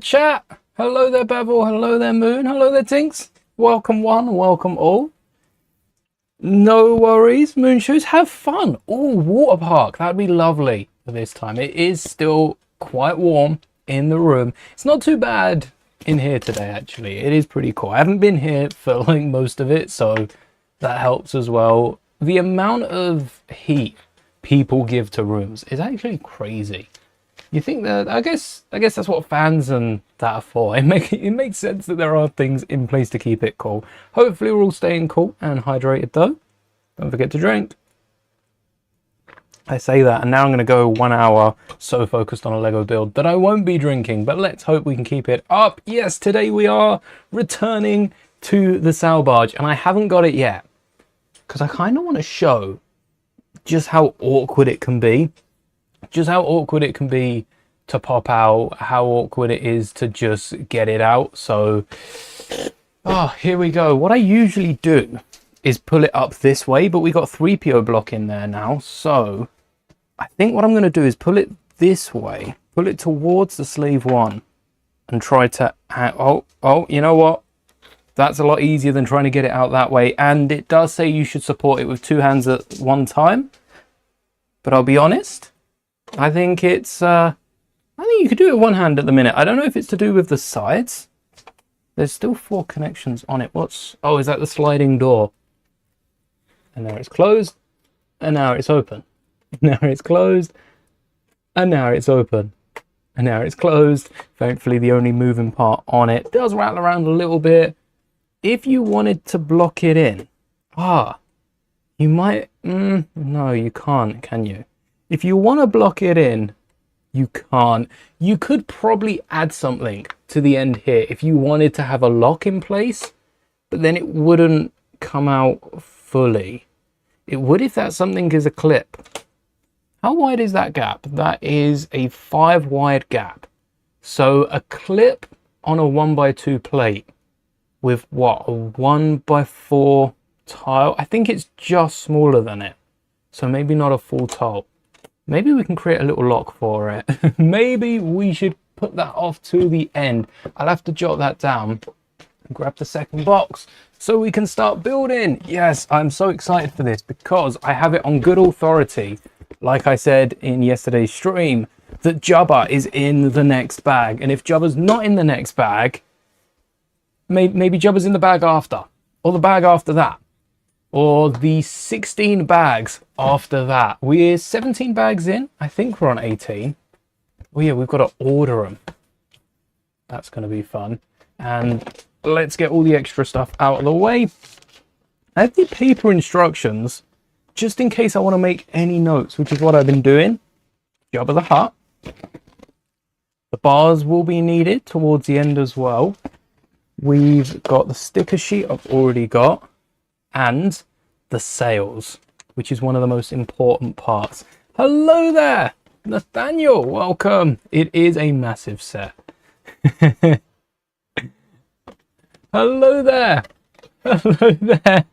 chat. Hello there, Bevel. Hello there, Moon. Hello there, Tinks. Welcome one, welcome all. No worries, Moonshoes. Have fun. Oh, water park. That'd be lovely for this time. It is still quite warm in the room. It's not too bad in here today, actually. It is pretty cool. I haven't been here for like most of it, so that helps as well. The amount of heat people give to rooms is actually crazy. You think that, I guess that's what fans and that are for. It makes sense that there are things in place to keep it cool. Hopefully we're all staying cool and hydrated though. Don't forget to drink. I say that, and now I'm going to go 1 hour so focused on a Lego build that I won't be drinking, but let's hope we can keep it up. Yes, today we are returning to the sail barge, and I haven't got it yet because I kind of want to show just how awkward it can be. Just how awkward it can be to pop out, how awkward it is to just get it out. So, here we go. What I usually do is pull it up this way, but we got 3PO block in there now. So I think what I'm going to do is pull it this way, pull it towards the slave one and try to, you know what? That's a lot easier than trying to get it out that way. And it does say you should support it with 2 hands at one time. But I'll be honest, I think it's, I think you could do it with 1 hand at the minute. I don't know if it's to do with the sides. There's still 4 connections on it. Oh, is that the sliding door? And now it's closed. And now it's open. Now it's closed. And now it's open. And now it's closed. Thankfully, the only moving part on it does rattle around a little bit. If you wanted to block it in, you might, no, you can't, can you? If you want to block it in, you can't. You could probably add something to the end here if you wanted to have a lock in place, but then it wouldn't come out fully. It would if that something is a clip. How wide is that gap? That is a 5 wide gap. So a clip on a 1x2 plate with what, a 1x4 tile? I think it's just smaller than it. So maybe not a full tile. Maybe we can create a little lock for it. Maybe we should put that off to the end. I'll have to jot that down and grab the second box so we can start building. Yes, I'm so excited for this because I have it on good authority, like I said in yesterday's stream, that Jabba is in the next bag. And if Jabba's not in the next bag, maybe Jabba's in the bag after, or the bag after that, or the 16 bags after that. We're 17 bags in. I think we're on 18. Oh yeah, we've got to order them. That's going to be fun. And let's get all the extra stuff out of the way. I have the paper instructions just in case I want to make any notes, which is what I've been doing. Jabba the Hutt. The bars will be needed towards the end as well. We've got the sticker sheet I've already got, and the sails, which is one of the most important parts. Hello there, Nathaniel, welcome. It is a massive set. Hello there. Hello there.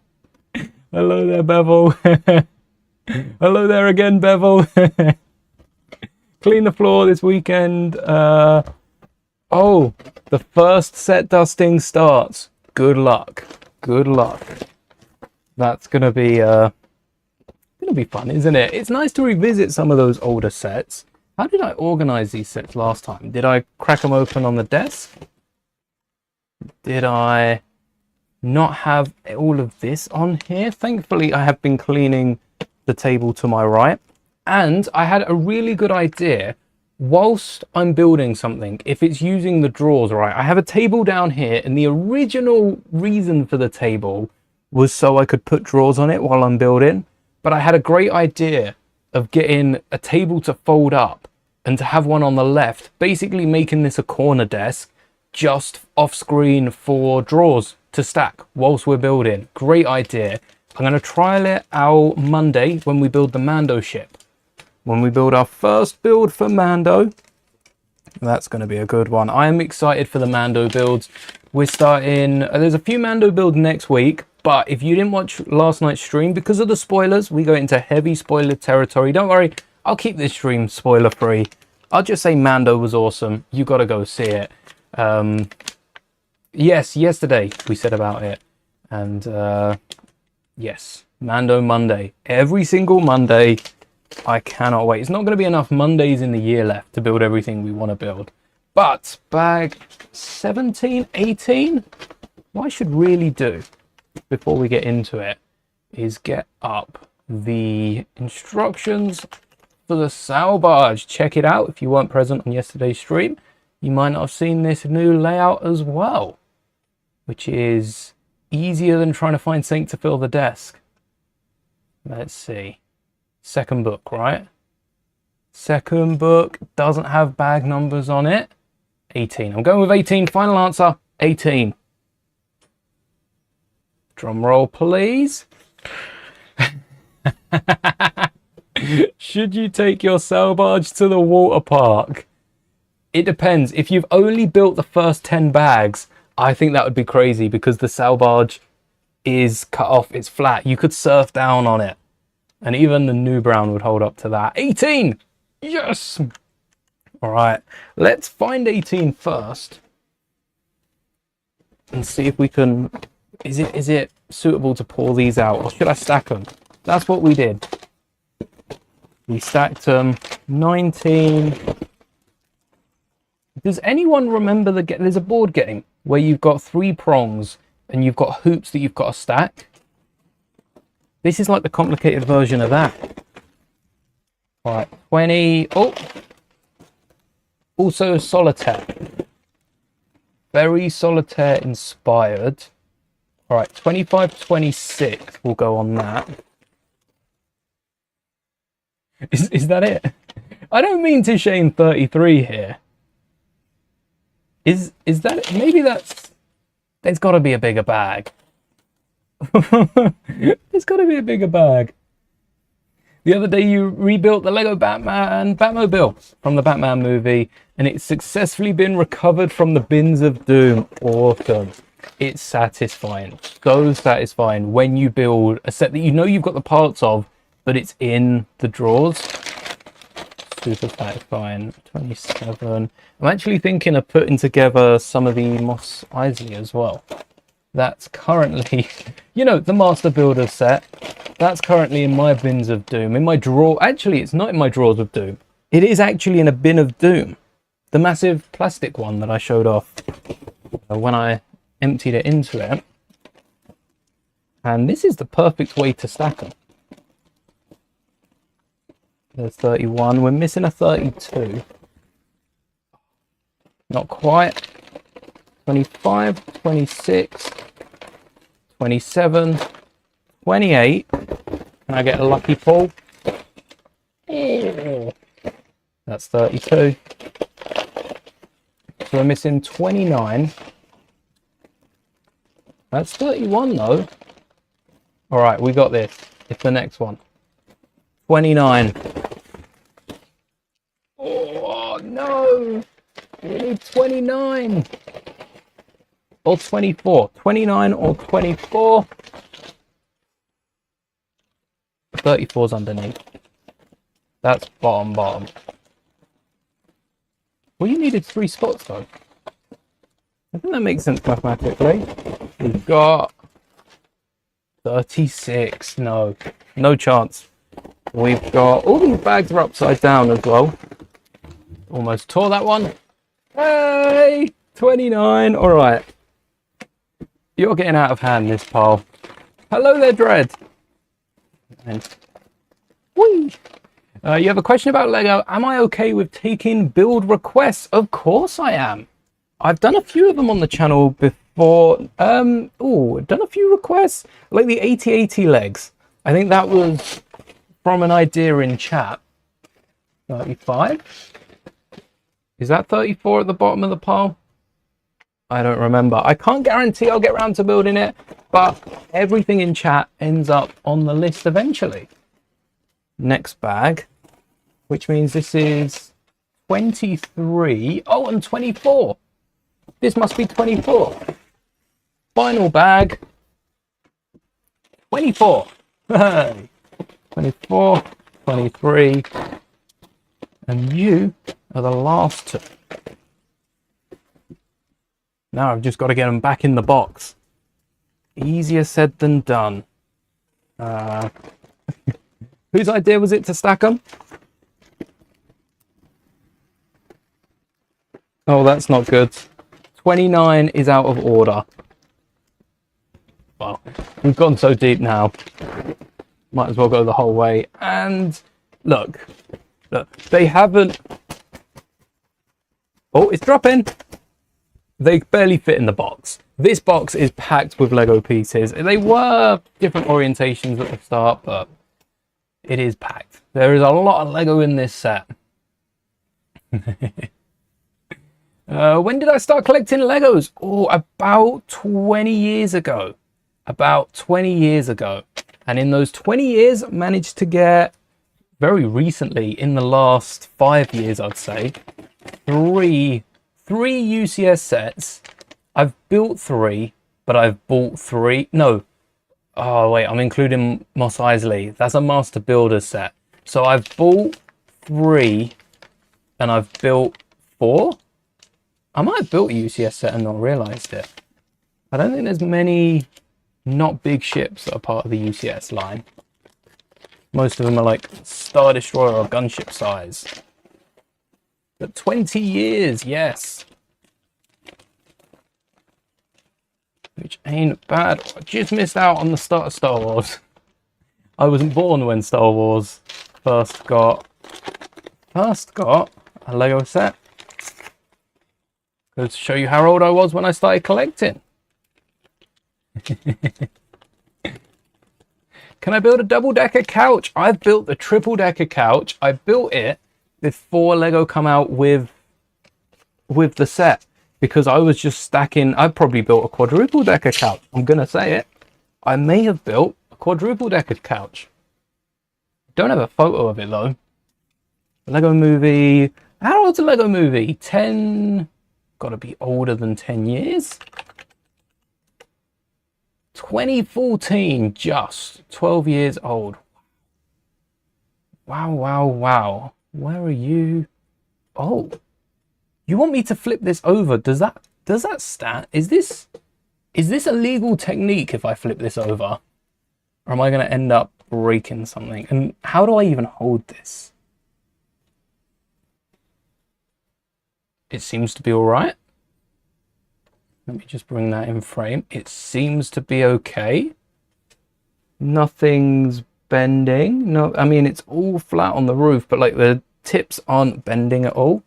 Hello there, Bevel. Hello there again, Bevel. Clean the floor this weekend. Oh, the first set dusting starts. Good luck. Good luck. That's gonna be fun, isn't it? It's nice to revisit some of those older sets. How did I organize these sets last time? Did I crack them open on the desk? Did I not have all of this on here? Thankfully, I have been cleaning the table to my right, and I had a really good idea whilst I'm building something, if it's using the drawers right. I have a table down here, and the original reason for the table was so I could put drawers on it while I'm building, but I had a great idea of getting a table to fold up and to have one on the left, basically making this a corner desk just off screen for drawers to stack whilst we're building. Great idea. I'm going to trial it out Monday when we build the Mando ship. When we build our first build for Mando, that's going to be a good one. I am excited for the Mando builds. We're starting, there's a few Mando builds next week, but if you didn't watch last night's stream, because of the spoilers, we go into heavy spoiler territory. Don't worry, I'll keep this stream spoiler free. I'll just say Mando was awesome. You got to go see it. Yes, yesterday we said about it. And yes, Mando Monday. Every single Monday. I cannot wait. It's not going to be enough Mondays in the year left to build everything we want to build. But bag 17, 18, what I should really do before we get into it is get up the instructions for the sail barge. Check it out. If you weren't present on yesterday's stream, you might not have seen this new layout as well, which is easier than trying to find something to fill the desk. Let's see. Second book, right? Second book doesn't have bag numbers on it. 18. I'm going with 18. Final answer, 18. Drum roll, please. Should you take your sail barge to the water park? It depends. If you've only built the first 10 bags, I think that would be crazy because the sail barge is cut off. It's flat. You could surf down on it. And even the new brown would hold up to that. 18! Yes! All right, let's find 18 first and see if we can. Is it suitable to pull these out, or should I stack them? That's what we did. We stacked them. 19. Does anyone remember there's a board game where you've got 3 prongs and you've got hoops that you've got to stack? This is like the complicated version of that. All right, 20. Oh. Also solitaire. Very solitaire inspired. All right, 25, 26 will go on that. Is that it? I don't mean to shame 33 here. Is that it? Maybe there's got to be a bigger bag. There's got to be a bigger bag. The other day you rebuilt the Lego Batmobile from the Batman movie, and it's successfully been recovered from the bins of doom. Awesome. It's satisfying. So satisfying when you build a set that you know you've got the parts of, but it's in the drawers. Super satisfying. 27. I'm actually thinking of putting together some of the Mos Eisley as well. That's currently, the Master Builder set. That's currently in my bins of doom. In my drawer. Actually, it's not in my drawers of doom. It is actually in a bin of doom. The massive plastic one that I showed off when I emptied it into it. And this is the perfect way to stack them. There's 31. We're missing a 32. Not quite. 25, 26, 27, 28. Can I get a lucky pull? Oh, that's 32. So we're missing 29. That's 31 though. All right, we got this. It's the next one. 29. Oh no! We need 29. Or 24. 29 or 24. 34's underneath. That's bottom. Well, you needed 3 spots though. I think that makes sense mathematically. We've got 36. No chance. We've got all these bags are upside down as well. Almost tore that one. Hey, 29. All right. You're getting out of hand, this pile. Hello there, Dread. And whee! You have a question about Lego. Am I okay with taking build requests? Of course I am. I've done a few of them on the channel before. Done a few requests, like the 8080 legs. I think that was from an idea in chat. 35. Is that 34 at the bottom of the pile? I don't remember. I can't guarantee I'll get around to building it, but everything in chat ends up on the list eventually. Next bag, which means this is 23. Oh, and 24. This must be 24. Final bag. 24. 24, 23. And you are the last two. Now I've just got to get them back in the box. Easier said than done. Whose idea was it to stack them? Oh, that's not good. 29 is out of order. Well, we've gone so deep now. Might as well go the whole way. And look, they haven't... Oh, it's dropping. They barely fit in the box. This box is packed with Lego pieces. They were different orientations at the start, but it is packed. There is a lot of Lego in this set. When did I start collecting Legos? Oh, about 20 years ago. About 20 years ago. And in those 20 years, I managed to get, very recently, in the last 5 years, I'd say, three UCS sets. I've built 3, but I've bought 3. No. Oh, wait, I'm including Mos Eisley. That's a Master Builder set. So I've bought 3, and I've built 4. I might have built a UCS set and not realised it. I don't think there's many not big ships that are part of the UCS line. Most of them are like Star Destroyer or gunship size. But 20 years, yes. Which ain't bad. I just missed out on the start of Star Wars. I wasn't born when Star Wars first got a Lego set. Goes to show you how old I was when I started collecting. Can I build a double-decker couch? I've built the triple-decker couch. I built it before Lego come out with the set, because I was just stacking. I probably built a quadruple-decker couch. I'm gonna say it. I may have built a quadruple-decker couch. Don't have a photo of it though. Lego Movie. How old's a Lego Movie? 10. Gotta be older than 10 years. 2014, just 12 years old. Wow, wow, wow. Where are you? Oh, you want me to flip this over? Does that stand? Is this a legal technique if I flip this over? Or am I going to end up breaking something? And how do I even hold this? It seems to be all right. Let me just bring that in frame. It seems to be okay. Nothing's bending. No, I mean, it's all flat on the roof, but like the tips aren't bending at all.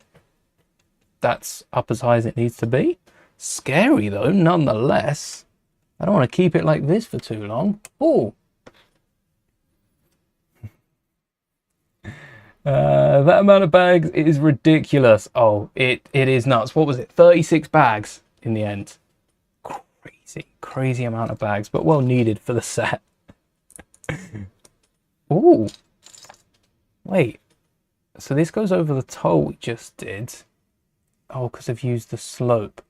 That's up as high as it needs to be. Scary though, nonetheless. I don't want to keep it like this for too long. Oh. That amount of bags is ridiculous. Oh, it is nuts. What was it? 36 bags in the end. Crazy amount of bags, but well needed for the set. Oh, wait. So this goes over the toll we just did. Oh, because I've used the slope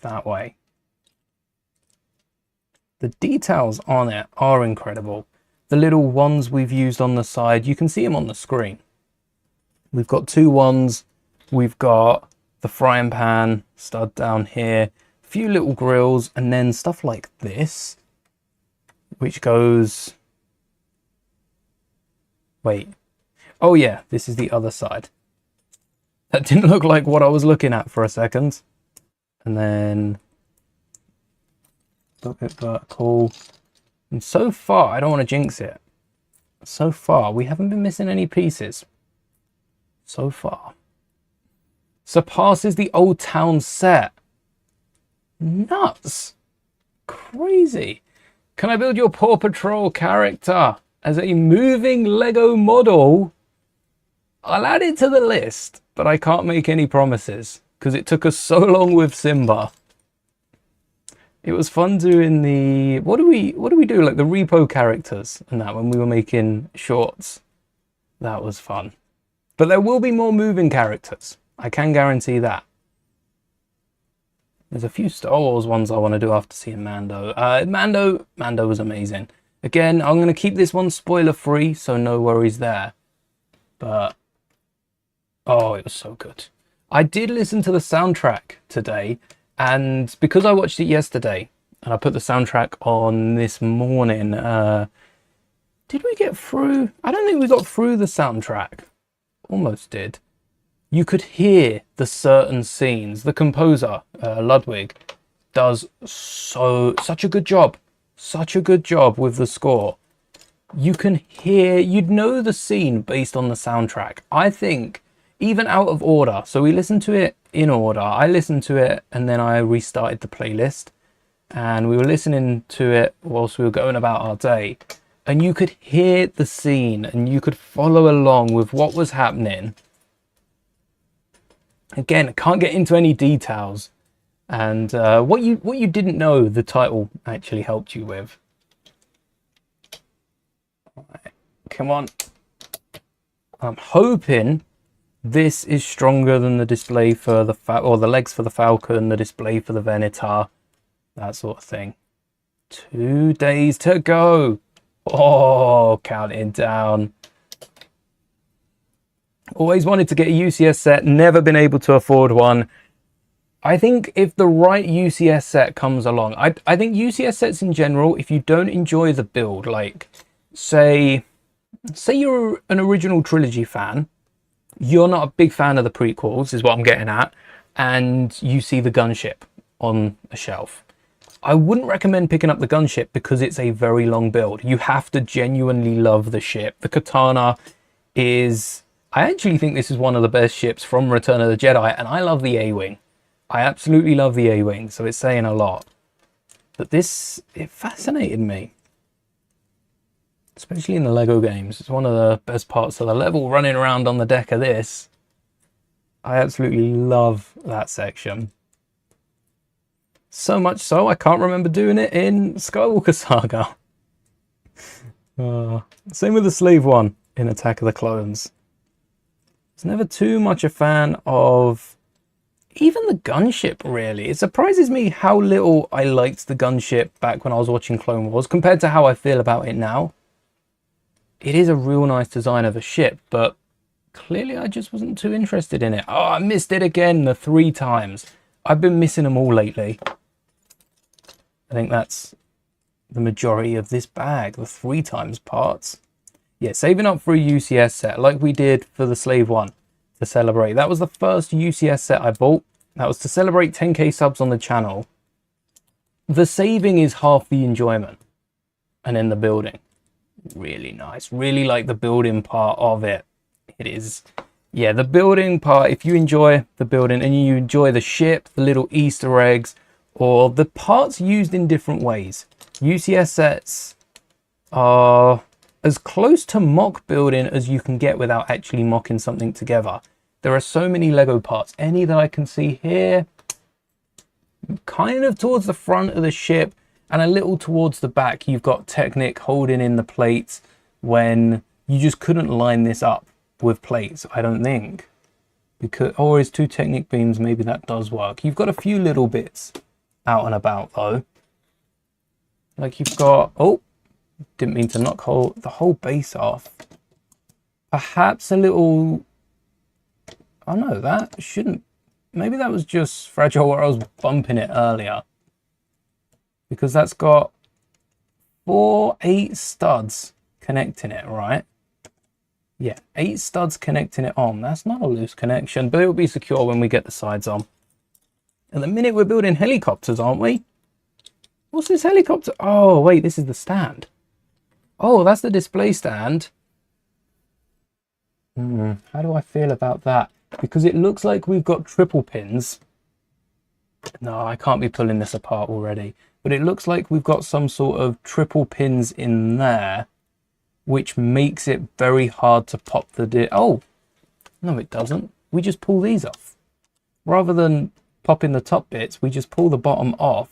that way. The details on it are incredible. The little ones we've used on the side, you can see them on the screen. We've got 2 ones. We've got the frying pan stud down here, a few little grills, and then stuff like this, which goes... Wait. Oh yeah, this is the other side. That didn't look like what I was looking at for a second. And then a bit vertical. And so far, I don't want to jinx it. So far, we haven't been missing any pieces. So far. Surpasses the Old Town set. Nuts. Crazy. Can I build your Paw Patrol character as a moving Lego model? I'll add it to the list, but I can't make any promises because it took us so long with Simba. It was fun doing the... What do we do? Like the repo characters and that when we were making shorts. That was fun. But there will be more moving characters. I can guarantee that. There's a few Star Wars ones I want to do after seeing Mando. Mando was amazing. Again, I'm going to keep this one spoiler free, so no worries there. But, oh, it was so good. I did listen to the soundtrack today, And because I watched it yesterday and I put the soundtrack on this morning, did we get through? I don't think we got through the soundtrack. Almost did. You could hear the certain scenes. The composer, Ludwig, does such a good job. Such a good job with the score. You can hear, you'd know the scene based on the soundtrack. I think, even out of order. So we listened to it in order. I listened to it and then I restarted the playlist. And we were listening to it whilst we were going about our day. And you could hear the scene and you could follow along with what was happening. Again, I can't get into any details. And what you didn't know, the title actually helped you with. Right, come on. I'm hoping this is stronger than the display for the the legs for the Falcon, the display for the Venator, that sort of thing. 2 days to go. Oh, counting down. Always wanted to get a UCS set, never been able to afford one. I think if the right UCS set comes along, I think UCS sets in general, if you don't enjoy the build, like say you're an original trilogy fan, you're not a big fan of the prequels, is what I'm getting at, and you see the gunship on a shelf. I wouldn't recommend picking up the gunship because it's a very long build. You have to genuinely love the ship. The Khetanna is... I actually think this is one of the best ships from Return of the Jedi, and I love the A-Wing. I absolutely love the A-Wing, so it's saying a lot. But this, it fascinated me. Especially in the Lego games. It's one of the best parts of the level, running around on the deck of this. I absolutely love that section. So much so, I can't remember doing it in Skywalker Saga. Same with the Slave one in Attack of the Clones. I was never too much a fan of even the gunship, really. It surprises me how little I liked the gunship back when I was watching Clone Wars compared to how I feel about it now. It is a real nice design of a ship, but clearly I just wasn't too interested in it. Oh, I missed it again, the 3 times. I've been missing them all lately. I think that's the majority of this bag, the 3 times parts. Yeah, saving up for a UCS set like we did for the Slave one to celebrate. That was the first UCS set I bought. That was to celebrate 10k subs on the channel. The saving is half the enjoyment. And then the building. Really nice. Really like the building part of it. It is... yeah, the building part, if you enjoy the building and you enjoy the ship, the little Easter eggs, or the parts used in different ways. UCS sets are as close to mock building as you can get without actually mocking something together. There are so many Lego parts. Any that I can see here, kind of towards the front of the ship and a little towards the back, you've got Technic holding in the plates when you just couldn't line this up with plates, I don't think. Because, or is 2 Technic beams, maybe that does work. You've got a few little bits out and about though. Like you've got, oh, didn't mean to knock the whole base off. Perhaps a little, oh no, that shouldn't, maybe that was just fragile where I was bumping it earlier. Because that's got 8 studs connecting it, right? Yeah, 8 studs connecting it on. That's not a loose connection, but it will be secure when we get the sides on. At the minute we're building helicopters, aren't we? What's this helicopter? Oh, wait, this is the stand. Oh, that's the display stand. How do I feel about that? Because it looks like we've got triple pins. No, I can't be pulling this apart already. But it looks like we've got some sort of triple pins in there, which makes it very hard to pop the oh, no, it doesn't. We just pull these off. Rather than popping the top bits, we just pull the bottom off.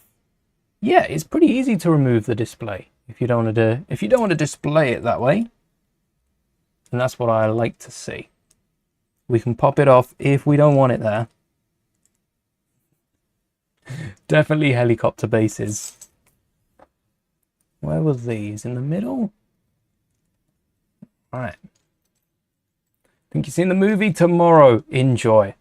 Yeah, it's pretty easy to remove the display if you don't want to display it that way. And that's what I like to see. We can pop it off if we don't want it there. Definitely helicopter bases. Where were these? In the middle? All right. Think you've seen the movie tomorrow. Enjoy.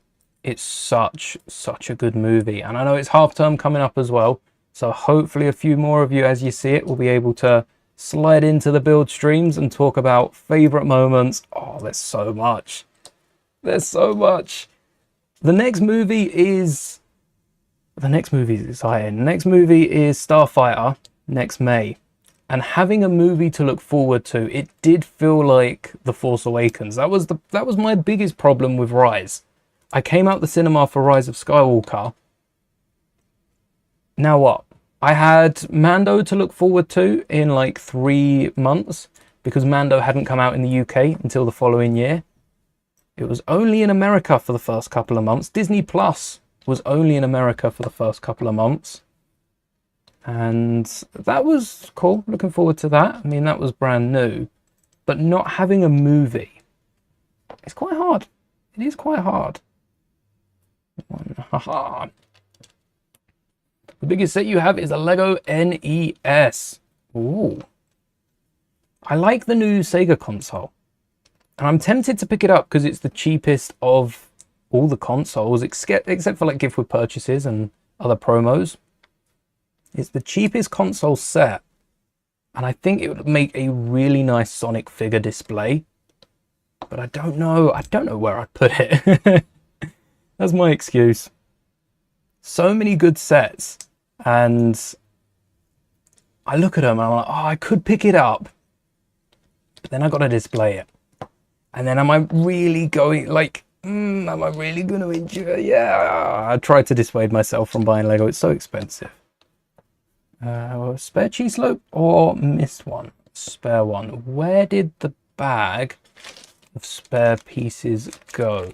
It's such a good movie. And I know it's half term coming up as well. So hopefully a few more of you, as you see it, will be able to slide into the build streams and talk about favorite moments. Oh, there's so much. There's so much. The next movie is exciting. The next movie is Starfighter next May. And having a movie to look forward to, it did feel like The Force Awakens. That was my biggest problem with Rise. I came out the cinema for Rise of Skywalker. Now what? I had Mando to look forward to in like 3 months because Mando hadn't come out in the UK until the following year. It was only in America for the first couple of months. Disney Plus was only in America for the first couple of months. And that was cool. Looking forward to that. I mean, that was brand new. But not having a movie, it's quite hard. It is quite hard. Haha. The biggest set you have is a Lego NES. Ooh. I like the new Sega console. And I'm tempted to pick it up because it's the cheapest of all the consoles, except for like gift with purchases and other promos. It's the cheapest console set. And I think it would make a really nice Sonic figure display. But I don't know where I'd put it. That's my excuse. So many good sets. And I look at them and I'm like, oh, I could pick it up. But then I got to display it. And then am I really going, like, am I really going to enjoy it? Yeah, I tried to dissuade myself from buying Lego. It's so expensive. Spare cheese loaf or missed one? Spare one. Where did the bag of spare pieces go?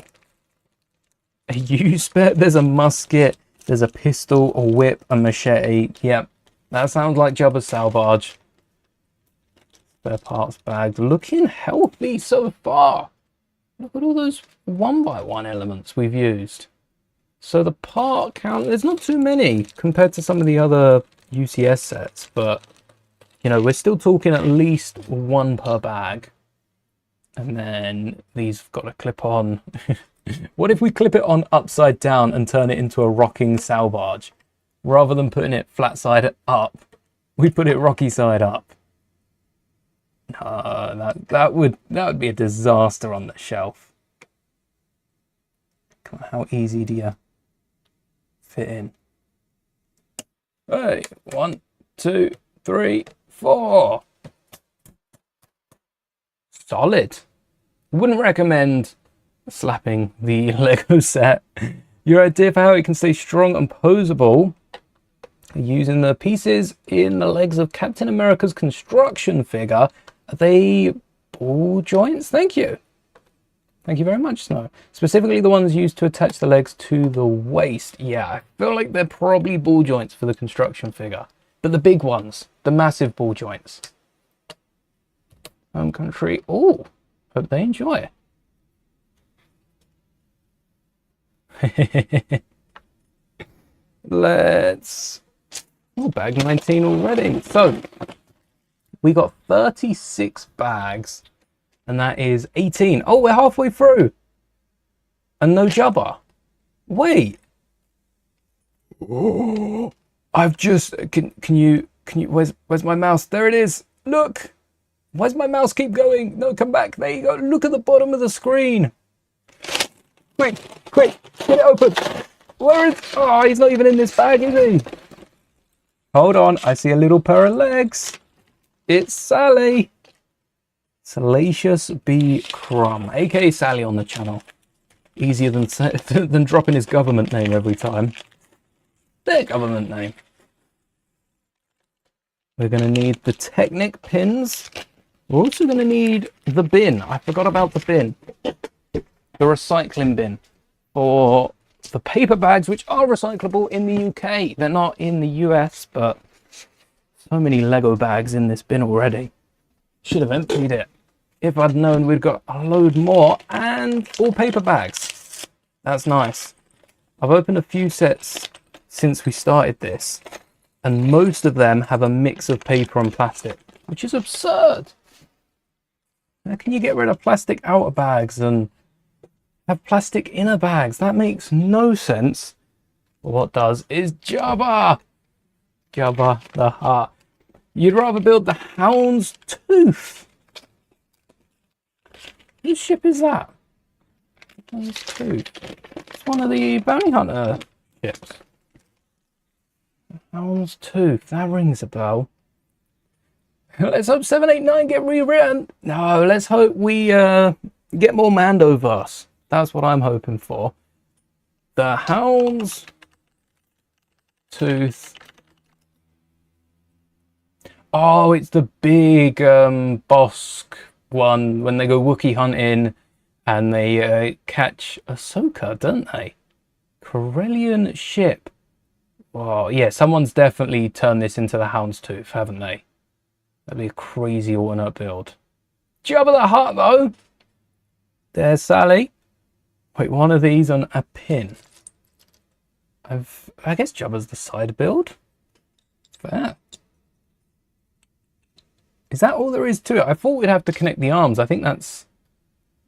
Are you spare? There's a musket. There's a pistol, a whip, a machete. Yep, that sounds like Jabba's salvage. Spare parts bag. Looking healthy so far. Look at all those 1x1 elements we've used. So the part count, there's not too many compared to some of the other UCS sets, but you know, we're still talking at least 1 per bag. And then these have got to clip on. What if we clip it on upside down and turn it into a rocking sail barge? Rather than putting it flat side up, we put it rocky side up. No, that would be a disaster on the shelf. Come on, how easy do you fit in? Hey, 1, 2, 3, 4. Solid. Wouldn't recommend slapping the Lego set. Your idea for how it can stay strong and posable, using the pieces in the legs of Captain America's construction figure. Are they ball joints? Thank you. Thank you very much, Snow. Specifically the ones used to attach the legs to the waist. Yeah, I feel like they're probably ball joints for the construction figure. But the big ones, the massive ball joints. Home country. Oh, hope they enjoy it. Let's... Oh, bag 19 already. So, we got 36 bags, and that is 18. Oh, we're halfway through. And no Jabba. Wait. Oh, I've just... Can you... Where's my mouse? There it is. Look. Why's my mouse keep going? No, come back. There you go. Look at the bottom of the screen. Quick, get it open. Where is... Oh, he's not even in this bag, is he? Hold on. I see a little pair of legs. It's Sally. Salacious B. Crumb, aka Sally on the channel. Easier than dropping his government name every time. Their government name. We're going to need the Technic pins. We're also going to need the bin. I forgot about the bin. The recycling bin for the paper bags, which are recyclable in the UK. They're not in the US, but so many Lego bags in this bin already. Should have emptied it. If I'd known we'd got a load more, and all paper bags. That's nice. I've opened a few sets since we started this, and most of them have a mix of paper and plastic, which is absurd. How can you get rid of plastic outer bags and have plastic inner bags. That makes no sense. What does is Jabba. Jabba the Hutt. You'd rather build the Hound's Tooth. Whose ship is that? Hound's Tooth. It's one of the bounty hunter ships. Hound's Tooth. That rings a bell. Let's hope 789 get rewritten. No, let's hope we get more Mandoverse. That's what I'm hoping for. The Hound's Tooth. Oh, it's the big Bosk one when they go Wookiee hunting and they catch Ahsoka, don't they? Corellian ship. Oh, yeah, someone's definitely turned this into the Hound's Tooth, haven't they? That'd be a crazy alternate build. Jabba the Hutt, though. There's Sally. Wait, one of these on a pin. I guess Jabba's the side build. Fair. Is that all there is to it? I thought we'd have to connect the arms. I think that's...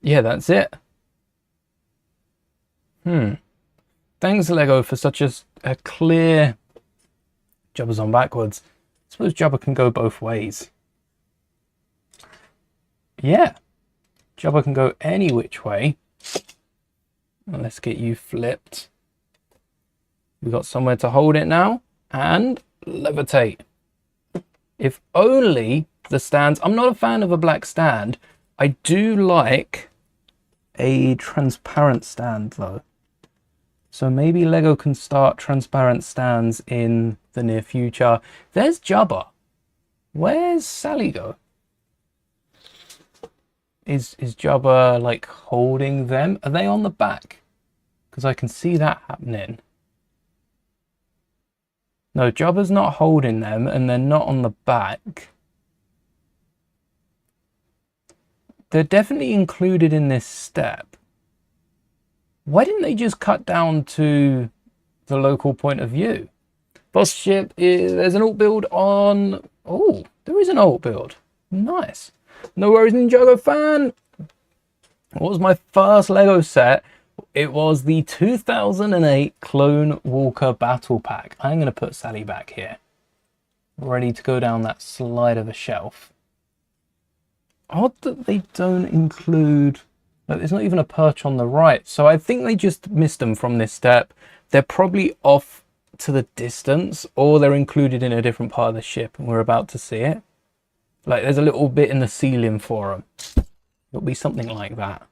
yeah, that's it. Thanks, Lego, for such a clear... Jabba's on backwards. I suppose Jabba can go both ways. Yeah. Jabba can go any which way. Let's get you flipped. We've got somewhere to hold it now. And levitate. If only the stands... I'm not a fan of a black stand. I do like a transparent stand, though. So maybe Lego can start transparent stands in the near future. There's Jabba. Where's Sally go? Is Jabba like holding them? Are they on the back? Because I can see that happening. No, Jabba's not holding them and they're not on the back. They're definitely included in this step. Why didn't they just cut down to the local point of view? Boss ship is... there's an alt build on... oh, there is an alt build. Nice. No worries, Ninjago fan. What was my first Lego set? It was the 2008 Clone Walker Battle Pack. I'm going to put Sally back here. Ready to go down that slide of a shelf. Odd that they don't include... like, there's not even a perch on the right. So I think they just missed them from this step. They're probably off to the distance, or they're included in a different part of the ship and we're about to see it. Like there's a little bit in the ceiling for them. It'll be something like that.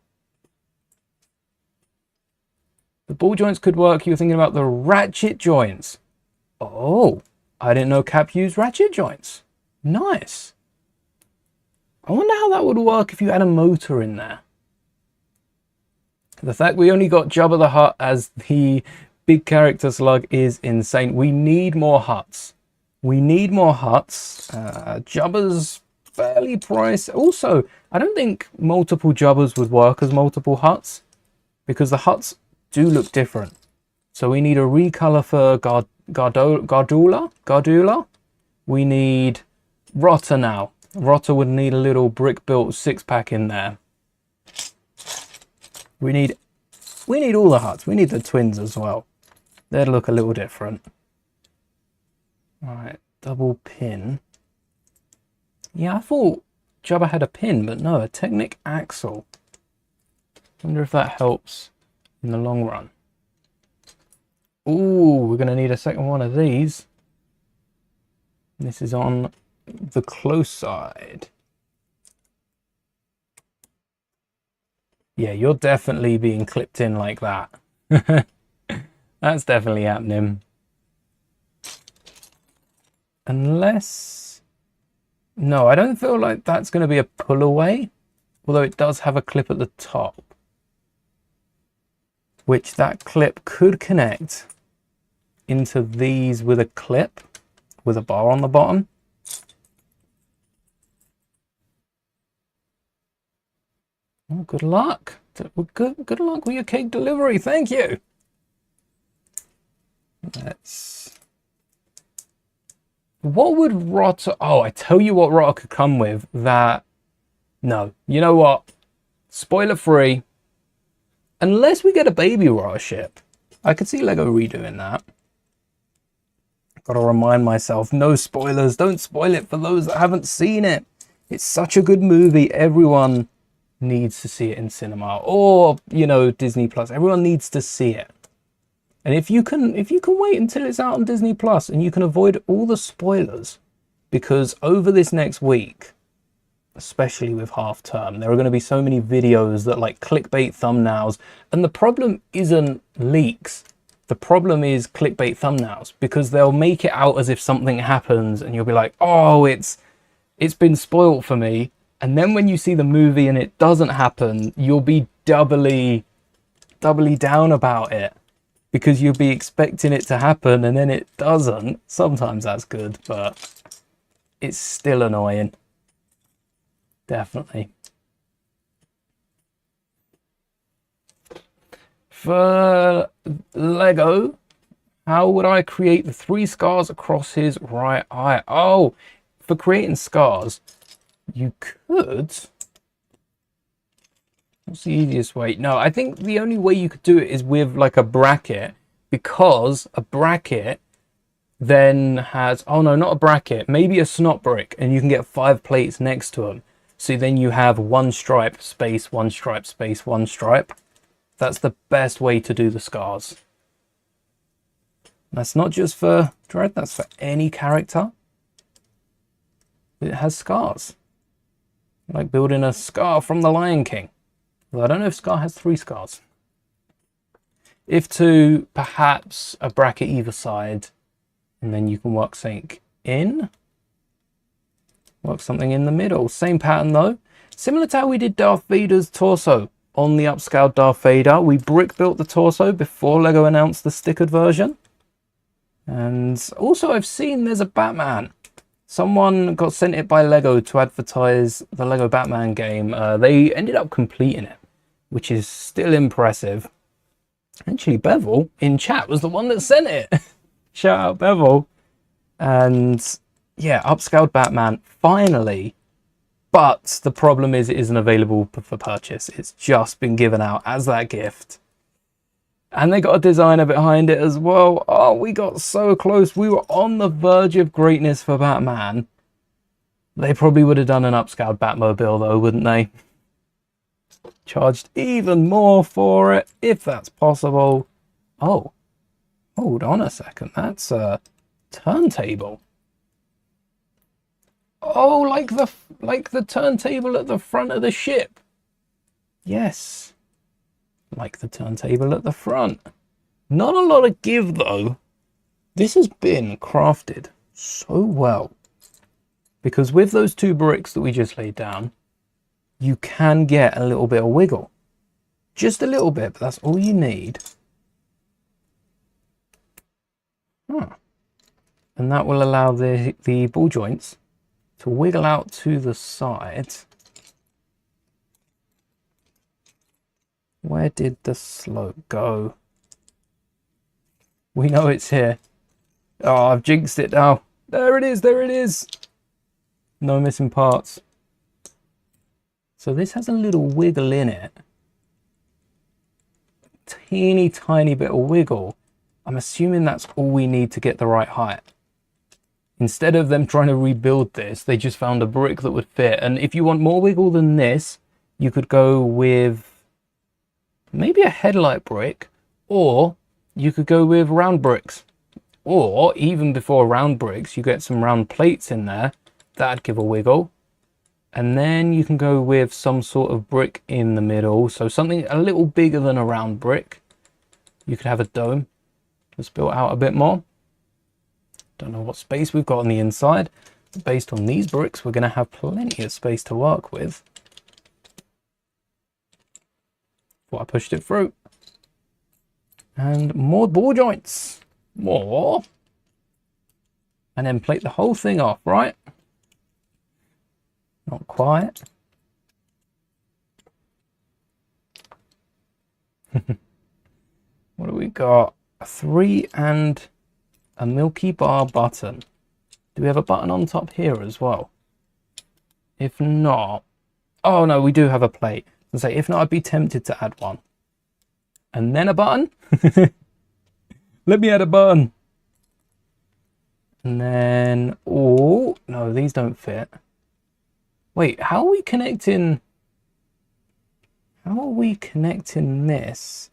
The ball joints could work. You're thinking about the ratchet joints. Oh, I didn't know Cap used ratchet joints. Nice. I wonder how that would work if you had a motor in there. The fact we only got Jabba the Hutt as the big character slug is insane. We need more Hutts. We need more Hutts. Jabba's fairly priced. Also, I don't think multiple Jabbas would work as multiple Hutts because the Hutts do look different. So we need a recolor for Gardula. We need Rotter now. Rotter would need a little brick-built 6-pack in there. We need all the Hutts. We need the twins as well. They'd look a little different. All right, double pin. Yeah, I thought Jabba had a pin, but no, a Technic axle. Wonder if that helps in the long run. Ooh, we're gonna need a second one of these. This is on the close side. Yeah, you're definitely being clipped in like that. That's definitely happening. Unless... no, I don't feel like that's going to be a pull away. Although it does have a clip at the top. Which that clip could connect into these with a clip. With a bar on the bottom. Oh, good luck. Good luck with your cake delivery. Thank you. Let's... what would Rotter... oh, I tell you what Rotter could come with. That... no. You know what? Spoiler free. Unless we get a baby rotor ship. I could see Lego redoing that. Gotta remind myself, no spoilers. Don't spoil it for those that haven't seen it. It's such a good movie. Everyone needs to see it in cinema, or, you know, Disney Plus. Everyone needs to see it. And if you can wait until it's out on Disney Plus and you can avoid all the spoilers, because over this next week, especially with half term, there are going to be so many videos that like clickbait thumbnails, and the problem isn't leaks. The problem is clickbait thumbnails, because they'll make it out as if something happens and you'll be like, oh, it's been spoiled for me. And then when you see the movie and it doesn't happen, you'll be doubly down about it, because you'll be expecting it to happen and then it doesn't. Sometimes that's good, but it's still annoying. Definitely. For Lego, how would I create the 3 scars across his right eye? Oh, for creating scars, you could... What's the easiest way? No, I think the only way you could do it is with like a bracket, because a bracket then has... Oh no, not a bracket. Maybe a snot brick, and you can get 5 plates next to them. So then you have 1 stripe, space, 1 stripe, space, 1 stripe. That's the best way to do the scars. That's not just for Dread, that's for any character. It has scars. Like building a Scar from the Lion King. Well, I don't know if Scar has 3 scars. If to, perhaps a bracket either side, and then you can work something in. Work something in the middle. Same pattern though. Similar to how we did Darth Vader's torso on the upscaled Darth Vader. We brick built the torso before Lego announced the stickered version. And also I've seen there's a Batman. Someone got sent it by Lego to advertise the Lego Batman game. They ended up completing it, which is still impressive. Actually, Bevel in chat was the one that sent it. Shout out Bevel. And yeah, upscaled Batman, finally. But the problem is it isn't available for purchase. It's just been given out as that gift. And they got a designer behind it as well. Oh, we got so close. We were on the verge of greatness for Batman. They probably would have done an upscaled Batmobile though, wouldn't they? Charged even more for it, if that's possible. Oh, hold on a second. That's a turntable. Oh, like the turntable at the front of the ship. Yes. Like the turntable at the front. Not a lot of give though. This has been crafted so well. Because with those 2 bricks that we just laid down, you can get a little bit of wiggle. Just a little bit, but that's all you need. And that will allow the ball joints to wiggle out to the side. Where did the slope go? We know it's here. Oh, I've jinxed it now. There it is, there it is. No missing parts. So this has a little wiggle in it. Teeny tiny bit of wiggle. I'm assuming that's all we need to get the right height. Instead of them trying to rebuild this, they just found a brick that would fit. And if you want more wiggle than this, you could go with maybe a headlight brick, or you could go with round bricks. Or even before round bricks, you get some round plates in there. That'd give a wiggle. And then you can go with some sort of brick in the middle. So something a little bigger than a round brick. You could have a dome that's built out a bit more. Don't know what space we've got on the inside. But based on these bricks, we're going to have plenty of space to work with. Well, I pushed it through. And more ball joints. More. And then plate the whole thing off, right? Not quite. What do we got? A 3 and a Milky Bar button. Do we have a button on top here as well? If not... Oh no, we do have a plate. And say, if not, I'd be tempted to add one. And then a button. Let me add a button. And then, oh, no, these don't fit. Wait, how are we connecting? How are we connecting this?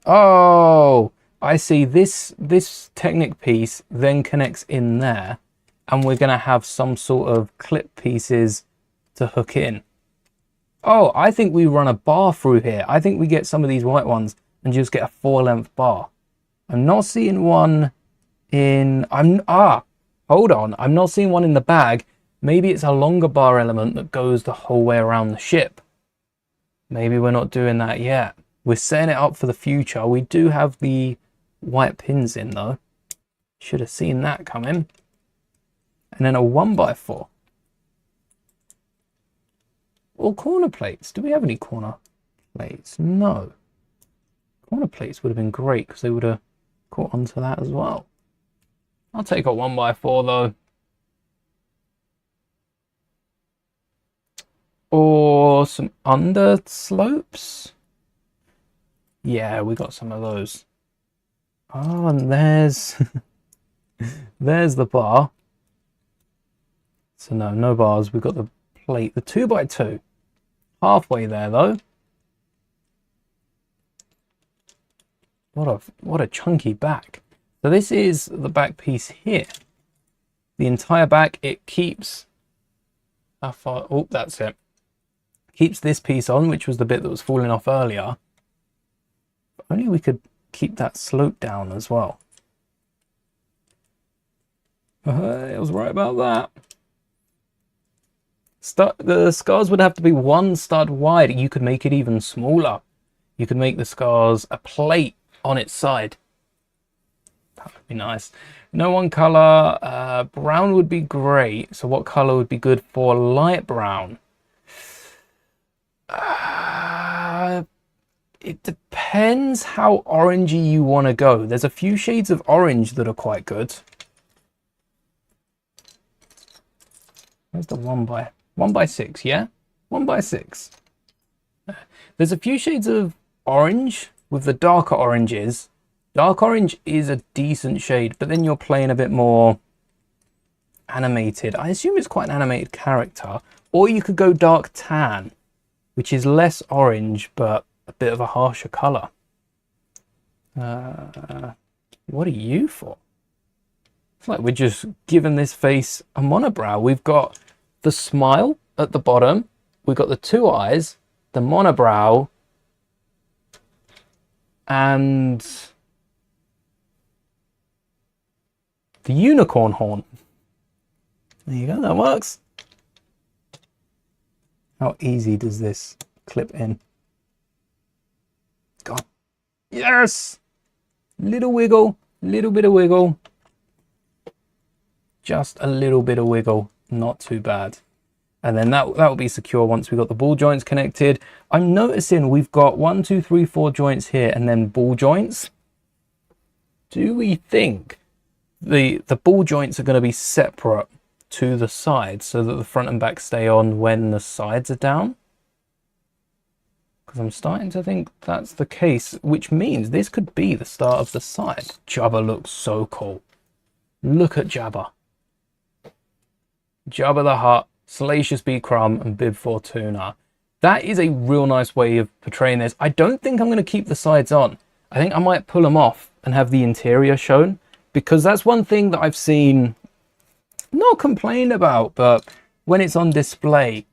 Oh, I see. This Technic piece then connects in there, and we're going to have some sort of clip pieces to hook in. Oh, I think we run a bar through here. I think we get some of these white ones and just get a 4-length bar. I'm not seeing one in... hold on. I'm not seeing one in the bag. Maybe it's a longer bar element that goes the whole way around the ship. Maybe we're not doing that yet. We're setting it up for the future. We do have the white pins in though. Should have seen that coming. And then a 1x4. Or corner plates. Do we have any corner plates? No. Corner plates would have been great because they would have caught onto that as well. I'll take a 1x4 though. Or some under slopes. Yeah, we got some of those. Oh, and there's there's the bar. So no bars. We've got the plate, the 2x2. Halfway there though. What a chunky back. So this is the back piece here. The entire back, it keeps how far? Oh, that's it. Keeps this piece on, which was the bit that was falling off earlier. If only we could keep that slope down as well. I was right about that. The scars would have to be 1 stud wide. You could make it even smaller. You could make the scars a plate on its side. That would be nice. No one color. Brown would be great. So what color would be good for light brown? It depends how orangey you want to go. There's a few shades of orange that are quite good. Where's the 1x6? Yeah, 1x6. There's a few shades of orange with the darker oranges. Dark orange is a decent shade, but then you're playing a bit more animated. I assume it's quite an animated character. Or you could go dark tan, which is less orange, but a bit of a harsher color. What are you for? It's like we're just giving this face a monobrow. We've got the smile at the bottom. We've got the 2 eyes, the monobrow, and the unicorn horn. There you go, that works. How easy does this clip in? God. Yes! Little wiggle, little bit of wiggle. Just a little bit of wiggle, not too bad. And then that will be secure once we've got the ball joints connected. I'm noticing we've got 1, 2, 3, 4 joints here and then ball joints. Do we think the ball joints are going to be separate to the sides so that the front and back stay on when the sides are down? Because I'm starting to think that's the case, which means this could be the start of the side. Jabba looks so cool. Look at Jabba. Jabba the Hutt, Salacious B. Crumb, and Bib Fortuna. That is a real nice way of portraying this. I don't think I'm going to keep the sides on. I think I might pull them off and have the interior shown, because that's one thing that I've seen not complained about, but when it's on display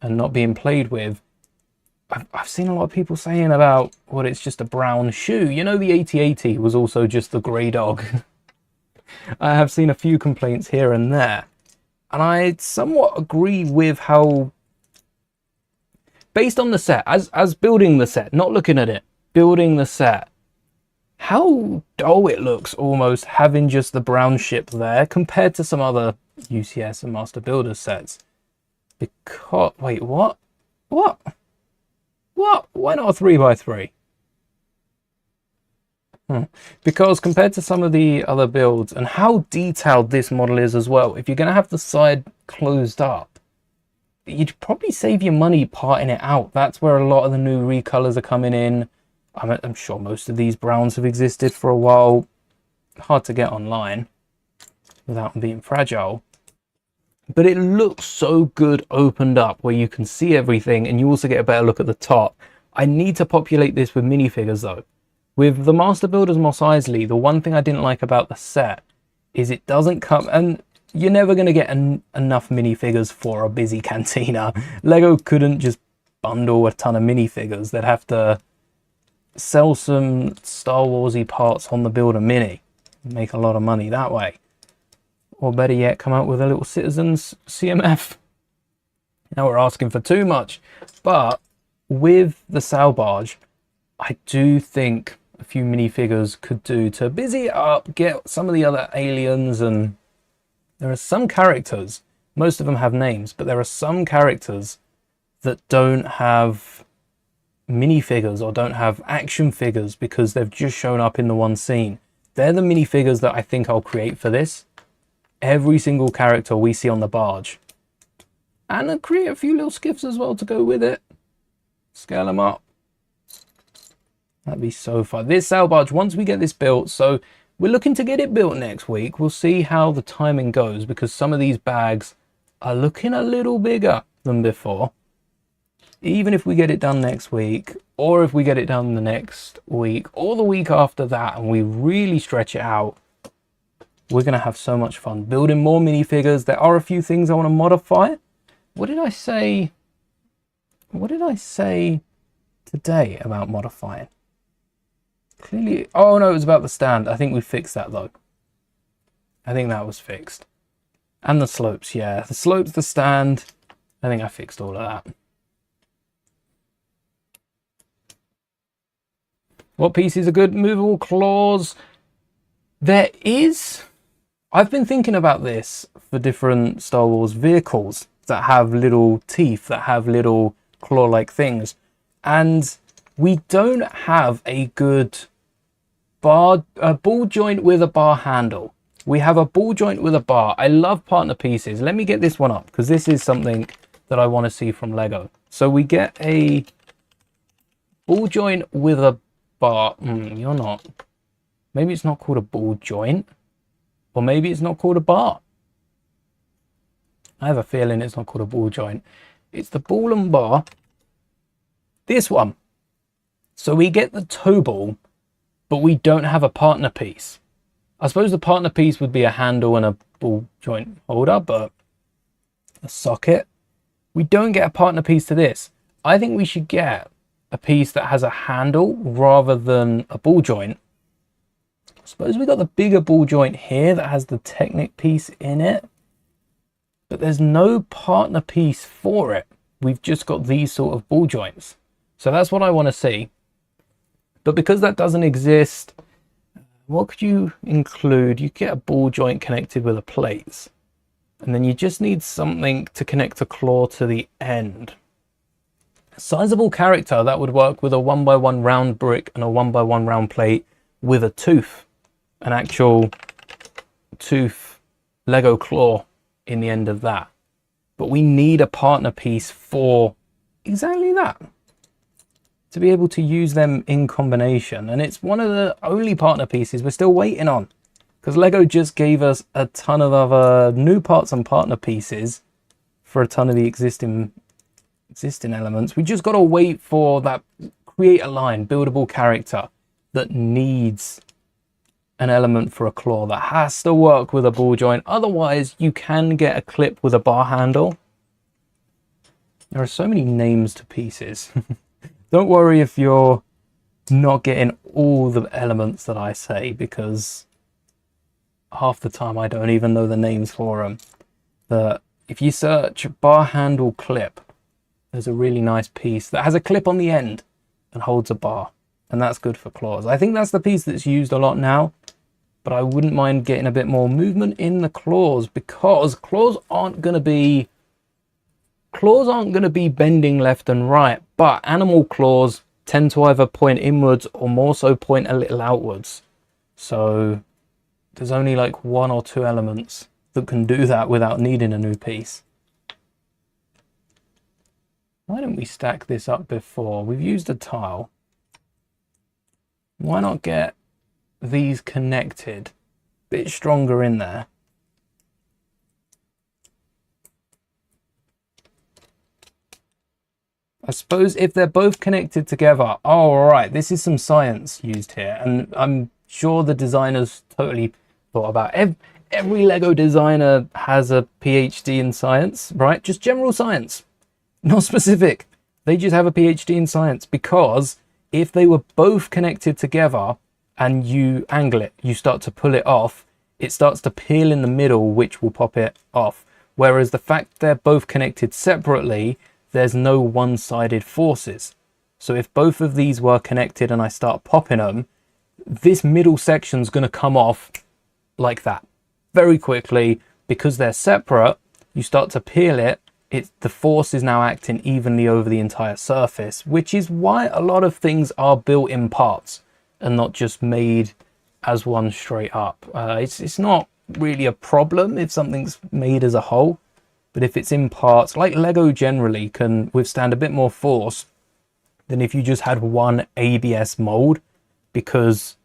and not being played with, I've seen a lot of people saying about, well, it's just a brown shoe. You know, the 8080 was also just the grey dog. I have seen a few complaints here and there. And I somewhat agree with how, based on the set, as building the set, not looking at it, building the set, how dull it looks almost having just the brown ship there compared to some other UCS and Master Builder sets. Because, wait, what? What? What? Why not a 3x3? Because compared to some of the other builds, and how detailed this model is as well, if you're going to have the side closed up, you'd probably save your money parting it out. That's where a lot of the new recolors are coming in. I'm sure most of these browns have existed for a while. Hard to get online without them being fragile. But it looks so good opened up where you can see everything, and you also get a better look at the top. I need to populate this with minifigures though. With the Master Builders Mos Eisley, the one thing I didn't like about the set is it doesn't come, and you're never going to get enough minifigures for a busy cantina. Lego couldn't just bundle a ton of minifigures. They'd have to sell some Star Warsy parts on the Builder Mini, make a lot of money that way. Or better yet, come out with a little Citizens CMF. Now we're asking for too much. But with the Sail Barge, I do think a few minifigures could do to busy it up, get some of the other aliens, and there are some characters, most of them have names, but there are some characters that don't have minifigures or don't have action figures because they've just shown up in the one scene. They're the minifigures that I think I'll create for this. Every single character we see on the barge. And I'll create a few little skiffs as well to go with it. Scale them up. That'd be so fun. This sail barge, once we get this built, so we're looking to get it built next week. We'll see how the timing goes because some of these bags are looking a little bigger than before. Even if we get it done next week, or if we get it done the next week, or the week after that, and we really stretch it out, we're going to have so much fun building more minifigures. There are a few things I want to modify. What did I say? What did I say today about modifying? Clearly, oh no, it was about the stand. I think we fixed that though. I think that was fixed. And the slopes, yeah. The slopes, the stand, I think I fixed all of that. What pieces are good? Movable claws. There is... I've been thinking about this for different Star Wars vehicles that have little teeth, that have little claw-like things. And we don't have a good ball joint with a bar handle. We have a ball joint with a bar. I love partner pieces. Let me get this one up because this is something that I want to see from Lego. So we get a ball joint with a bar. You're not. Maybe it's not called a ball joint. Or maybe it's not called a bar. I have a feeling it's not called a ball joint. It's the ball and bar. This one. So we get the toe ball, but we don't have a partner piece. I suppose the partner piece would be a handle and a ball joint holder, but a socket. We don't get a partner piece to this. I think we should get a piece that has a handle rather than a ball joint. I suppose we got the bigger ball joint here that has the Technic piece in it, but there's no partner piece for it. We've just got these sort of ball joints. So that's what I want to see. But because that doesn't exist, what could you include? You get a ball joint connected with a plate, and then you just need something to connect a claw to the end. A sizable character that would work with a 1x1 round brick and a 1x1 round plate with a tooth. An actual tooth Lego claw in the end of that. But we need a partner piece for exactly that. To be able to use them in combination. And it's one of the only partner pieces we're still waiting on. Because Lego just gave us a ton of other new parts and partner pieces for a ton of the existing elements. We just got to wait for that create a line, buildable character that needs an element for a claw that has to work with a ball joint. Otherwise, you can get a clip with a bar handle. There are so many names to pieces. Don't worry if you're not getting all the elements that I say, because half the time I don't even know the names for them. But if you search bar handle clip, there's a really nice piece that has a clip on the end and holds a bar. And that's good for claws. I think that's the piece that's used a lot now, but I wouldn't mind getting a bit more movement in the claws, because claws aren't going to be bending left and right, but animal claws tend to either point inwards or more so point a little outwards. So there's only like one or two elements that can do that without needing a new piece. Why didn't we stack this up before? We've used a tile. Why not get these connected? Bit stronger in there. I suppose if they're both connected together, oh, all right, this is some science used here. And I'm sure the designers totally thought about it. Every Lego designer has a PhD in science, right? Just general science, not specific. They just have a PhD in science, because if they were both connected together and you angle it, you start to pull it off, it starts to peel in the middle, which will pop it off. Whereas the fact they're both connected separately, there's no one-sided forces. So if both of these were connected and I start popping them, this middle section's going to come off like that very quickly. Because they're separate, you start to peel it, the force is now acting evenly over the entire surface, which is why a lot of things are built in parts and not just made as one straight up. It's not really a problem if something's made as a whole, but if it's in parts, like Lego generally can withstand a bit more force than if you just had one ABS mold, because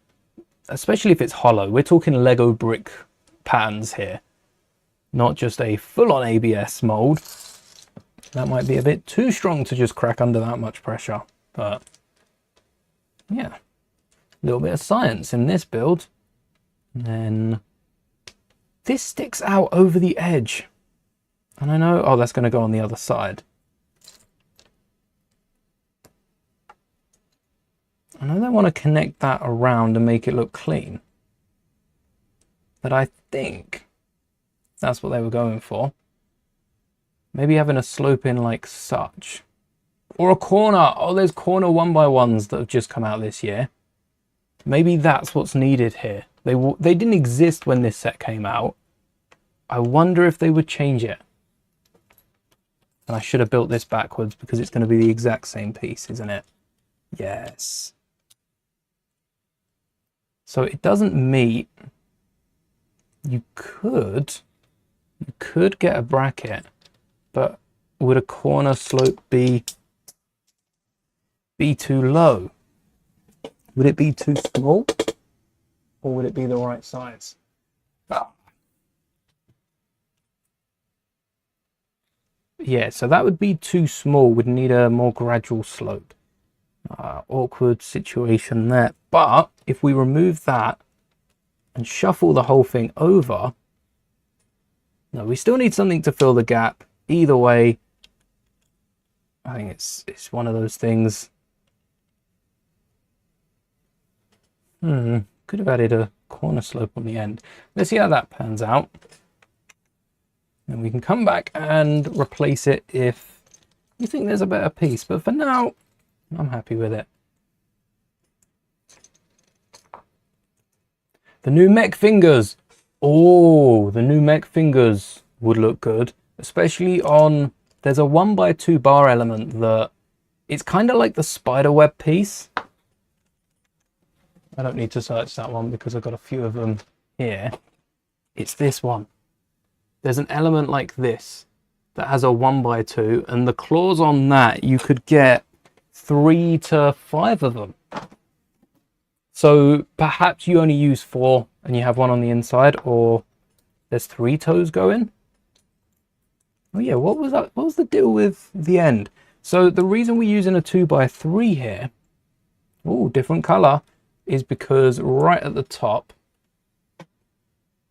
especially if it's hollow, we're talking Lego brick patterns here, not just a full-on ABS mold. That might be a bit too strong to just crack under that much pressure, but yeah, a little bit of science in this build. And then this sticks out over the edge, and I know, oh, that's going to go on the other side. I know they want to connect that around and make it look clean, but I think that's what they were going for. Maybe having a slope in like such, or a corner. Oh, there's corner 1x1s that have just come out this year. Maybe that's what's needed here. They didn't exist when this set came out. I wonder if they would change it. And I should have built this backwards, because it's going to be the exact same piece, isn't it? Yes. So it doesn't meet. You could get a bracket, but would a corner slope be too low? Would it be too small? Or would it be the right size? Oh. Yeah, so that would be too small. Would need a more gradual slope. Awkward situation there. But if we remove that and shuffle the whole thing over, no, we still need something to fill the gap. Either way, I think it's one of those things. Could have added a corner slope on the end. Let's see how that pans out. And we can come back and replace it if you think there's a better piece. But for now, I'm happy with it. The new mech fingers. Oh, the new mech fingers would look good. Especially on, there's a 1x2 bar element that it's kind of like the spider web piece. I don't need to search that one because I've got a few of them here. It's this one. There's an element like this that has a 1x2, and the claws on that, you could get 3 to 5 of them. So perhaps you only use 4 and you have one on the inside, or there's 3 toes going. Oh yeah, what was that? What was the deal with the end? So the reason we're using a 2x3 here, oh, different color, is because right at the top,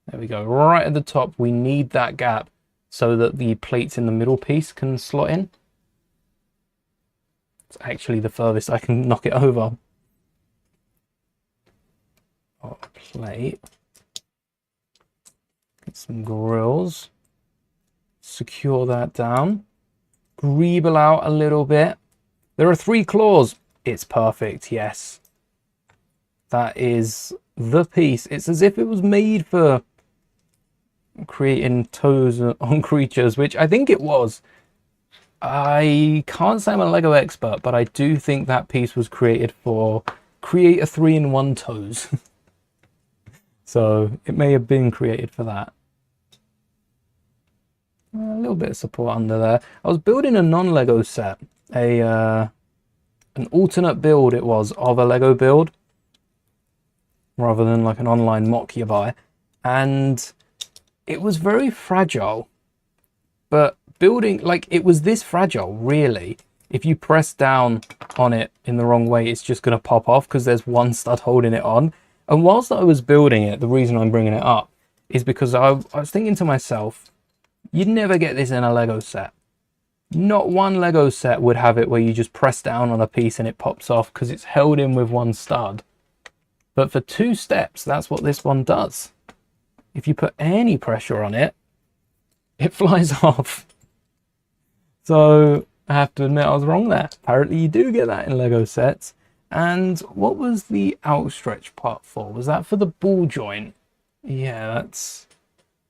there we go, right at the top, we need that gap so that the plates in the middle piece can slot in. It's actually the furthest I can knock it over. Oh, plate. Get some grills. Secure that down. Greeble out a little bit. There are 3 claws. It's perfect, yes. That is the piece. It's as if it was made for creating toes on creatures, which I think it was. I can't say I'm a Lego expert, but I do think that piece was created for create a 3-in-1 toes. So it may have been created for that. A little bit of support under there. I was building a non-Lego set an alternate build it was of a Lego build, rather than like an online mock you buy, and it was very fragile. But building, like, it was this fragile, really. If you press down on it in the wrong way, it's just going to pop off because there's one stud holding it on. And whilst I was building it, the reason I'm bringing it up is because I was thinking to myself, you'd never get this in a Lego set. Not one Lego set would have it where you just press down on a piece and it pops off because it's held in with one stud. But for 2 steps, that's what this one does. If you put any pressure on it, it flies off. So I have to admit I was wrong there. Apparently you do get that in Lego sets. And what was the outstretch part for? Was that for the ball joint? Yeah, that's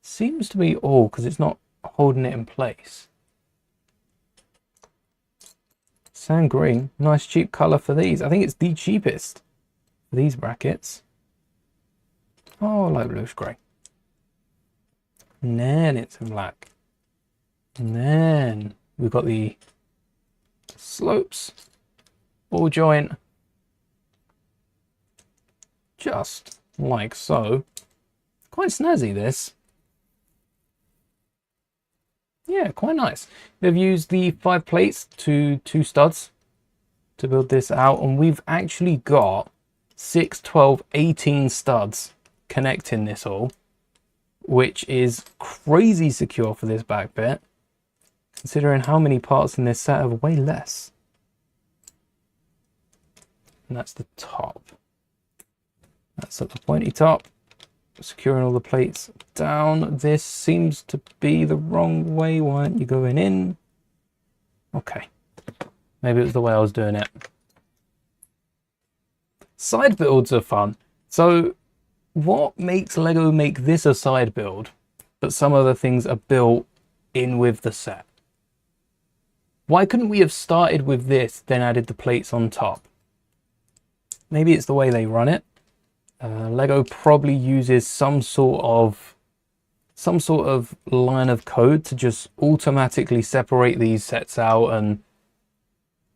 seems to be all because it's not holding it in place. Sand green, nice cheap color for these. I think it's the cheapest for these brackets. Oh, light bluish grey. And then it's in black. And then we've got the slopes, ball joint, just like so. Quite snazzy, this. Yeah, quite nice. They've used the 5 plates to 2 studs to build this out, and we've actually got 6, 12, 18 studs connecting this all, which is crazy secure for this back bit, considering how many parts in this set have way less. And that's the top. That's at the pointy top, securing all the plates down. This seems to be the wrong way. Why aren't you going in? Okay, maybe it was the way I was doing it. Side builds are fun. So what makes Lego make this a side build, but some other things are built in with the set? Why couldn't we have started with this, then added the plates on top? Maybe it's the way they run it. Lego probably uses some sort of line of code to just automatically separate these sets out, and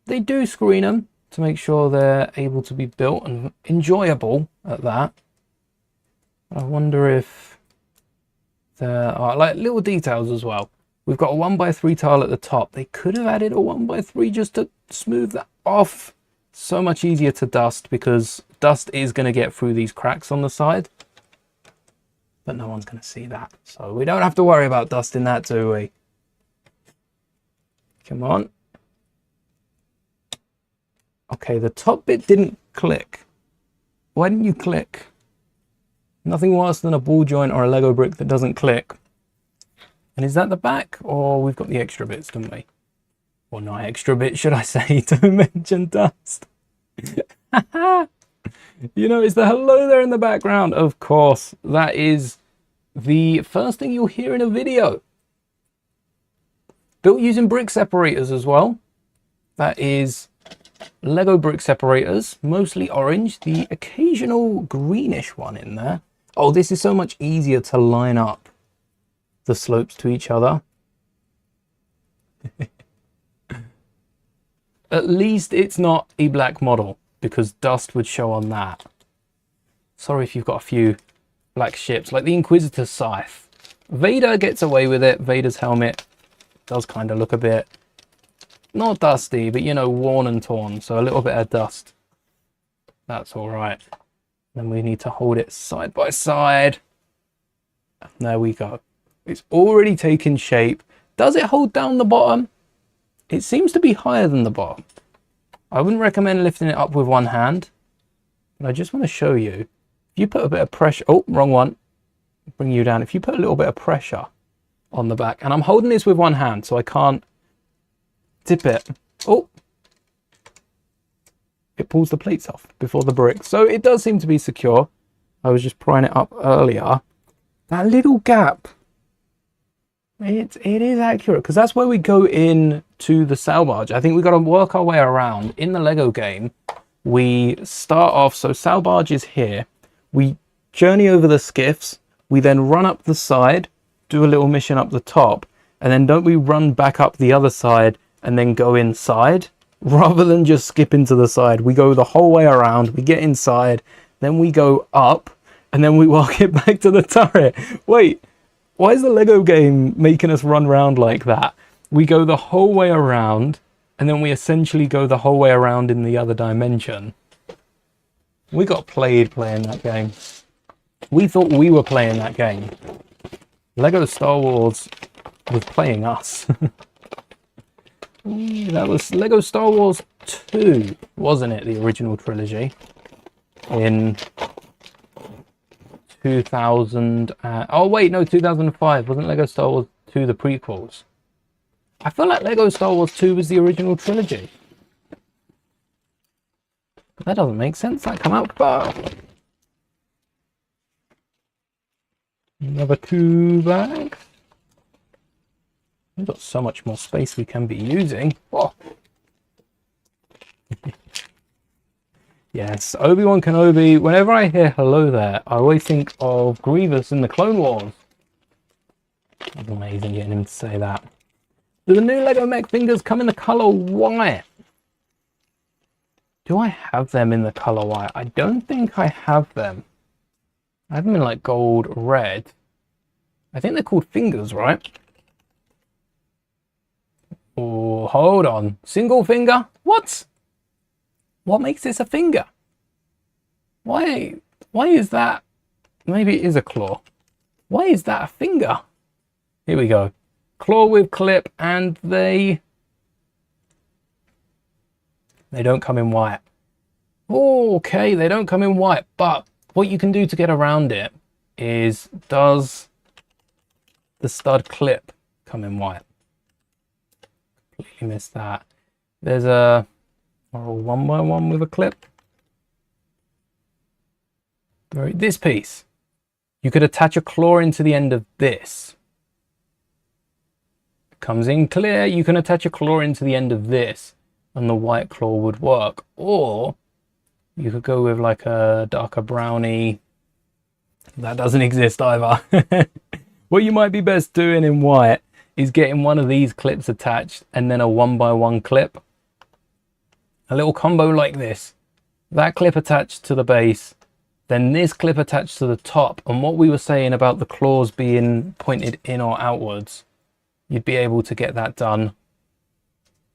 they do screen them to make sure they're able to be built and enjoyable at that. I wonder if there are like little details as well. We've got a 1x3 tile at the top. They could have added a 1x3 just to smooth that off. So much easier to dust, because dust is going to get through these cracks on the side. But no one's going to see that. So we don't have to worry about dusting that, do we? Come on. Okay, the top bit didn't click. Why didn't you click? Nothing worse than a ball joint or a Lego brick that doesn't click. And is that the back? Or we've got the extra bits, don't we? Or not extra bits, should I say, to mention dust. You know, is the hello there in the background? Of course, that is the first thing you'll hear in a video. Built using brick separators as well. That is Lego brick separators, mostly orange, the occasional greenish one in there. Oh, this is so much easier to line up the slopes to each other. At least it's not a black model, because dust would show on that. Sorry if you've got a few black ships, like the Inquisitor's Scythe. Vader gets away with it. Vader's helmet does kind of look a bit, not dusty, but, you know, worn and torn. So a little bit of dust. That's all right. Then we need to hold it side by side. There we go. It's already taken shape. Does it hold down the bottom? It seems to be higher than the bottom. I wouldn't recommend lifting it up with one hand, but I just want to show you. If you put a bit of pressure, oh, wrong one, bring you down. If you put a little bit of pressure on the back, and I'm holding this with one hand, so I can't tip it. Oh, it pulls the plates off before the brick. So it does seem to be secure. I was just prying it up earlier. That little gap, it is accurate, because that's where we go in to the sail barge. I think we've got to work our way around. In the Lego game, we start off, so sail barge is here. We journey over the skiffs. We then run up the side, do a little mission up the top, and then don't we run back up the other side and then go inside? rather than just skipping to the side. We go the whole way around, we get inside, then we go up, and then we walk it back to the turret. Wait, why is the Lego game making us run around like that? We go the whole way around, and then we essentially go the whole way around in the other dimension. We got played playing that game. We thought we were playing that game. Lego Star Wars was playing us. That was Lego Star Wars 2, wasn't it? The original trilogy. In 2000... oh wait, no, 2005. Wasn't Lego Star Wars 2 the prequels? I feel like Lego Star Wars 2 was the original trilogy. But that doesn't make sense. That come out first. Another 2 bags. We've got so much more space we can be using. Oh. Yes, Obi-Wan Kenobi. Whenever I hear hello there, I always think of Grievous in the Clone Wars. It's amazing getting him to say that. Do the new Lego Mech fingers come in the colour white? Do I have them in the colour white? I don't think I have them. I have them in like gold red. I think they're called fingers, right? Oh, hold on. Single finger? What? What makes this a finger? Why is that? Maybe it is a claw. Why is that a finger? Here we go. Claw with clip, and they don't come in white. Oh, okay, they don't come in white, but what you can do to get around it is, does the stud clip come in white? Completely missed that. There's a 1x1 with a clip. This piece, you could attach a claw into the end of this. Comes in clear. You can attach a claw into the end of this and the white claw would work, or you could go with like a darker brownie. That doesn't exist either. What you might be best doing in white is getting one of these clips attached and then a 1x1 clip. A little combo like this. That clip attached to the base, then this clip attached to the top. And what we were saying about the claws being pointed in or outwards, you'd be able to get that done.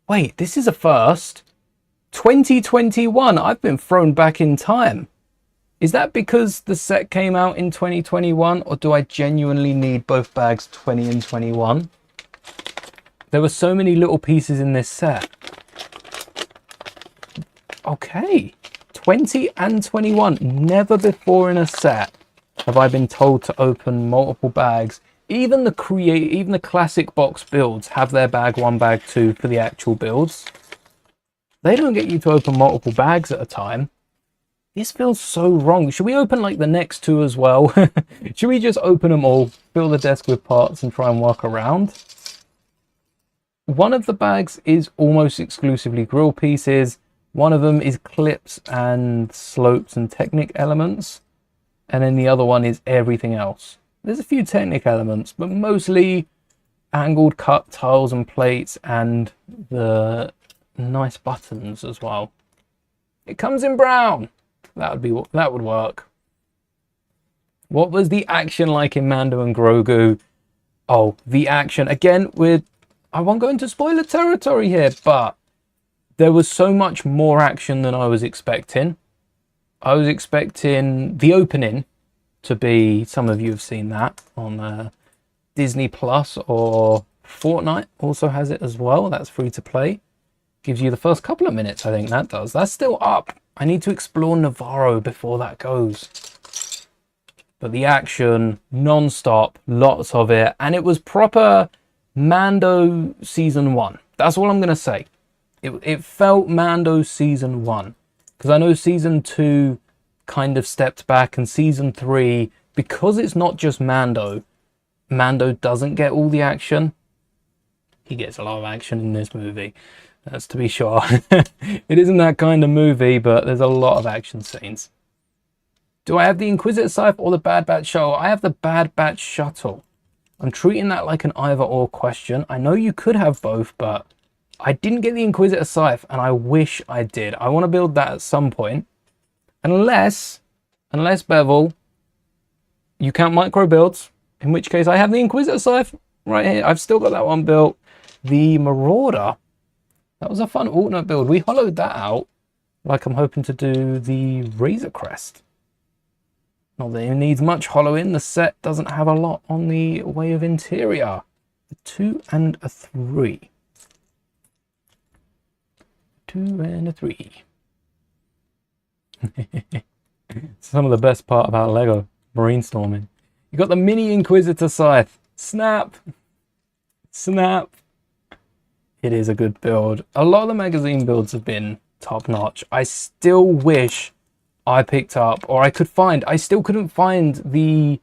Wait, this is a first. 2021, I've been thrown back in time. Is that because the set came out in 2021, or do I genuinely need both bags 20 and 21? There were so many little pieces in this set. Okay, 20 and 21. Never before in a set have I been told to open multiple bags. Even the classic box builds have their bag 1, bag 2 for the actual builds. They don't get you to open multiple bags at a time. This feels so wrong. Should we open like the next 2 as well? Should we just open them all, fill the desk with parts and try and walk around? One of the bags is almost exclusively grill pieces. One of them is clips and slopes and Technic elements. And then the other one is everything else. There's a few Technic elements, but mostly angled cut tiles and plates and the nice buttons as well. It comes in brown. That would work. What was the action like in Mando and Grogu? Oh, the action. Again, I won't go into spoiler territory here, but there was so much more action than I was expecting. I was expecting the opening to be, some of you have seen that on Disney Plus, or Fortnite also has it as well. That's free to play. Gives you the first couple of minutes, I think that does. That's still up. I need to explore Navarro before that goes. But the action, non-stop, lots of it. And it was proper Mando Season 1. That's all I'm going to say. It felt Mando Season 1. Because I know Season 2 kind of stepped back, and Season 3, because it's not just Mando doesn't get all the action. He gets a lot of action in this movie. That's to be sure. It isn't that kind of movie, but there's a lot of action scenes. Do I have the Inquisitor Scythe or the Bad Batch Shuttle? I have the Bad Batch Shuttle. I'm treating that like an either or question. I know you could have both, but I didn't get the Inquisitor Scythe, and I wish I did. I want to build that at some point. Unless Bevel, you count micro builds, in which case I have the Inquisitor Scythe right here. I've still got that one built. The Marauder, that was a fun alternate build. We hollowed that out like I'm hoping to do the Razor Crest. Not that it needs much hollowing. The set doesn't have a lot on the way of interior. A 2 and a 3. 2 and a 3. Some of the best part about Lego brainstorming. You got the mini Inquisitor Scythe. Snap. Snap. It is a good build. A lot of the magazine builds have been top notch. I still wish I picked up, or I could find, I still couldn't find the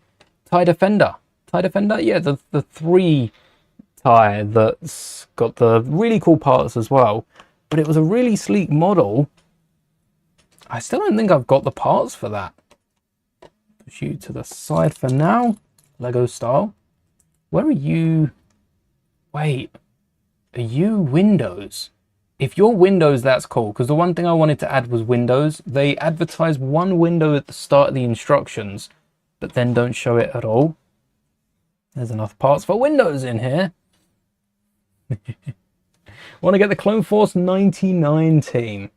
TIE Defender. TIE Defender? Yeah, the 3 TIE that's got the really cool parts as well. But it was a really sleek model. I still don't think I've got the parts for that. Push you to the side for now. Lego style. Where are you? Wait. Are you Windows? If you're Windows, that's cool. Because the one thing I wanted to add was Windows. They advertise one window at the start of the instructions, but then don't show it at all. There's enough parts for Windows in here. Want to get the Clone Force 99 team.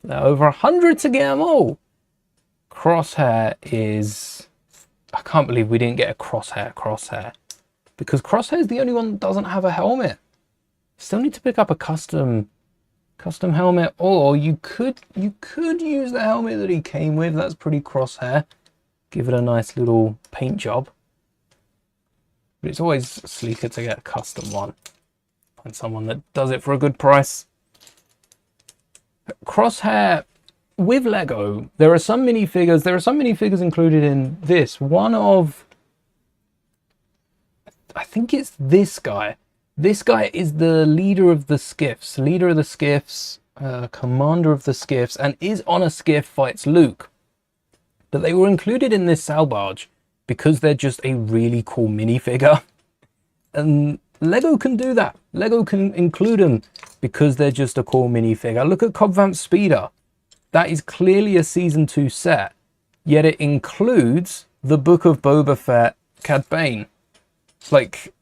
They're over 100 to get them all. Crosshair is... I can't believe we didn't get a Crosshair. Because Crosshair is the only one that doesn't have a helmet. Still need to pick up a custom helmet, or you could use the helmet that he came with. That's pretty Crosshair. Give it a nice little paint job. But it's always sleeker to get a custom one. Find someone that does it for a good price. Crosshair with Lego, there are some minifigures. There are some minifigures included in this. One of, I think it's this guy. This guy is the leader of the skiffs, commander of the skiffs, and is on a skiff, fights Luke. But they were included in this Salbarge because they're just a really cool minifigure. And Lego can do that. Lego can include them because they're just a cool minifigure. Look at Cobb Vanth's Speeder. That is clearly a Season 2 set, yet it includes the Book of Boba Fett Cad Bane. Like...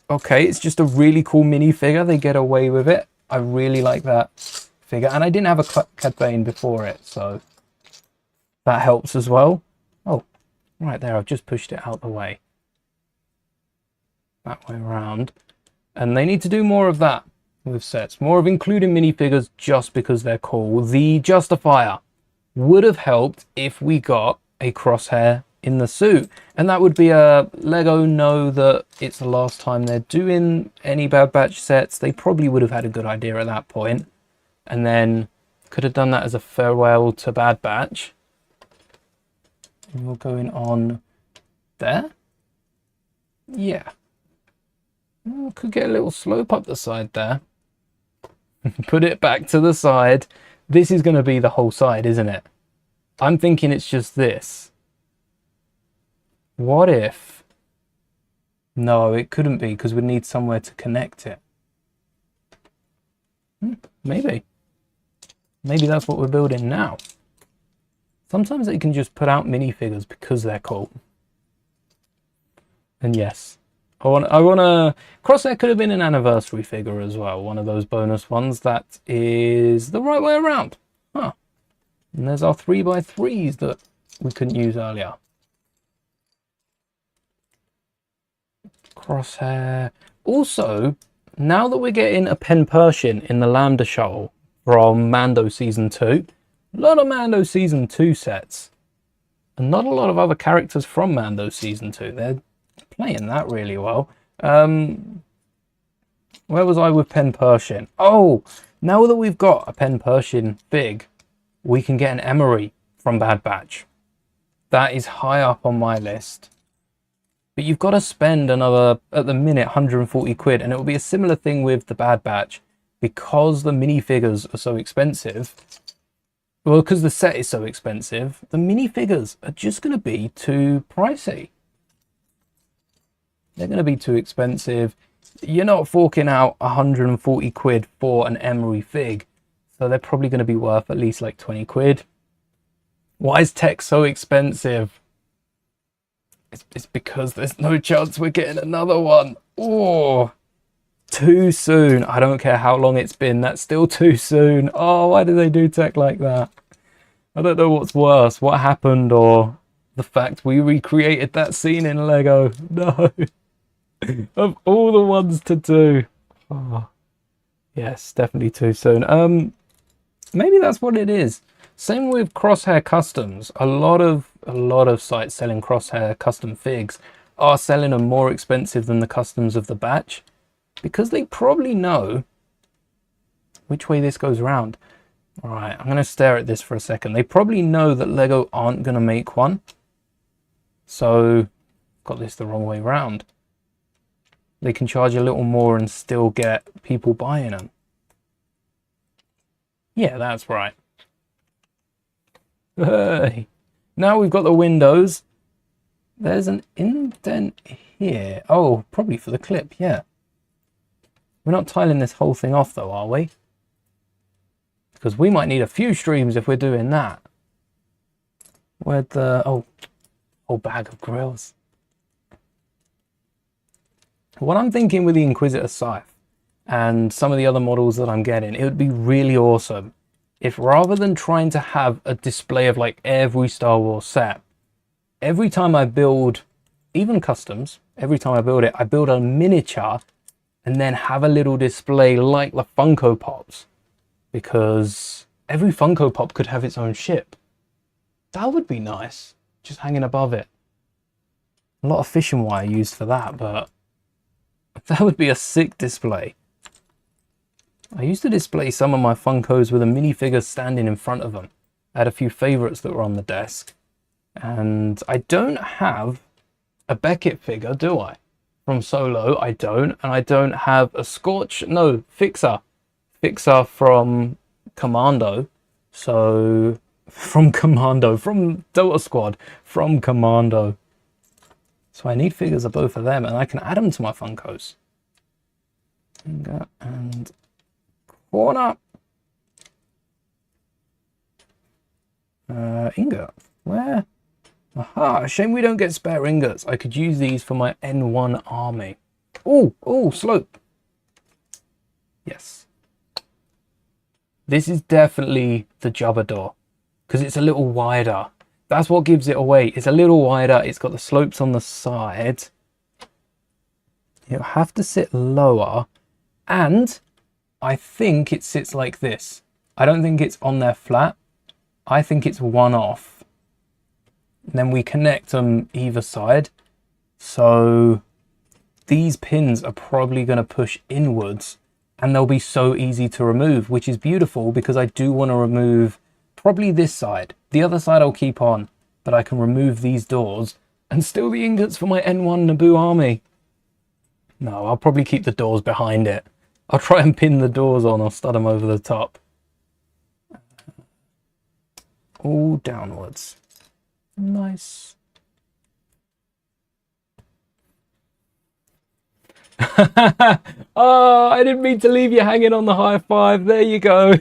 okay, it's just a really cool minifigure. They get away with it. I really like that figure. And I didn't have a Cad Bane before it, so that helps as well. Oh, right there. I've just pushed it out the way. That way around. And they need to do more of that with sets. More of including minifigures just because they're cool. The Justifier would have helped if we got a Crosshair in the suit, and that would be a Lego know that it's the last time they're doing any Bad Batch sets. They probably would have had a good idea at that point, and then could have done that as a farewell to Bad Batch. And we're going on there. Yeah, could get a little slope up the side there. Put it back to the side. This is going to be the whole side, isn't it? I'm thinking it's just this. What if... no, it couldn't be because we'd need somewhere to connect it. Maybe. Maybe that's what we're building now. Sometimes they can just put out minifigures because they're cool. And yes, I want to... Crosshair could have been an anniversary figure as well. One of those bonus ones that is the right way around. Huh. And there's our 3x3s that we couldn't use earlier. Crosshair. Also, now that we're getting a Pen Pershing in the Lambda Shuttle from Mando Season 2, a lot of Mando Season 2 sets, and not a lot of other characters from Mando Season 2. They're playing that really well. Where was I with Pen Pershing? Oh, now that we've got a Pen Pershing big, we can get an Emery from Bad Batch. That is high up on my list. But you've got to spend another, at the minute, 140 quid. And it will be a similar thing with the Bad Batch. Because the minifigures are so expensive, well, because the set is so expensive, the minifigures are just going to be too pricey. They're going to be too expensive. You're not forking out 140 quid for an emery fig. So they're probably going to be worth at least like 20 quid. Why is tech so expensive? It's because there's no chance we're getting another one. Oh, too soon. I don't care how long it's been. That's still too soon. Oh, why do they do tech like that? I don't know what's worse. What happened, or the fact we recreated that scene in Lego. No. Of all the ones to do. Oh, yes, definitely too soon. Maybe that's what it is. Same with Crosshair Customs. A lot of sites selling Crosshair custom figs are selling them more expensive than the customs of the batch, because they probably know which way this goes around. All right, I'm going to stare at this for a second. They probably know that Lego aren't going to make one. So, got this the wrong way around. They can charge a little more and still get people buying them. Yeah, that's right. Hey. Now we've got the windows. There's an indent here. Oh, probably for the clip, yeah. We're not tiling this whole thing off though, are we? Because we might need a few streams if we're doing that. Where'd the... oh, whole bag of grills. What I'm thinking with the Inquisitor Scythe and some of the other models that I'm getting, it would be really awesome if, rather than trying to have a display of like every Star Wars set, every time I build, even customs, every time I build it, I build a miniature and then have a little display like the Funko Pops, because every Funko Pop could have its own ship. That would be nice, just hanging above it. A lot of fishing wire used for that, but that would be a sick display. I used to display some of my Funkos with a minifigure standing in front of them. I had a few favourites that were on the desk. And I don't have a Beckett figure, do I? From Solo, I don't. And I don't have a Fixer. Fixer from Commando. So, from Delta Squad, from Commando. So I need figures of both of them, and I can add them to my Funkos. And corner. Ingot. Where? Aha, shame we don't get spare ingots. I could use these for my N1 army. Oh, slope. Yes. This is definitely the Jabba door, because it's a little wider. That's what gives it away. It's a little wider. It's got the slopes on the side. It'll have to sit lower. And I think it sits like this. I don't think it's on there flat. I think it's one off. And then we connect them either side. So these pins are probably going to push inwards, and they'll be so easy to remove, which is beautiful because I do want to remove probably this side. The other side I'll keep on, but I can remove these doors and still the ingots for my N1 Naboo army. No, I'll probably keep the doors behind it. I'll try and pin the doors on or stud them over the top. All downwards. Nice. Oh, I didn't mean to leave you hanging on the high five. There you go.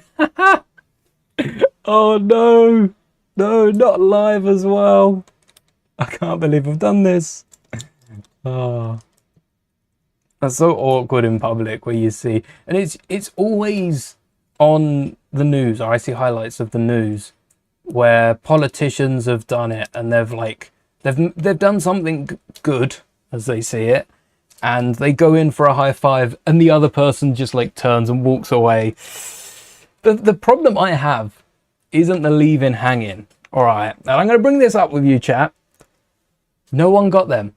Oh no, not live as well. I can't believe I've done this. Oh, that's so awkward in public where you see, and it's always on the news, or I see highlights of the news where politicians have done it, and they've done something good as they see it, and they go in for a high five, and the other person just like turns and walks away. The problem I have isn't the leaving hanging. All right, and I'm going to bring this up with you, chat. No one got them.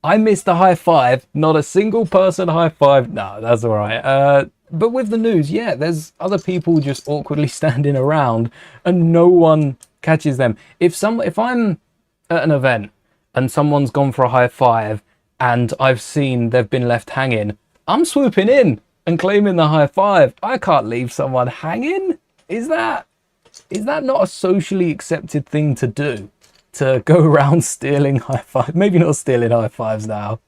I missed the high five. Not a single person high five. No, that's all right. But with the news, yeah, there's other people just awkwardly standing around, and no one catches them. If I'm at an event and someone's gone for a high five, and I've seen they've been left hanging, I'm swooping in and claiming the high five. I can't leave someone hanging. Is that not a socially accepted thing to do? To go around stealing high fives? Maybe not stealing high fives now.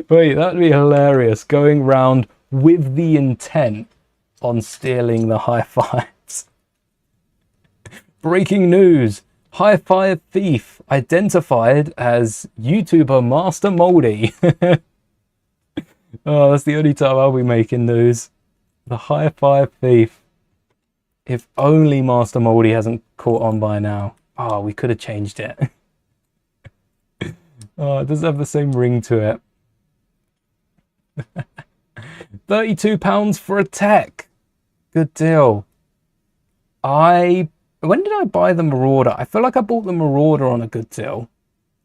Wait, that'd be hilarious. Going round with the intent on stealing the high fives. Breaking news. High five thief identified as YouTuber Master Mouldie. Oh, that's the only time I'll be making news. The high five thief. If only Master Mouldie hasn't caught on by now. Oh, we could have changed it. Oh, it does have the same ring to it. £32 for a tech. Good deal. When did I buy the Marauder? I feel like I bought the Marauder on a good deal.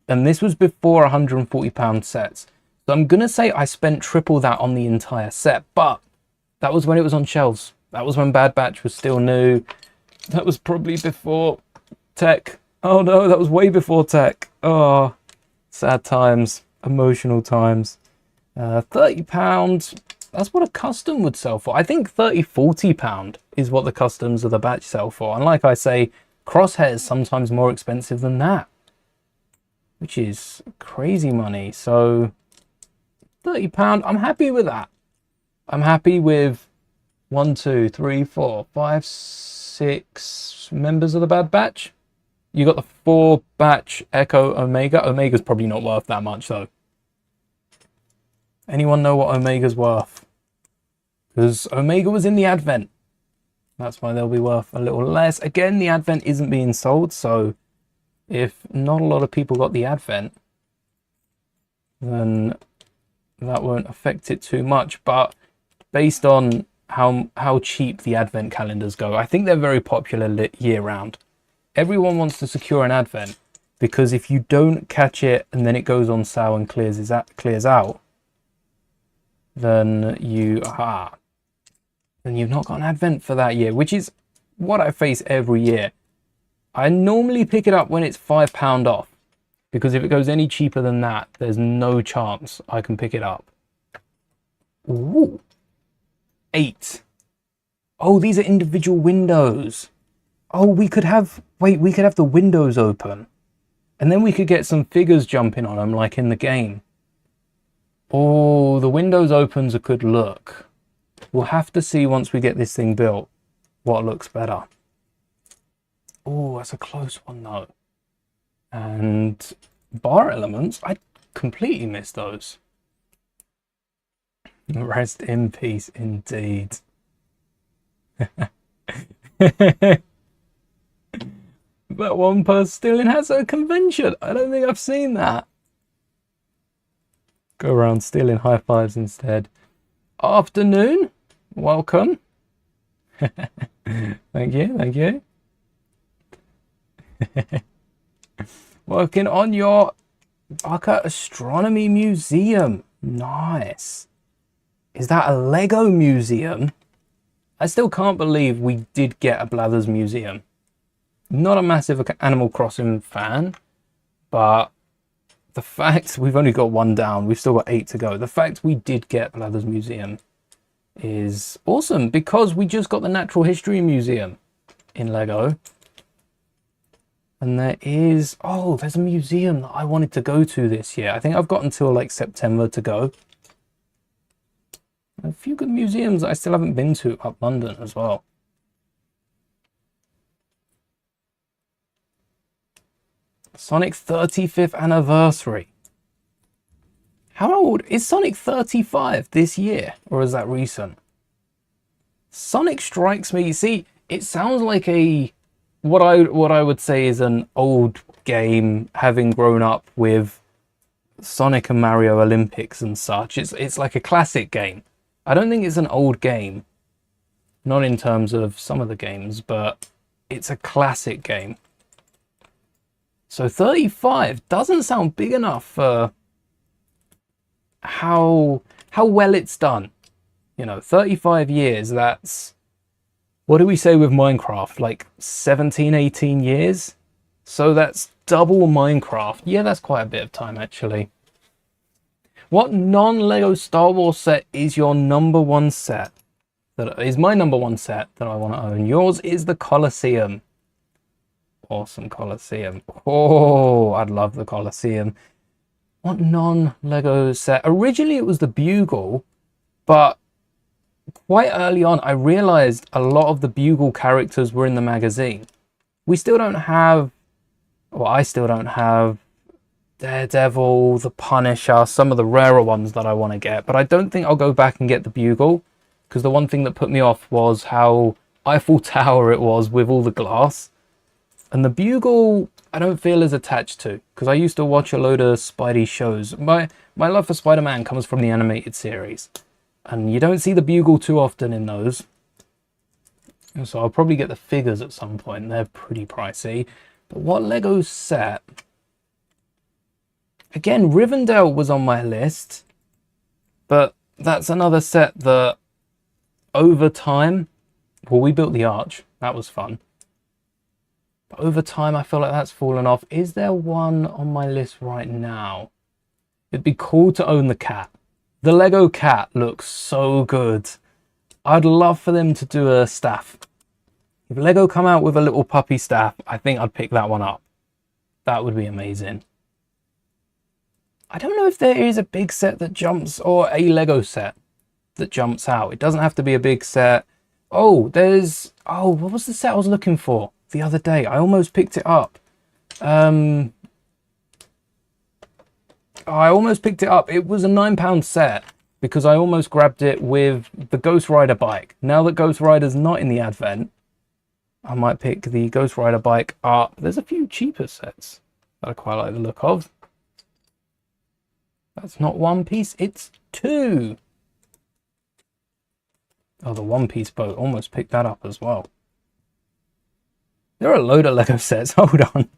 And this was before £140 sets. So I'm going to say I spent triple that on the entire set. But that was when it was on shelves. That was when Bad Batch was still new. That was probably before tech. Oh no, that was way before tech. Oh, sad times. Emotional times. £30. That's what a custom would sell for. I think £40 is what the customs of the batch sell for. And like I say, Crosshair is sometimes more expensive than that, which is crazy money. So £30, I'm happy with that. I'm happy with 1, 2, 3, 4, 5, 6 members of the Bad Batch. You got the 4 batch Echo Omega. Omega's probably not worth that much though. Anyone know what Omega's worth? Because Omega was in the Advent. That's why they'll be worth a little less. Again, the Advent isn't being sold, so if not a lot of people got the Advent, then that won't affect it too much. But based on how cheap the Advent calendars go, I think they're very popular year-round. Everyone wants to secure an Advent, because if you don't catch it and then it goes on sale and clears out, then you've not got an Advent for that year, which is what I face every year. I normally pick it up when it's £5 off, because if it goes any cheaper than that, there's no chance I can pick it up. Ooh, 8. Oh, these are individual windows. Oh, we could have the windows open, and then we could get some figures jumping on them like in the game. Oh, the windows open's a good look. We'll have to see once we get this thing built what looks better. Oh, that's a close one though. And bar elements, I completely missed those. Rest in peace indeed. That one person still in has a convention. I don't think I've seen that. Go around stealing high fives instead. Afternoon, welcome. Thank you. Working on your Barker Astronomy Museum. Nice. Is that a Lego museum? I still can't believe we did get a Blathers museum. Not a massive Animal Crossing fan, but the fact we've only got 1 down, we've still got 8 to go. The fact we did get Blathers Museum is awesome, because we just got the Natural History Museum in Lego. And there's a museum that I wanted to go to this year. I think I've got until like September to go. A few good museums that I still haven't been to up London as well. Sonic 35th anniversary. How old is Sonic? 35 this year, or is that recent? Sonic strikes me. See, it sounds like what I would say is an old game, having grown up with Sonic and Mario Olympics and such. It's like a classic game. I don't think it's an old game, not in terms of some of the games, but it's a classic game. So 35 doesn't sound big enough for how well it's done. You know, 35 years, that's, what do we say with Minecraft? Like 17, 18 years? So that's double Minecraft. Yeah, that's quite a bit of time actually. What non-Lego Star Wars set is your #1 set? That is my #1 set that I want to own. Yours is the Colosseum. Awesome Colosseum. Oh, I'd love the Colosseum. What non-Lego set? Originally it was the Bugle, but quite early on I realized a lot of the Bugle characters were in the magazine. We still don't have, well, I still don't have Daredevil, the Punisher, some of the rarer ones that I want to get, but I don't think I'll go back and get the Bugle, because the one thing that put me off was how Eiffel Tower it was with all the glass. And the Bugle I don't feel as attached to, because I used to watch a load of Spidey shows. My love for Spider-Man comes from the animated series, and you don't see the Bugle too often in those. So I'll probably get the figures at some point. They're pretty pricey. But what Lego set? Again, Rivendell was on my list, but that's another set that over time, well, we built the arch. That was fun. But over time, I feel like that's fallen off. Is there one on my list right now? It'd be cool to own the cat. The Lego cat looks so good. I'd love for them to do a staff. If Lego come out with a little puppy staff, I think I'd pick that one up. That would be amazing. I don't know if there is a big set that jumps, or a Lego set that jumps out. It doesn't have to be a big set. Oh, what was the set I was looking for the other day? I almost picked it up. I almost picked it up. It was a £9 set because I almost grabbed it with the Ghost Rider bike. Now that Ghost Rider's not in the advent, I might pick the Ghost Rider bike up. There's a few cheaper sets that I quite like the look of. That's not one piece, it's two. Oh, the One Piece boat, almost picked that up as well. There are a load of Lego sets, hold on.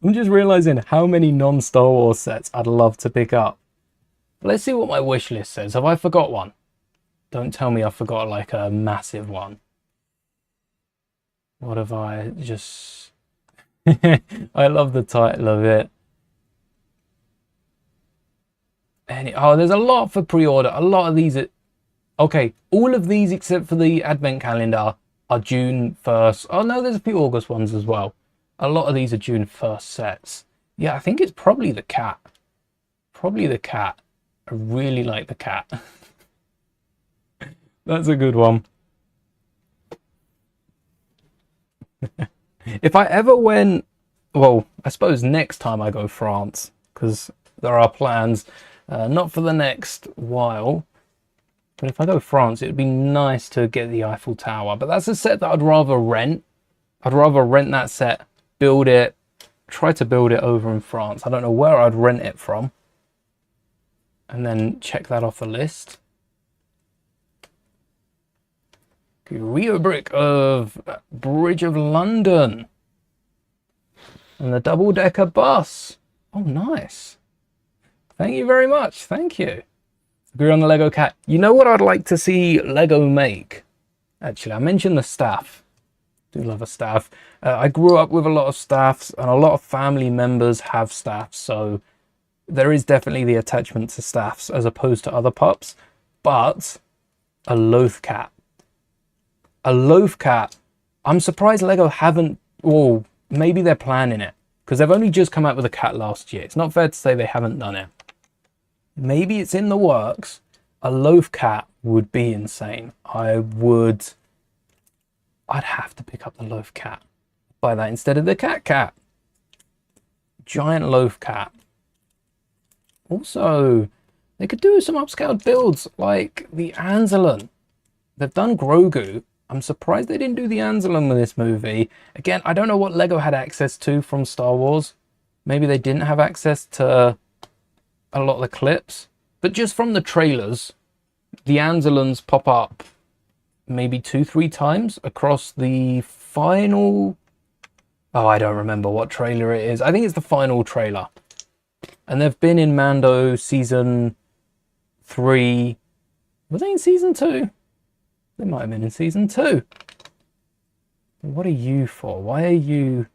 I'm just realizing how many non-Star Wars sets I'd love to pick up. Let's see what my wish list says. Have I forgot one? Don't tell me I forgot like a massive one. What have I just... I love the title of it. Oh, there's a lot for pre-order. A lot of these are... Okay, all of these except for the advent calendar are June 1st. Oh no, there's a few August ones as well. A lot of these are June 1st sets. Yeah, I think it's probably the cat. Probably the cat. I really like the cat. That's a good one. If I ever went... Well, I suppose next time I go France, because there are plans, not for the next while, but if I go France, it would be nice to get the Eiffel Tower. But that's a set that I'd rather rent. I'd rather rent that set, build it, try to build it over in France. I don't know where I'd rent it from. And then check that off the list. Rear brick of Bridge of London. And the double-decker bus. Oh, nice. Thank you very much. Thank you. Agree on the Lego cat. You know what I'd like to see Lego make? Actually, I mentioned the staff. I do love a staff. I grew up with a lot of staffs, and a lot of family members have staffs, so there is definitely the attachment to staffs as opposed to other pups. But a loaf cat. A loaf cat. I'm surprised Lego haven't... Well, maybe they're planning it, because they've only just come out with a cat last year. It's not fair to say they haven't done it. Maybe it's in the works. A loaf cat would be insane. I'd have to pick up the loaf cat. Buy that instead of the cat. Giant loaf cat. Also, they could do some upscaled builds like the Anzelon. They've done Grogu. I'm surprised they didn't do the Anzelon with this movie. Again, I don't know what Lego had access to from Star Wars. Maybe they didn't have access to a lot of the clips. But just from the trailers, the Anzelons pop up maybe 2-3 times across the final... Oh, I don't remember what trailer it is. I think it's the final trailer. And they've been in Mando season 3. Was they in season 2? They might have been in season 2. What are you for? Why are you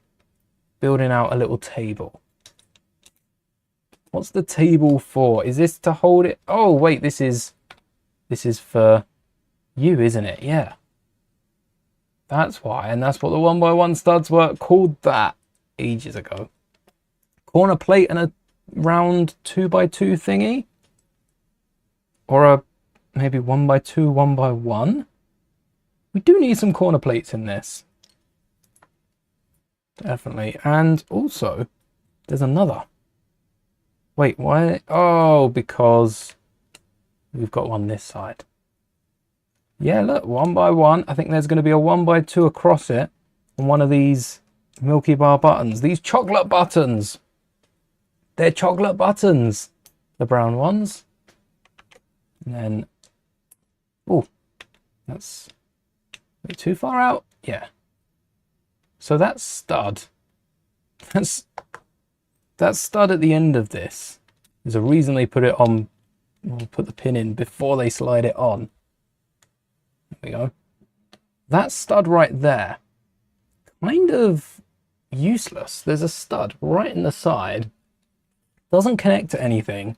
building out a little table? What's the table for? Is this to hold it? Oh, wait, this is for you, isn't it? Yeah. That's why. And that's what the 1x1 studs were called that ages ago. Corner plate and a round 2x2 thingy, or a maybe 1x2, 1x1. We do need some corner plates in this. Definitely. And also, there's another. Wait, why? Oh, because we've got one this side. Yeah, look, 1x1. I think there's going to be a 1x2 across it on one of these Milky Bar buttons. These chocolate buttons. They're chocolate buttons. The brown ones. And then, oh, that's a bit too far out. Yeah. So that stud, that stud at the end of this, there's a reason they put it on, we'll put the pin in before they slide it on. There we go. That stud right there, kind of useless. There's a stud right in the side, doesn't connect to anything.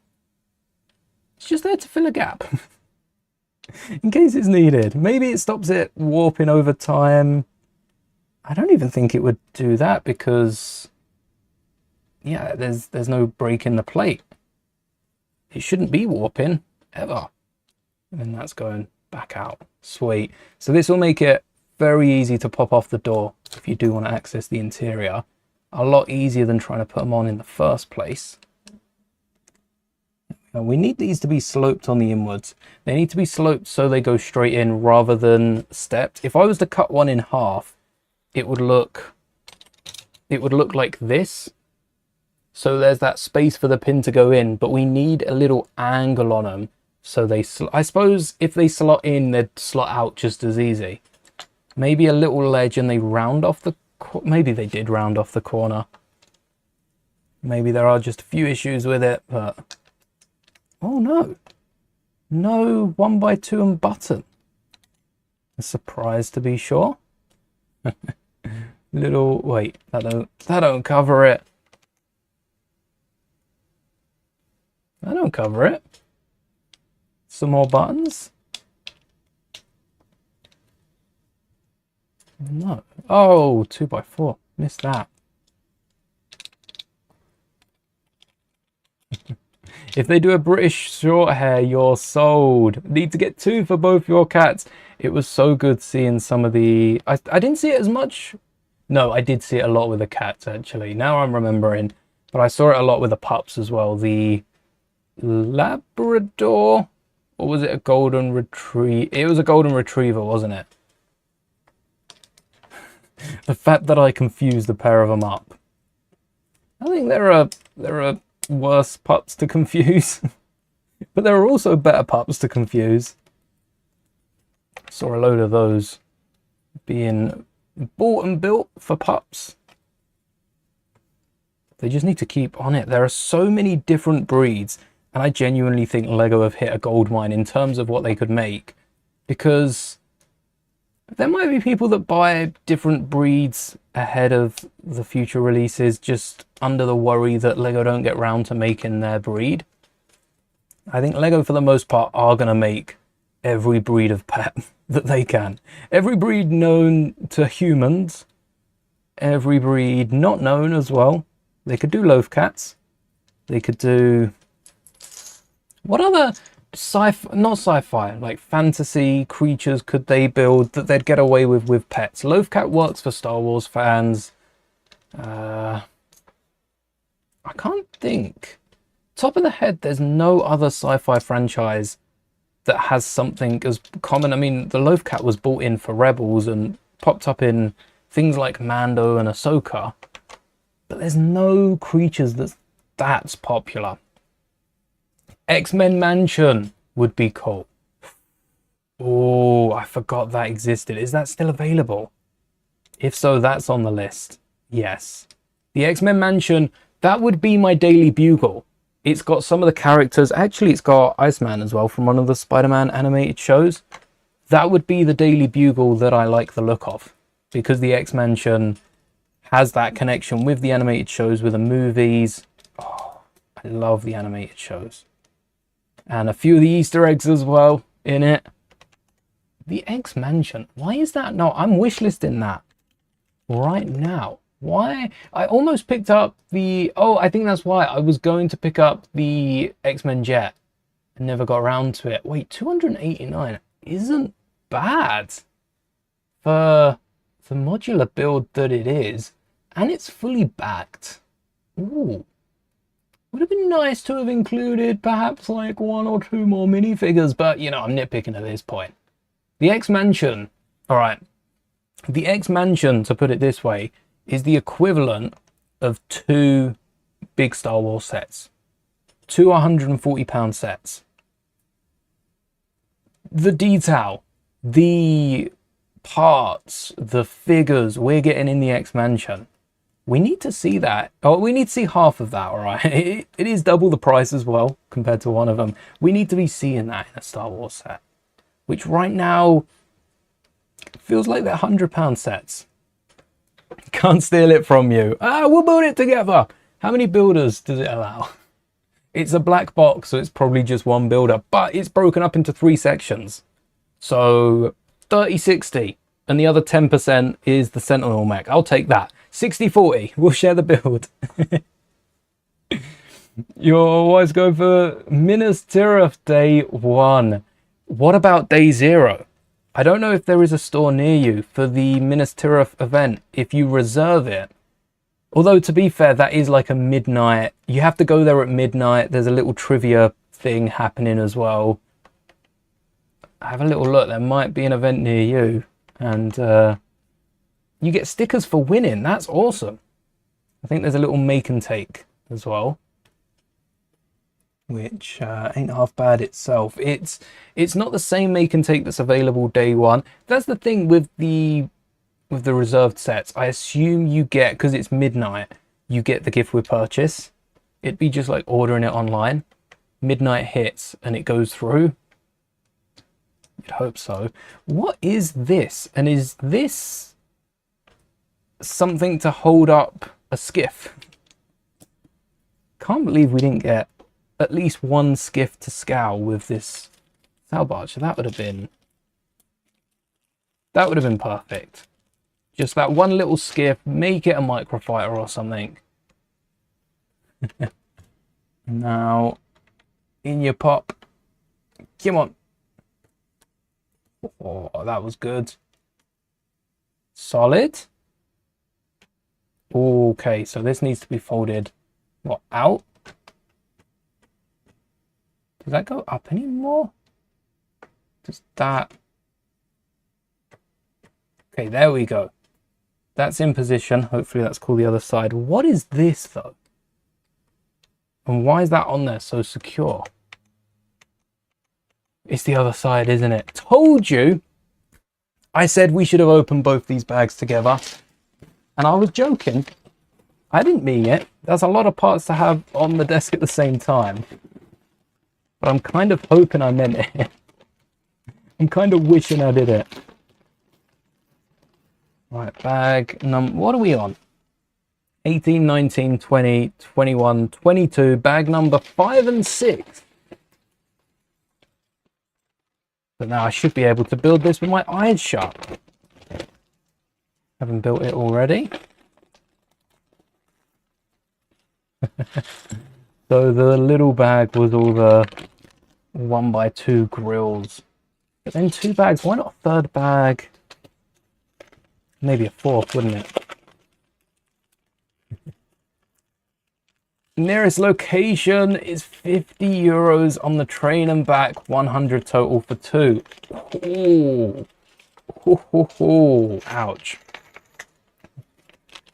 It's just there to fill a gap in case it's needed. Maybe it stops it warping over time. I don't even think it would do that because, yeah, there's no break in the plate. It shouldn't be warping ever. And then that's going back out. Sweet. So this will make it very easy to pop off the door if you do want to access the interior. A lot easier than trying to put them on in the first place. Now we need these to be sloped on the inwards. They need to be sloped so they go straight in rather than stepped. If I was to cut one in half, it would look like this. So there's that space for the pin to go in, but we need a little angle on them so they, I suppose if they slot in, they'd slot out just as easy. Maybe a little ledge and they round off the, maybe they did round off the corner. Maybe there are just a few issues with it, but, oh no. No 1x2 and button. A surprise to be sure. Little, wait, that don't cover it. That don't cover it. Some more buttons. No. Oh, 2x4. Missed that. If they do a British short hair, you're sold. Need to get 2 for both your cats. It was so good seeing some of the... I didn't see it as much. No, I did see it a lot with the cats, actually. Now I'm remembering. But I saw it a lot with the pups as well. The Labrador... Or was it a golden retriever? It was a golden retriever, wasn't it? The fact that I confused the pair of them up. I think there are worse pups to confuse. But there are also better pups to confuse. Saw a load of those being bought and built for pups. They just need to keep on it. There are so many different breeds, and I genuinely think Lego have hit a gold mine in terms of what they could make, because there might be people that buy different breeds ahead of the future releases just under the worry that Lego don't get round to making their breed. I think Lego, for the most part, are going to make every breed of pet that they can. Every breed known to humans, every breed not known as well. They could do loaf cats. They could do... What other not sci-fi, like fantasy creatures could they build that they'd get away with pets? Loaf cat works for Star Wars fans. I can't think. Top of the head, there's no other sci-fi franchise that has something as common. I mean, the loaf cat was brought in for Rebels and popped up in things like Mando and Ahsoka, but there's no creatures that's popular. X-Men Mansion would be cool. Oh, I forgot that existed. Is that still available? If so, that's on the list. Yes. The X-Men Mansion, that would be my daily bugle. It's got some of the characters. Actually, it's got Iceman as well from one of the Spider-Man animated shows. That would be the daily bugle that I like the look of, because the X-Mansion has that connection with the animated shows, with the movies. Oh, I love the animated shows. And a few of the Easter eggs as well in it. The X-Mansion. Why is that not? I'm wishlisting that right now. Why? I almost picked up the... Oh, I think that's why. I was going to pick up the X-Men jet and never got around to it. Wait, 289 isn't bad for the modular build that it is. And it's fully backed. Ooh. Would have been nice to have included perhaps like 1 or 2 more minifigures, but you know, I'm nitpicking at this point. The X-Mansion. All right. The X-Mansion, to put it this way, is the equivalent of 2 big Star Wars sets. 2 £140 sets. The detail, the parts, the figures we're getting in the X-Mansion. We need to see that. Oh, we need to see half of that, all right? It is double the price as well compared to one of them. We need to be seeing that in a Star Wars set, which right now feels like they're £100 sets. Can't steal it from you. We'll build it together. How many builders does it allow? It's a black box, so it's probably just one builder, but it's broken up into 3 sections. So 30-60, and the other 10% is the Sentinel mech. I'll take that. 60-40, we'll share the build. You always go for Minas Tirith Day 1. What about Day 0? I don't know if there is a store near you for the Minas Tirith event if you reserve it. Although, to be fair, that is like a midnight. You have to go there at midnight. There's a little trivia thing happening as well. Have a little look. There might be an event near you. And you get stickers for winning. That's awesome. I think there's a little make and take as well, which ain't half bad itself. It's not the same make and take that's available day 1. That's the thing with the reserved sets. I assume you get, because it's midnight, you get the gift with purchase. It'd be just like ordering it online. Midnight hits and it goes through. You'd hope so. What is this? And is this something to hold up a skiff? Can't believe we didn't get at least 1 skiff to scow with this sail barge. That would have been perfect. Just that one little skiff, make it a microfighter or something. Now, in your pop. Come on. Oh, that was good. Solid. Okay, so this needs to be folded, what, out? Does that go up anymore? Does that... Okay, there we go. That's in position. Hopefully that's cool the other side. What is this, though? And why is that on there so secure? It's the other side, isn't it? Told you! I said we should have opened both these bags together. And I was joking. I didn't mean it. There's a lot of parts to have on the desk at the same time. But I'm kind of hoping I meant it. I'm kind of wishing I did it. Right, bag number... What are we on? 18, 19, 20, 21, 22. Bag number 5 and 6. But now I should be able to build this with my eyes shut. Haven't built it already. So the little bag was all the 1x2 grills. But then 2 bags, why not a 3rd bag? Maybe a 4th, wouldn't it? Nearest location is €50 on the train and back, 100 total for 2. Ooh. Ouch.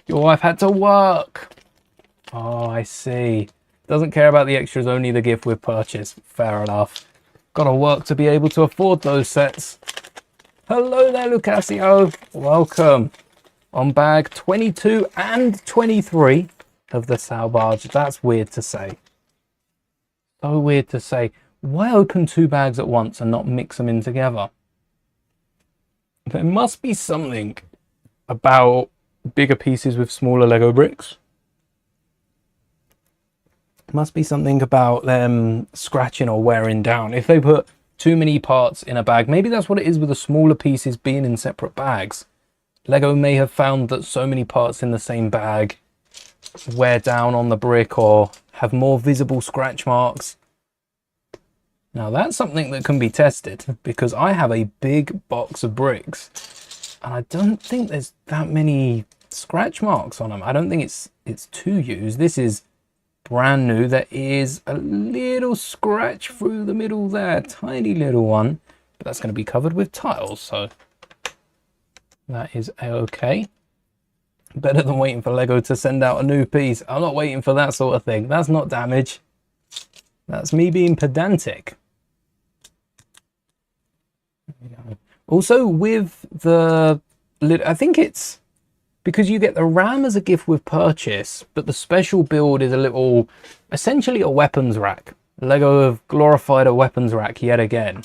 Your wife had to work. Oh, I see. Doesn't care about the extras, only the gift with purchase. Fair enough. Gotta work to be able to afford those sets. Hello there, Lucasio. Welcome. On bag 22 and 23 of the sail barge. That's weird to say. So weird to say. Why open 2 bags at once and not mix them in together? There must be something about bigger pieces with smaller Lego bricks. Must be something about them scratching or wearing down. If they put too many parts in a bag, maybe that's what it is with the smaller pieces being in separate bags. Lego may have found that so many parts in the same bag wear down on the brick or have more visible scratch marks. Now that's something that can be tested, because I have a big box of bricks and I don't think there's that many scratch marks on them. I don't think it's to use. This is brand new. There is a little scratch through the middle there, tiny little one, but that's going to be covered with tiles, so that is a-okay. Better than waiting for Lego to send out a new piece. I'm not waiting for that sort of thing. That's not damage. That's me being pedantic. Also with the, I think it's because you get the RAM as a gift with purchase, but the special build is a little, essentially a weapons rack. Lego have glorified a weapons rack yet again.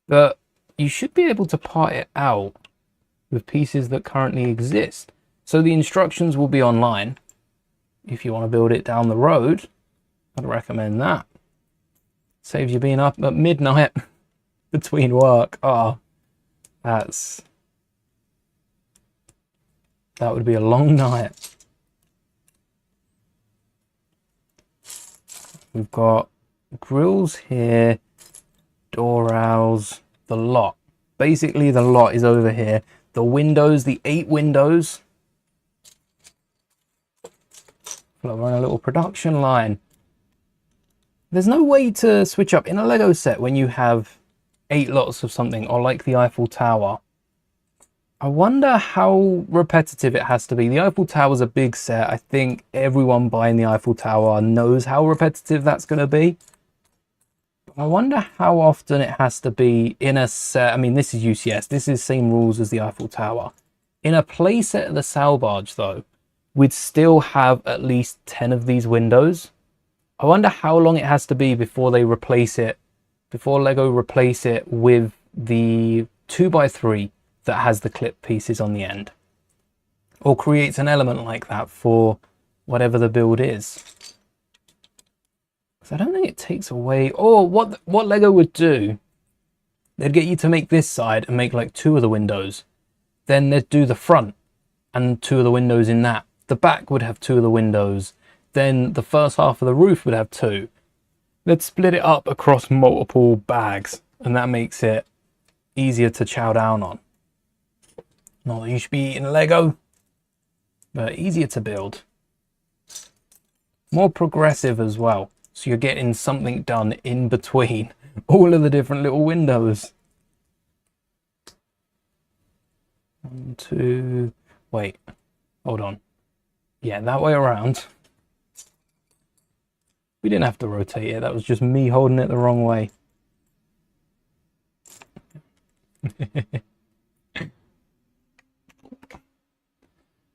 But you should be able to part it out with pieces that currently exist. So the instructions will be online. If you want to build it down the road, I'd recommend that. Saves you being up at midnight between work. Oh, that would be a long night. We've got grills here, door rails, the lot. Basically the lot is over here. The windows, the 8 windows. We're on a little production line. There's no way to switch up in a Lego set when you have 8 lots of something, or like the Eiffel Tower. I wonder how repetitive it has to be. The Eiffel Tower is a big set. I think everyone buying the Eiffel Tower knows how repetitive that's going to be. I wonder how often it has to be in a set. I mean, this is UCS. This is same rules as the Eiffel Tower. In a play set of the Sail Barge, though, we'd still have at least 10 of these windows. I wonder how long it has to be before they replace it, before Lego replace it with the 2x3 that has the clip pieces on the end, or creates an element like that for whatever the build is. So I don't think it takes away, or what Lego would do, they'd get you to make this side and make like 2 of the windows. Then they'd do the front and 2 of the windows in that. The back would have 2 of the windows. Then the first half of the roof would have 2. They'd split it up across multiple bags, and that makes it easier to chow down on. Not that you should be eating Lego, but easier to build. More progressive as well. So you're getting something done in between all of the different little windows. 1, 2, wait, hold on. Yeah, that way around. We didn't have to rotate it. That was just me holding it the wrong way.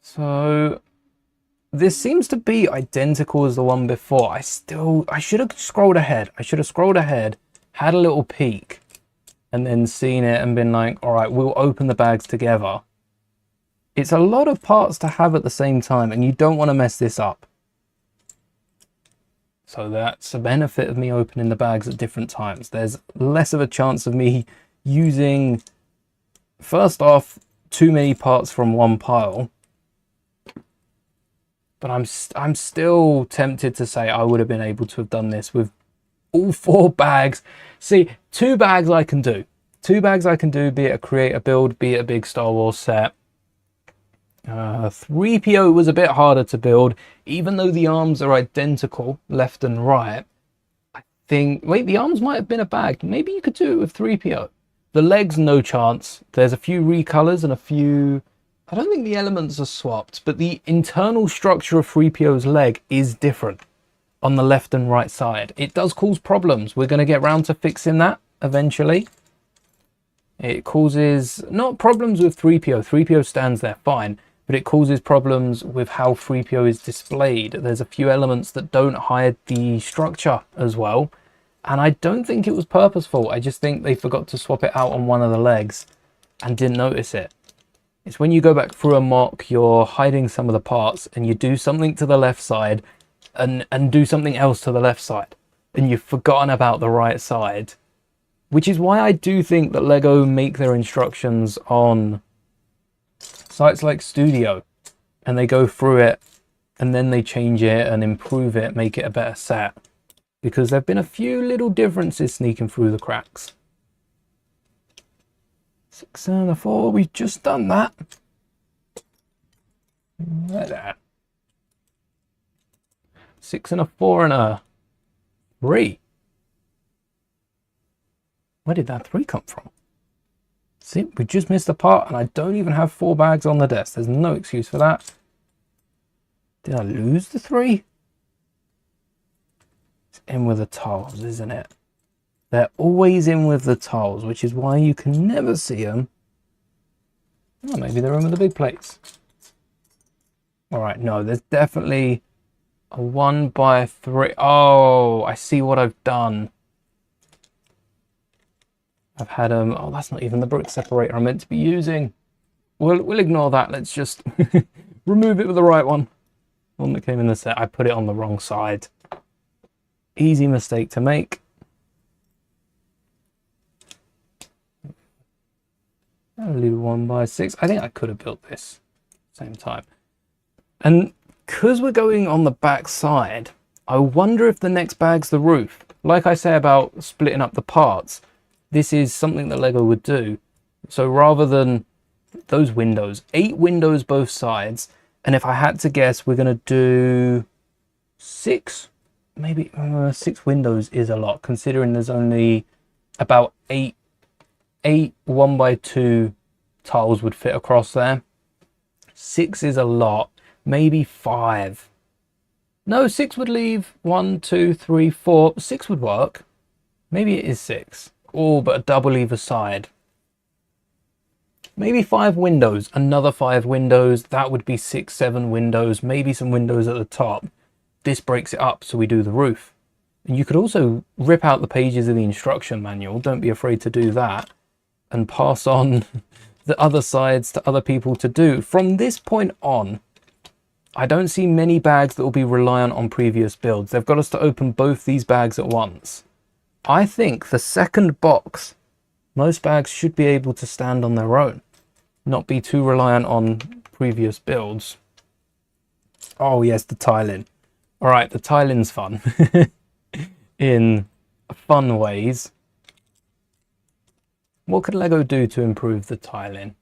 So this seems to be identical as the one before. I should have scrolled ahead. Had a little peek, and then seen it and been like, all right, we'll open the bags together. It's a lot of parts to have at the same time, and you don't want to mess this up. So that's a benefit of me opening the bags at different times. There's less of a chance of me using, first off, too many parts from one pile. But I'm still tempted to say I would have been able to have done this with all 4 bags. See, 2 bags I can do. 2 bags I can do, be it a create a build, be it a big Star Wars set. 3PO was a bit harder to build, even though the arms are identical left and right. I think, wait, the arms might have been a bag. Maybe you could do it with 3PO. The legs, no chance. There's a few recolors and a few, I don't think the elements are swapped, but the internal structure of 3PO's leg is different on the left and right side. It does cause problems. We're going to get round to fixing that eventually. It causes, not problems with 3PO. 3PO stands there fine, but it causes problems with how 3PO is displayed. There's a few elements that don't hide the structure as well. And I don't think it was purposeful. I just think they forgot to swap it out on one of the legs and didn't notice it. It's when you go back through a mock, you're hiding some of the parts and you do something to the left side and do something else to the left side. And you've forgotten about the right side. Which is why I do think that Lego make their instructions on sites like Studio, and they go through it and then they change it and improve it, make it a better set, because there have been a few little differences sneaking through the cracks. 6 and a 4, we've just done that. Like that. 6 and a 4 and a 3. Where did that 3 come from? See, we just missed a part and I don't even have 4 bags on the desk. There's no excuse for that. Did I lose the 3? It's in with the tiles, isn't it? They're always in with the tiles, which is why you can never see them. Oh, maybe they're in with the big plates. All right, no, there's definitely a 1x3. Oh, I see what I've done. I've had oh, that's not even the brick separator I'm meant to be using. We'll ignore that. Let's just remove it with the right one. One that came in the set. I put it on the wrong side. Easy mistake to make. A little 1x6. I think I could have built this at the same time. And because we're going on the back side, I wonder if the next bag's the roof. Like I say about splitting up the parts, this is something that Lego would do. So rather than those windows, 8 windows both sides, and if I had to guess, we're going to do 6. Maybe 6 windows is a lot, considering there's only about 8 1x2 tiles would fit across there. 6 is a lot. Maybe 5. No, 6 would leave 1, 2, 3, 4. 6 would work. Maybe it is 6. Oh, but a double either side. Maybe 5 windows. Another 5 windows. That would be 6, 7 windows. Maybe some windows at the top. This breaks it up, so we do the roof. And you could also rip out the pages of the instruction manual. Don't be afraid to do that. And pass on the other sides to other people to do. From this point on, I don't see many bags that will be reliant on previous builds. They've got us to open both these bags at once. I think the second box, most bags should be able to stand on their own, not be too reliant on previous builds. Oh yes, the tiling. All right, the tiling's fun in fun ways. What could Lego do to improve the tiling?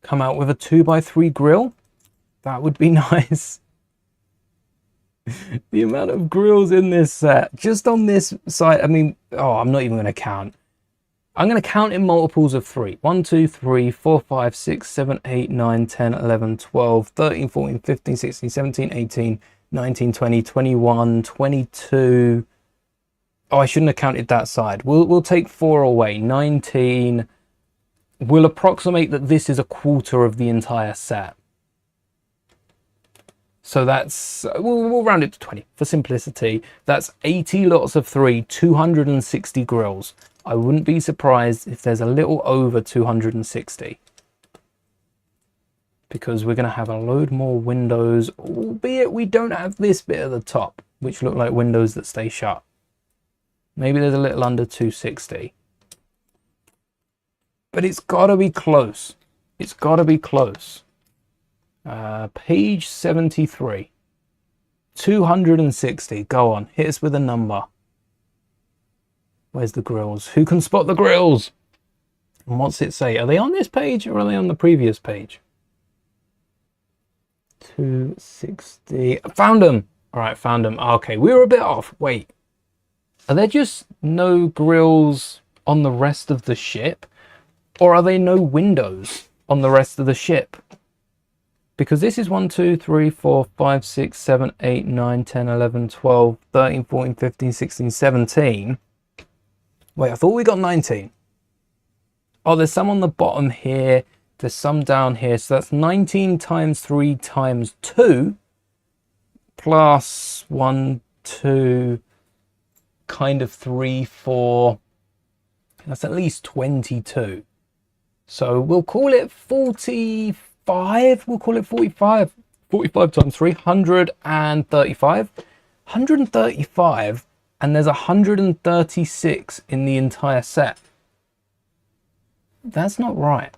Come out with a 2x3 grill? That would be nice. The amount of grills in this set, just on this side, I mean, oh, I'm not even going to count. I'm going to count in multiples of 3. 1, 2, 3, 4, 5, 6, 7, 8, 9, 10, 11, 12, 13, 14, 15, 16, 17, 18, 19, 20, 21, 22. Oh, I shouldn't have counted that side. We'll take 4 away. 19. We'll approximate that this is a quarter of the entire set. So that's, we'll round it to 20 for simplicity. That's 80 lots of 3, 260 grills. I wouldn't be surprised if there's a little over 260. Because we're going to have a load more windows, albeit we don't have this bit at the top, which look like windows that stay shut. Maybe there's a little under 260. But it's got to be close. It's got to be close. Page 73. 260. Go on, hit us with a number. Where's the grills? Who can spot the grills? And what's it say? Are they on this page or are they on the previous page? 260. Found them. All right, found them. Okay, we were a bit off. Wait. Are there just no grills on the rest of the ship? Or are there no windows on the rest of the ship? Because this is 1, 2, 3, 4, 5, 6, 7, 8, 9, 10, 11, 12, 13, 14, 15, 16, 17. Wait, I thought we got 19. Oh, there's some on the bottom here. There's some down here. So that's 19 times 3 times 2. Plus 1, 2, kind of 3, 4. That's at least 22. So we'll call it 45. We'll call it 45. 45 times 3, 135. 135, and there's 136 in the entire set. That's not right.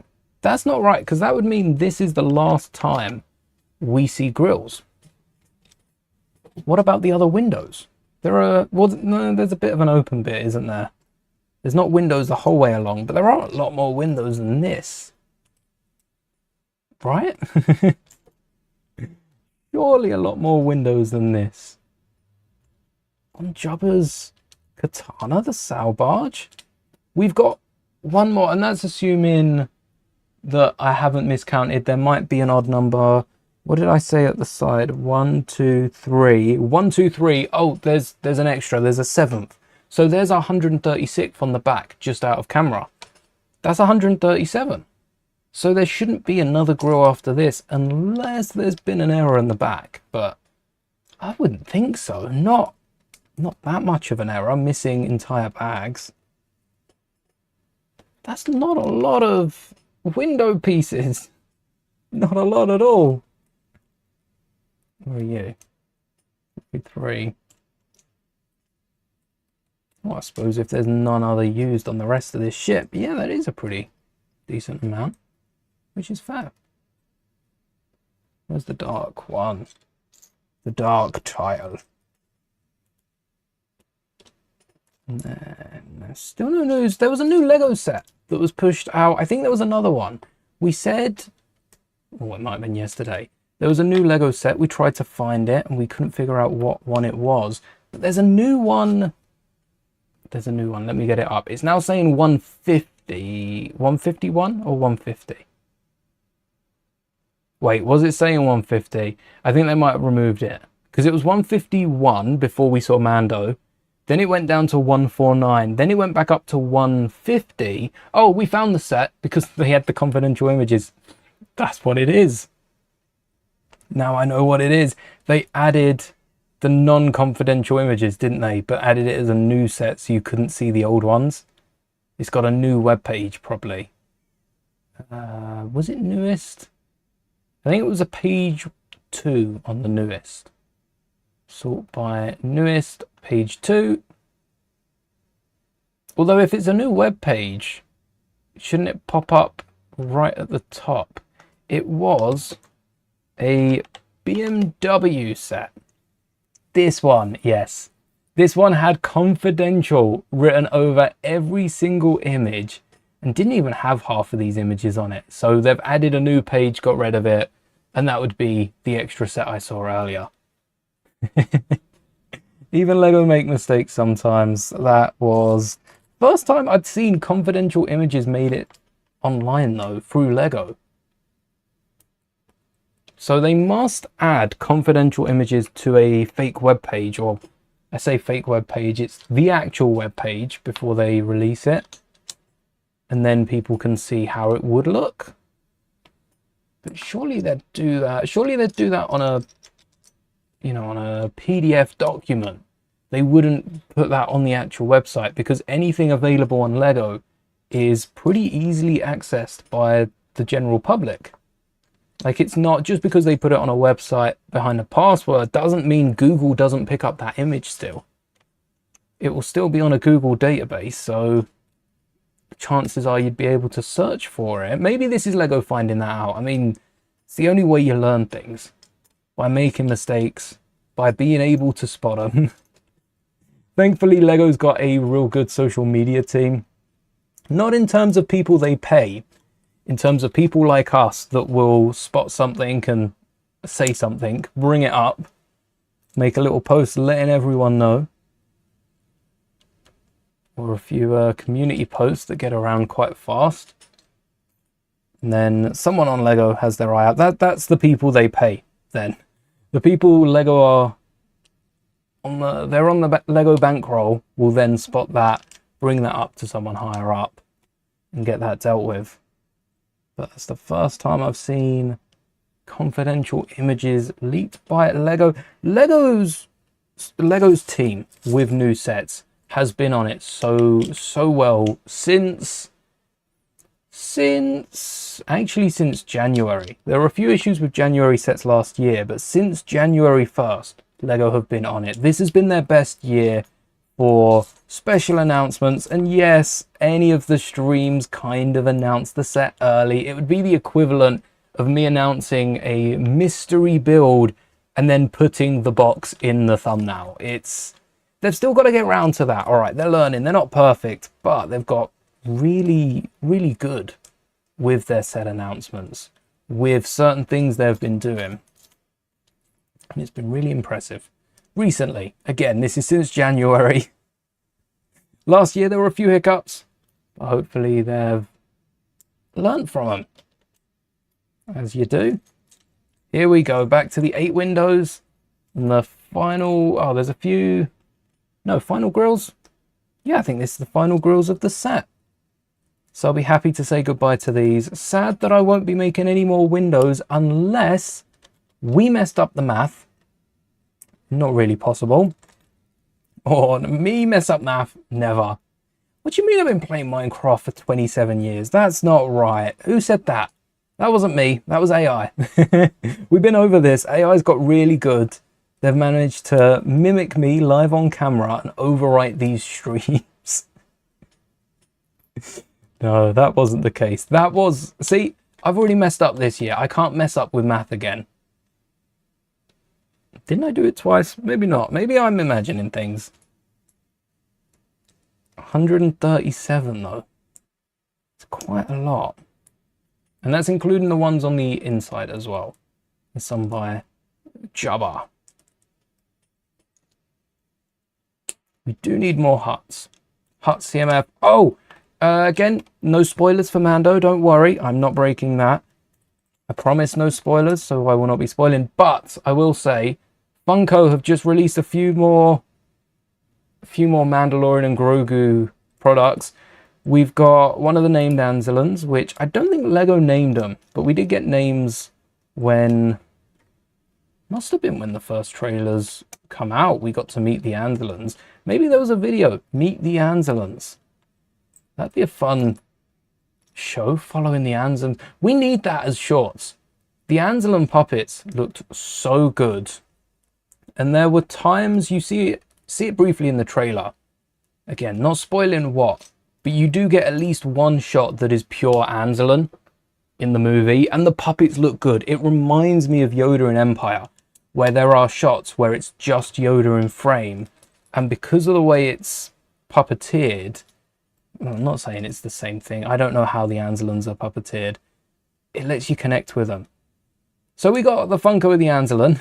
That's not right, because that would mean this is the last time we see grills. What about the other windows? There are, well, no, there's a bit of an open bit, isn't there? There's not windows the whole way along, but there are a lot more windows than this. Right? Surely a lot more windows than this. On Jabba's Khetanna, the Sow Barge, we've got one more, and that's assuming that I haven't miscounted. There might be an odd number. What did I say at the side? 1, 2, 3. 1, 2, 3. Oh, there's an extra. There's a 7th. So there's 136 on the back, just out of camera. That's 137. So there shouldn't be another grill after this, unless there's been an error in the back. But I wouldn't think so. Not that much of an error, missing entire bags. That's not a lot of window pieces. Not a lot at all. Where are you? 3. Well, I suppose if there's none other used on the rest of this ship, yeah, that is a pretty decent amount, which is fair. Where's the dark one? The dark child. And then there's still no news. There was a new Lego set that was pushed out. I think there was another one. We said, oh, it might have been yesterday. There was a new Lego set. We tried to find it and we couldn't figure out what one it was. But there's a new one. There's a new one. Let me get it up. It's now saying 150. 151 or 150? Wait, was it saying 150? I think they might have removed it. Because it was 151 before we saw Mando. Then it went down to 149. Then it went back up to 150. Oh, we found the set because they had the confidential images. That's what it is. Now I know what it is. They added the non-confidential images, didn't they? But added it as a new set so you couldn't see the old ones. It's got a new web page, probably. Was it newest? I think it was a page 2 on the newest. Sort by newest, page 2. Although if it's a new web page, shouldn't it pop up right at the top? It was a BMW set. This one, yes. This one had confidential written over every single image and didn't even have half of these images on it. So they've added a new page, got rid of it, and that would be the extra set I saw earlier. Even Lego make mistakes sometimes. That was first time I'd seen confidential images made it online though, through Lego. So they must add confidential images to a fake web page, or I say fake web page, it's the actual web page before they release it. And then people can see how it would look. But surely they'd do that. Surely they'd do that on a, you know, on a PDF document. They wouldn't put that on the actual website, because anything available on Lego is pretty easily accessed by the general public. Like, it's not just because they put it on a website behind a password doesn't mean Google doesn't pick up that image still. It will still be on a Google database, so chances are you'd be able to search for it. Maybe this is Lego finding that out. I mean, it's the only way you learn things. By making mistakes, by being able to spot them. Thankfully, Lego's got a real good social media team. Not in terms of people they pay, in terms of people like us that will spot something and say something, bring it up, make a little post letting everyone know. Or a few community posts that get around quite fast. And then someone on Lego has their eye out. That's the people they pay then. The people Lego are on the Lego bankroll will then spot that, bring that up to someone higher up and get that dealt with. But that's the first time I've seen confidential images leaked by Lego. Lego's team with new sets has been on it so well since January. There were a few issues with January sets last year, but since January 1st, Lego have been on it. This has been their best year for special announcements. And yes, any of the streams kind of announce the set early. It would be the equivalent of me announcing a mystery build and then putting the box in the thumbnail. They've still got to get around to that. All right, they're learning. They're not perfect, but they've got really, really good with their set announcements, with certain things they've been doing. And it's been really impressive. Recently, again, this is since January. Last year, there were a few hiccups, but hopefully they've learned from them. As you do. Here we go, back to the 8 windows. And the final, oh, there's a few, no, final grills. Yeah, I think this is the final grills of the set. So I'll be happy to say goodbye to these. Sad that I won't be making any more windows unless we messed up the math. Not really possible. Or me mess up math, never. What do you mean I've been playing Minecraft for 27 years? That's not right. Who said that? That wasn't me, that was AI. We've been over this. AI's got really good. They've managed to mimic me live on camera and overwrite these streams. No, that wasn't the case. That was, see, I've already messed up this year. I can't mess up with math again. Didn't I do it twice? Maybe not. Maybe I'm imagining things. 137 though. It's quite a lot. And that's including the ones on the inside as well. There's some by Jabba. We do need more huts. Hut CMF. Oh! Again, no spoilers for Mando. Don't worry. I'm not breaking that. I promise no spoilers, so I will not be spoiling. But I will say, Funko have just released a few more Mandalorian and Grogu products. We've got one of the named Anzellans, which I don't think Lego named them, but we did get names when, must have been when the first trailers come out. We got to meet the Anzellans. Maybe there was a video, Meet the Anzellans. That'd be a fun show, following the Anzellans. We need that as shorts. The Anzellan puppets looked so good. And there were times you see it briefly in the trailer. Again, not spoiling what, but you do get at least one shot that is pure Anzellan in the movie, and the puppets look good. It reminds me of Yoda in Empire, where there are shots where it's just Yoda in frame, and because of the way it's puppeteered, well, I'm not saying it's the same thing. I don't know how the Anzellans are puppeteered. It lets you connect with them. So we got the Funko of the Anzellan.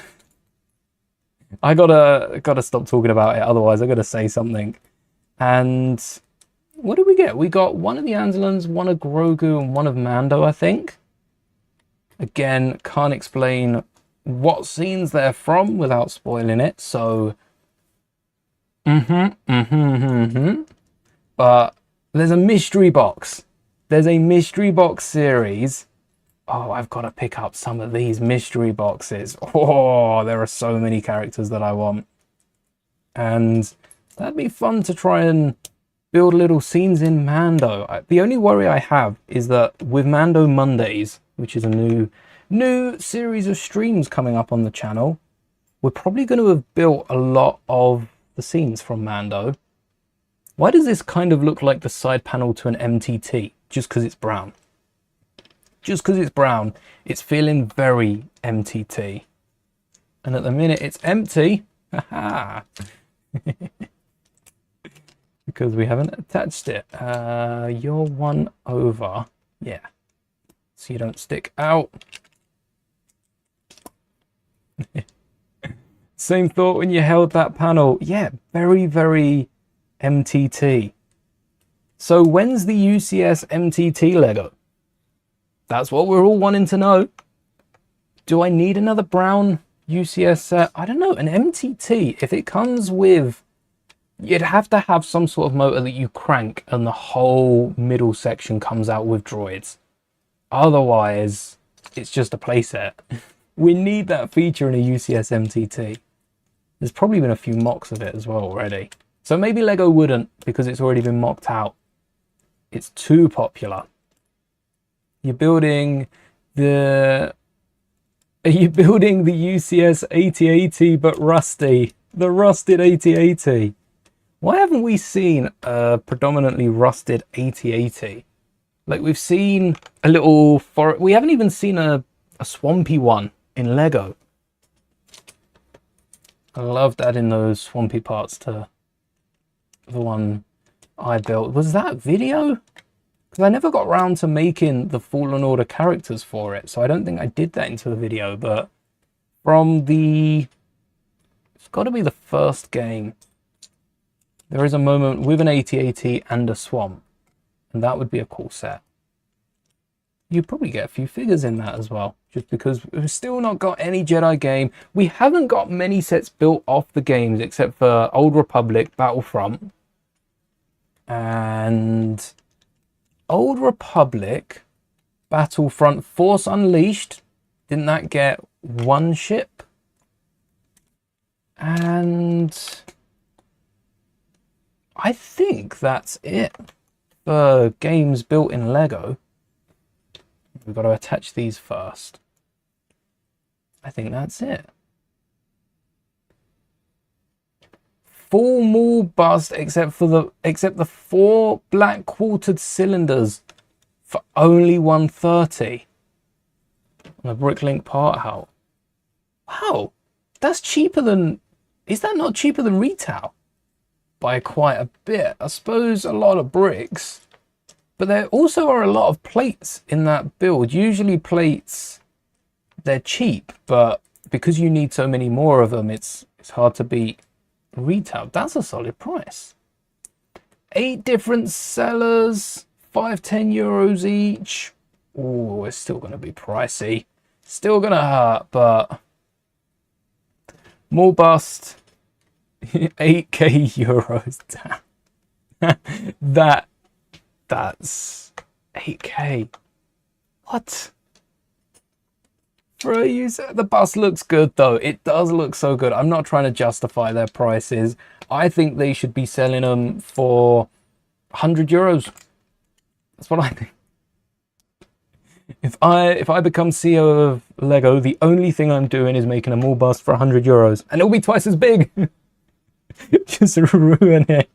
I gotta stop talking about it, otherwise I gotta say something. And what did we get? We got one of the Anzellans, one of Grogu, and one of Mando, I think. Again, can't explain what scenes they're from without spoiling it, so... But there's a mystery box. There's a mystery box series. Oh, I've got to pick up some of these mystery boxes. Oh, there are so many characters that I want. And that'd be fun to try and build little scenes in Mando. The only worry I have is that with Mando Mondays, which is a new series of streams coming up on the channel, we're probably going to have built a lot of the scenes from Mando. Why does this kind of look like the side panel to an MTT? Just because it's brown. Just because it's brown, it's feeling very MTT. And at the minute it's empty, haha, because we haven't attached it. You're one over, yeah, so you don't stick out. Same thought when you held that panel. Yeah, very, very MTT. So when's the UCS MTT Lego? That's what we're all wanting to know. Do I need another brown UCS set? I don't know, an MTT, if it comes with, you'd have to have some sort of motor that you crank and the whole middle section comes out with droids. Otherwise, it's just a playset. We need that feature in a UCS MTT. There's probably been a few mocks of it as well already. So maybe Lego wouldn't, because it's already been mocked out. It's too popular. You're building the UCS 8080 but rusty. The rusted 8080. Why haven't we seen a predominantly rusted 8080? Like, we've seen a little forest. We haven't even seen a swampy one in Lego. I loved adding those swampy parts to the one I built. Was that video? Because I never got around to making the Fallen Order characters for it, so I don't think I did that into the video, but from the... It's got to be the first game. There is a moment with an 8080 and a swamp, and that would be a cool set. You'd probably get a few figures in that as well, just because we've still not got any Jedi game. We haven't got many sets built off the games except for Old Republic, Battlefront, and Old Republic, Battlefront, Force Unleashed. Didn't that get one ship? And I think that's it for games built in Lego. We've got to attach these first. I think that's it. Full maul bust except the 4 black quartered cylinders for only 130 on the Bricklink part out. Wow, that's cheaper than... Is that not cheaper than retail? By quite a bit. I suppose a lot of bricks. But there also are a lot of plates in that build. Usually plates, they're cheap, but because you need so many more of them, it's hard to beat retail. That's a solid price. 8 different sellers, 5-10 euros each. Oh, it's still going to be pricey. Still going to hurt, but more bust. 8k euros. That's 8k. What? For a user, the bus looks good though. It does look so good. I'm not trying to justify their prices. I think they should be selling them for 100 euros. That's what I think. If I become CEO of Lego, the only thing I'm doing is making a mall bus for 100 euros, and it'll be twice as big. Just ruin it.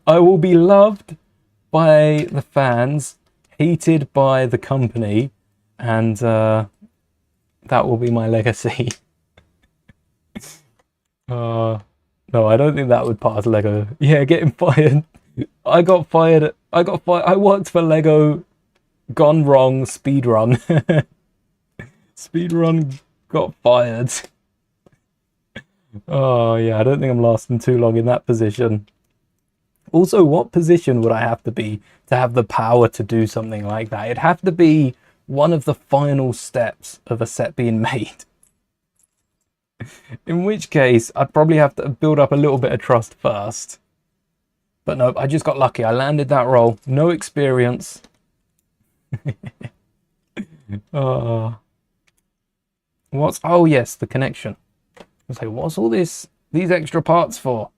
I will be loved by the fans, hated by the company, and that will be my legacy. No, I don't think that would pass Lego. Yeah, getting fired. I got fired. I worked for Lego. Gone wrong. Speedrun. Speedrun got fired. Oh yeah, I don't think I'm lasting too long in that position. Also, what position would I have to be to have the power to do something like that? It'd have to be one of the final steps of a set being made. In which case, I'd probably have to build up a little bit of trust first. But no, I just got lucky. I landed that role. No experience. Oh, yes, the connection. I was like, what's all these extra parts for?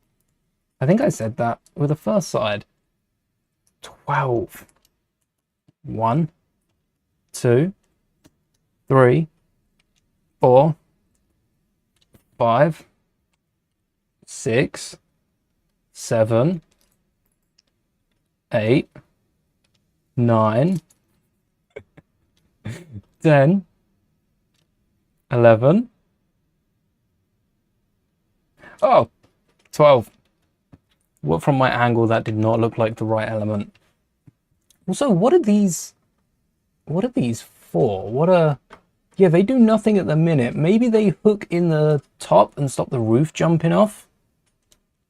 I think I said that with the first side. 12. 1, 2, 3, 4, 5, 6, 7, 8, 9, 10, 11. Oh, 12. Well, from my angle, that did not look like the right element. Also, what are these for? Yeah, they do nothing at the minute. Maybe they hook in the top and stop the roof jumping off.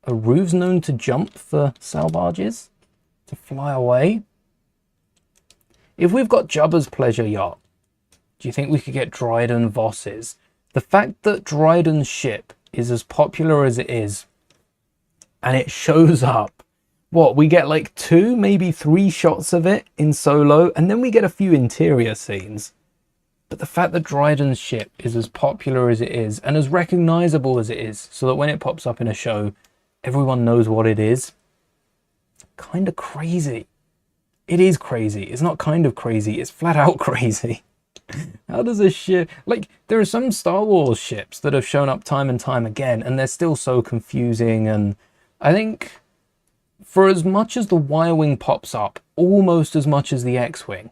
Are roofs known to jump for sail barges? To fly away? If we've got Jabba's pleasure yacht, do you think we could get Dryden Voss's? The fact that Dryden's ship is as popular as it is, and it shows up, what, we get like 2, maybe 3 shots of it in Solo, and then we get a few interior scenes. But the fact that Dryden's ship is as popular as it is, and as recognizable as it is, so that when it pops up in a show, everyone knows what it is, kind of crazy. It is crazy. It's not kind of crazy, it's flat out crazy. How does a ship... Like, there are some Star Wars ships that have shown up time and time again, and they're still so confusing, and I think for as much as the Y-wing pops up, almost as much as the X-wing.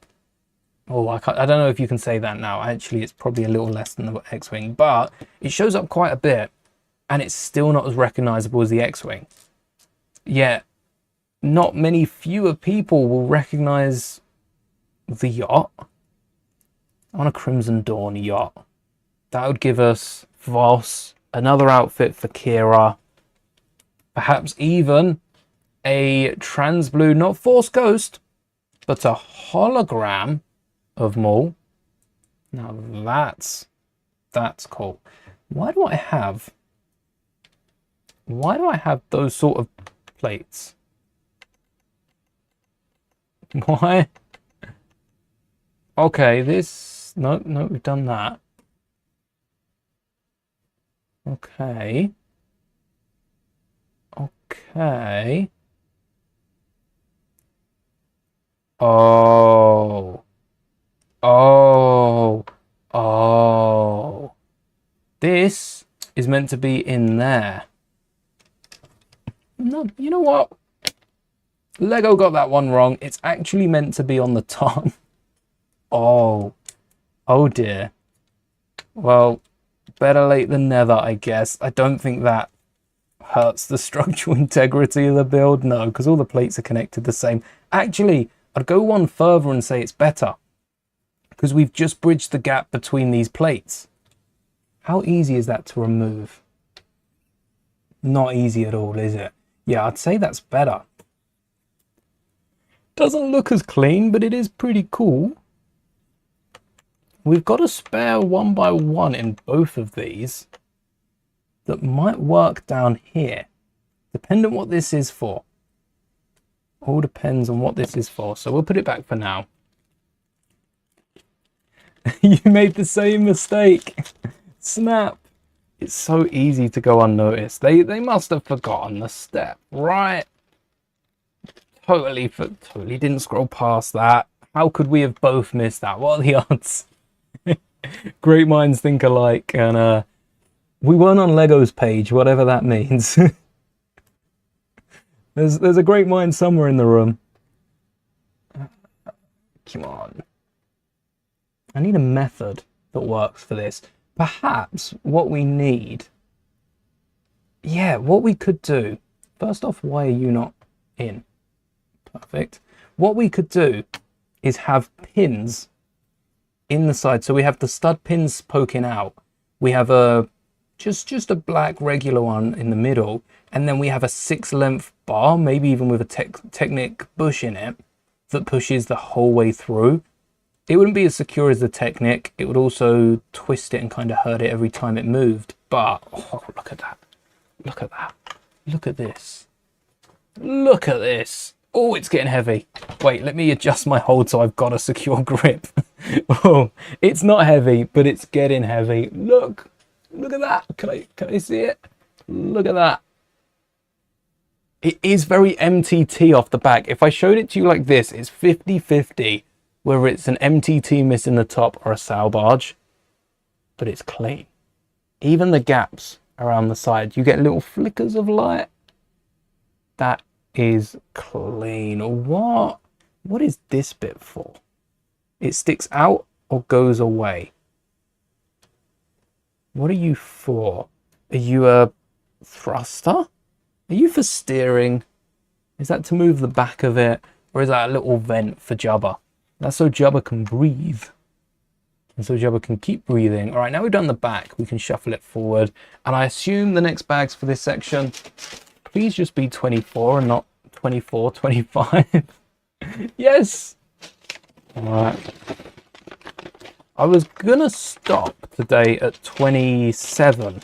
Oh, I don't know if you can say that now. Actually, it's probably a little less than the X-wing, but it shows up quite a bit, and it's still not as recognizable as the X-wing. Yet, not many fewer people will recognize the yacht. I want a Crimson Dawn yacht. That would give us Voss, another outfit for Kira, perhaps even a trans-blue, not Force Ghost, but a hologram of Maul. Now that's cool. Why do I have those sort of plates? Why? Okay, this... No, we've done that. Okay. Okay. Oh. Oh. Oh. This is meant to be in there. No, you know what? Lego got that one wrong. It's actually meant to be on the top. Oh. Oh dear. Well, better late than never, I guess. I don't think that hurts the structural integrity of the build. No, because all the plates are connected the same. Actually, I'd go one further and say it's better, because we've just bridged the gap between these plates. How easy is that to remove? Not easy at all, is it? Yeah, I'd say that's better. Doesn't look as clean, but it is pretty cool. We've got a spare 1x1 in both of these that might work down here. Depending on what this is for. All depends on what this is for. So we'll put it back for now. You made the same mistake. Snap. It's so easy to go unnoticed. They must have forgotten the step, right? Totally didn't scroll past that. How could we have both missed that? What are the odds? Great minds think alike, and we weren't on Lego's page, whatever that means. There's a great mind somewhere in the room. Come on. I need a method that works for this. Perhaps what we need... Yeah, what we could do... First off, why are you not in? Perfect. What we could do is have pins in the side. So we have the stud pins poking out. We have a just a black regular one in the middle. And then we have a 6-length bar, maybe even with a Technic bush in it, that pushes the whole way through. It wouldn't be as secure as the Technic. It would also twist it and kind of hurt it every time it moved. But, oh, look at that. Look at that. Look at this. Look at this. Oh, it's getting heavy. Wait, let me adjust my hold so I've got a secure grip. Oh, it's not heavy, but it's getting heavy. Look. Look at that. Can I see it? Look at that. It is very MTT off the back. If I showed it to you like this, it's 50-50. Whether it's an MTT missing the top or a sow barge, but it's clean. Even the gaps around the side, you get little flickers of light. That is clean. What is this bit for? It sticks out or goes away? What are you for? Are you a thruster? Are you for steering? Is that to move the back of it? Or is that a little vent for Jabba? That's so Jabba can breathe. And so Jabba can keep breathing. All right, now we've done the back, we can shuffle it forward. And I assume the next bags for this section, please just be 24 and not 24, 25. Yes. All right. I was gonna stop today at 27,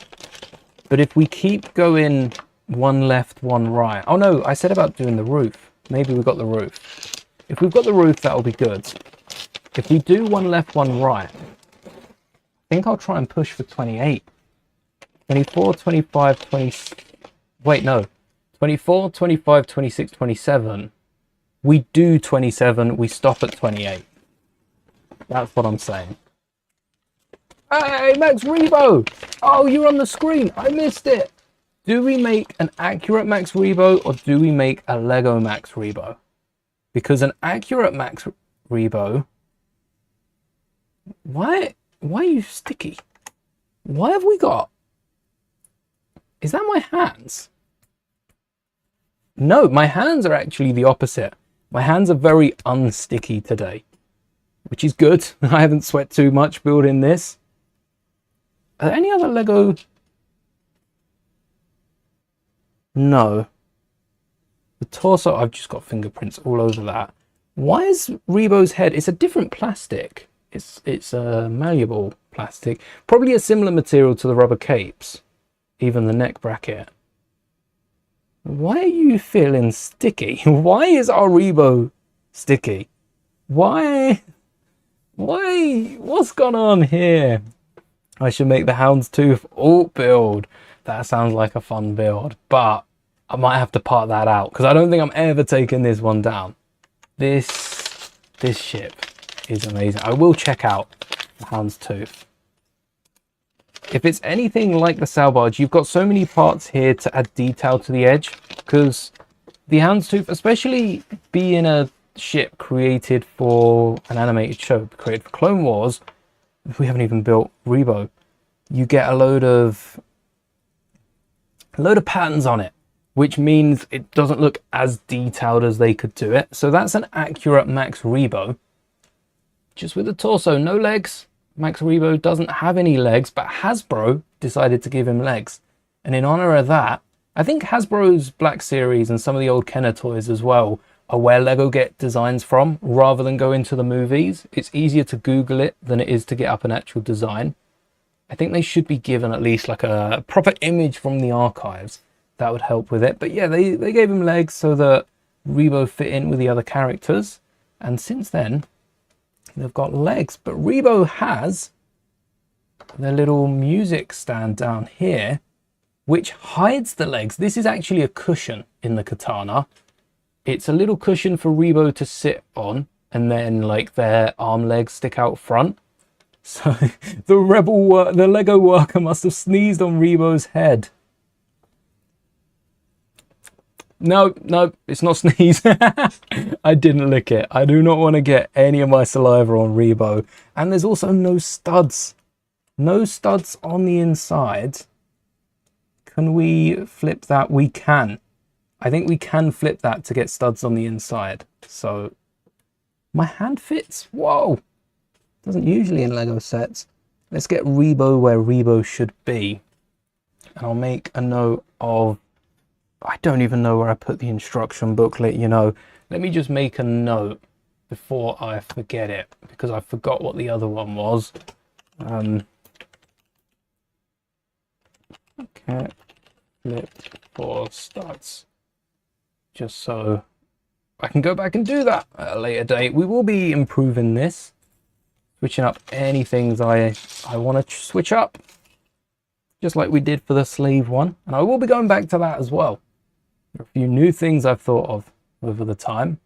but if we keep going one left, one right. Oh no, I said about doing the roof. Maybe we've got the roof. If we've got the roof, that'll be good. If we do one left, one right, I think I'll try and push for 28. 24, 25, 20... Wait, no. 24, 25, 26, 27. We do 27, we stop at 28. That's what I'm saying. Hey, Max Rebo! Oh, you're on the screen. I missed it. Do we make an accurate Max Rebo or do we make a Lego Max Rebo? Because an accurate Max Rebo... Why are you sticky? Why have we got... Is that my hands? No, my hands are actually the opposite. My hands are very unsticky today, which is good. I haven't sweat too much building this. Are there any other Lego? No. The torso, I've just got fingerprints all over that. Why is Rebo's head? It's a different plastic. It's a malleable plastic. Probably a similar material to the rubber capes. Even the neck bracket. Why are you feeling sticky? Why is our Rebo sticky? Why? What's gone on here? I should make the Houndstooth alt build. That sounds like a fun build, but I might have to part that out because I don't think I'm ever taking this one down. This ship is amazing. I will check out the Houndstooth. If it's anything like the sail barge, you've got so many parts here to add detail to the edge, because the Houndstooth, especially being a ship created for an animated show, created for Clone Wars, we haven't even built Rebo, you get a load of patterns on it, which means it doesn't look as detailed as they could do it. So that's an accurate Max Rebo, just with the torso, no legs. Max Rebo doesn't have any legs, but Hasbro decided to give him legs. And in honor of that, I think Hasbro's Black Series and some of the old Kenner toys as well are where Lego get designs from rather than go into the movies. It's easier to Google it than it is to get up an actual design. I think they should be given at least like a proper image from the archives. That would help with it. But yeah, they gave him legs so that Rebo fit in with the other characters. And since then, they've got legs. But Rebo has their little music stand down here, which hides the legs. This is actually a cushion in the Khetanna. It's a little cushion for Rebo to sit on, and then like their arm legs stick out front. So the Lego worker must have sneezed on Rebo's head. No, it's not sneeze. I didn't lick it. I do not want to get any of my saliva on Rebo. And there's also no studs. No studs on the inside. Can we flip that? We can. I think we can flip that to get studs on the inside. So my hand fits. Whoa. Doesn't usually in Lego sets. Let's get Rebo where Rebo should be. And I'll make a note of... I don't even know where I put the instruction booklet, you know. Let me just make a note before I forget it, because I forgot what the other one was. Okay, flip for studs. Just so I can go back and do that at a later date. We will be improving this, switching up any things I want to switch up, just like we did for the slave one. And I will be going back to that as well. There are a few new things I've thought of over the time.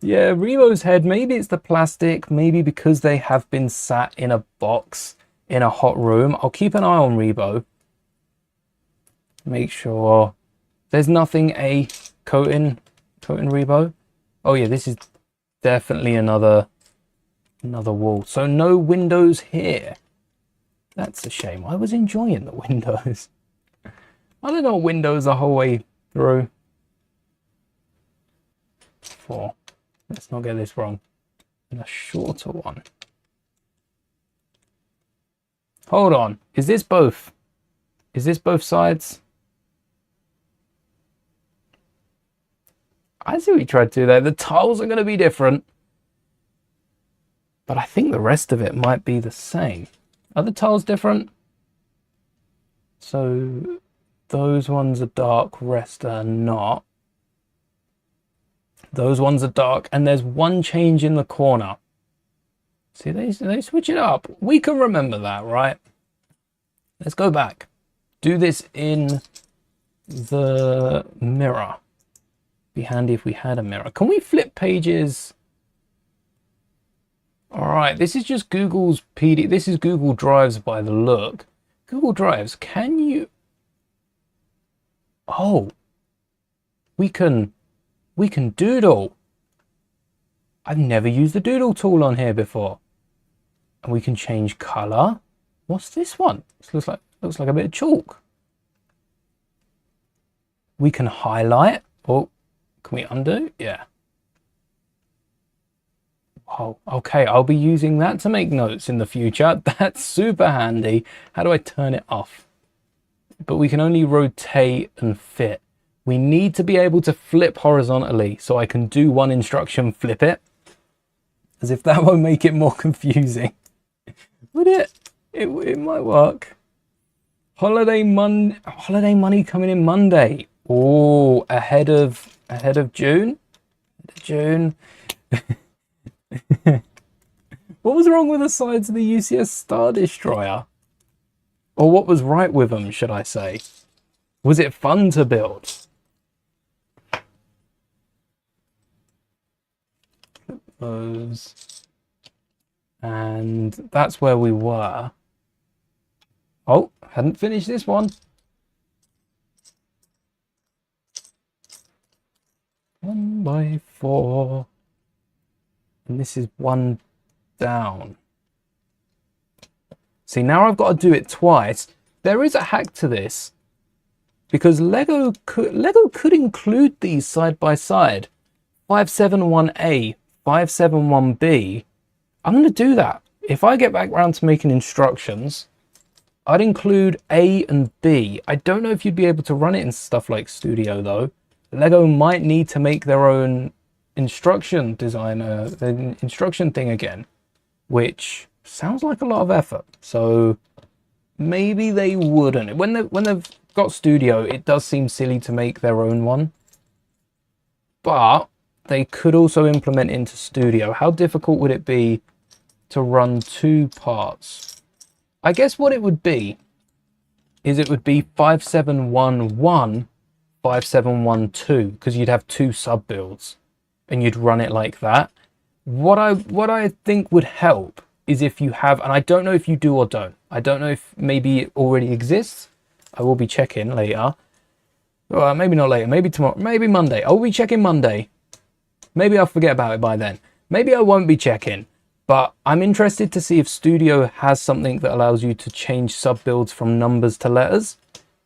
Yeah, Rebo's head, maybe it's the plastic, maybe because they have been sat in a box in a hot room. I'll keep an eye on Rebo. Make sure there's nothing coating Rebo. Oh yeah, this is definitely another wall. So no windows here. That's a shame. I was enjoying the windows. I don't know windows the whole way through. 4. Let's not get this wrong. And a shorter one. Hold on. Is this both? Is this both sides? I see what you tried to do there. The tiles are going to be different. But I think the rest of it might be the same. Are the tiles different? So those ones are dark, rest are not. Those ones are dark, and there's one change in the corner. See, they switch it up. We can remember that, right? Let's go back. Do this in the mirror. Be handy if we had a mirror. Can we flip pages? All right, this is just Google's PD. This is Google Drives by the look. Google Drives, can you... Oh, we can doodle. I've never used the doodle tool on here before. And we can change color. What's this one? This looks like a bit of chalk. We can highlight. Oh, can we undo? Yeah. Oh, okay, I'll be using that to make notes in the future. That's super handy. How do I turn it off? But we can only rotate and fit. We need to be able to flip horizontally, so I can do one instruction, flip it. As if that won't make it more confusing. Would it? It might work. Holiday money coming in Monday. Oh, ahead of June? June. What was wrong with the sides of the UCS Star Destroyer? Or what was right with them, should I say? Was it fun to build? Those. And that's where we were. Oh, hadn't finished this one. 1x4. And this is 1 down. See, now I've got to do it twice. There is a hack to this, because Lego could include these side by side. 571A, 571B. I'm going to do that. If I get back around to making instructions, I'd include A and B. I don't know if you'd be able to run it in stuff like Studio though. Lego might need to make their own instruction designer, the instruction thing again, which sounds like a lot of effort. So maybe they wouldn't. When they've got Studio, it does seem silly to make their own one. But they could also implement into Studio. How difficult would it be to run 2 parts? I guess what it would be is it would be 5711, 5712, because you'd have 2 sub builds and you'd run it like that. What I think would help is if you have, and I don't know if you do or don't. I don't know if maybe it already exists. I will be checking later. Well, maybe not later, maybe tomorrow, maybe Monday. I'll be checking Monday. Maybe I'll forget about it by then. Maybe I won't be checking, but I'm interested to see if Studio has something that allows you to change sub builds from numbers to letters.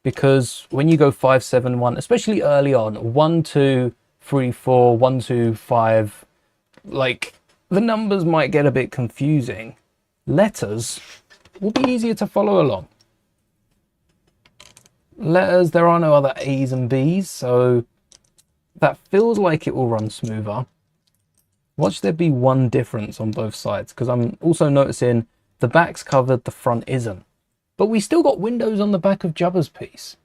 Because when you go 571, especially early on, 1 2 3 4, 1 2 5, like the numbers might get a bit confusing. Letters will be easier to follow along. Letters, there are no other A's and B's, so that feels like it will run smoother. Watch there be one difference on both sides, because I'm also noticing the back's covered, the front isn't. But we still got windows on the back of Jabba's piece.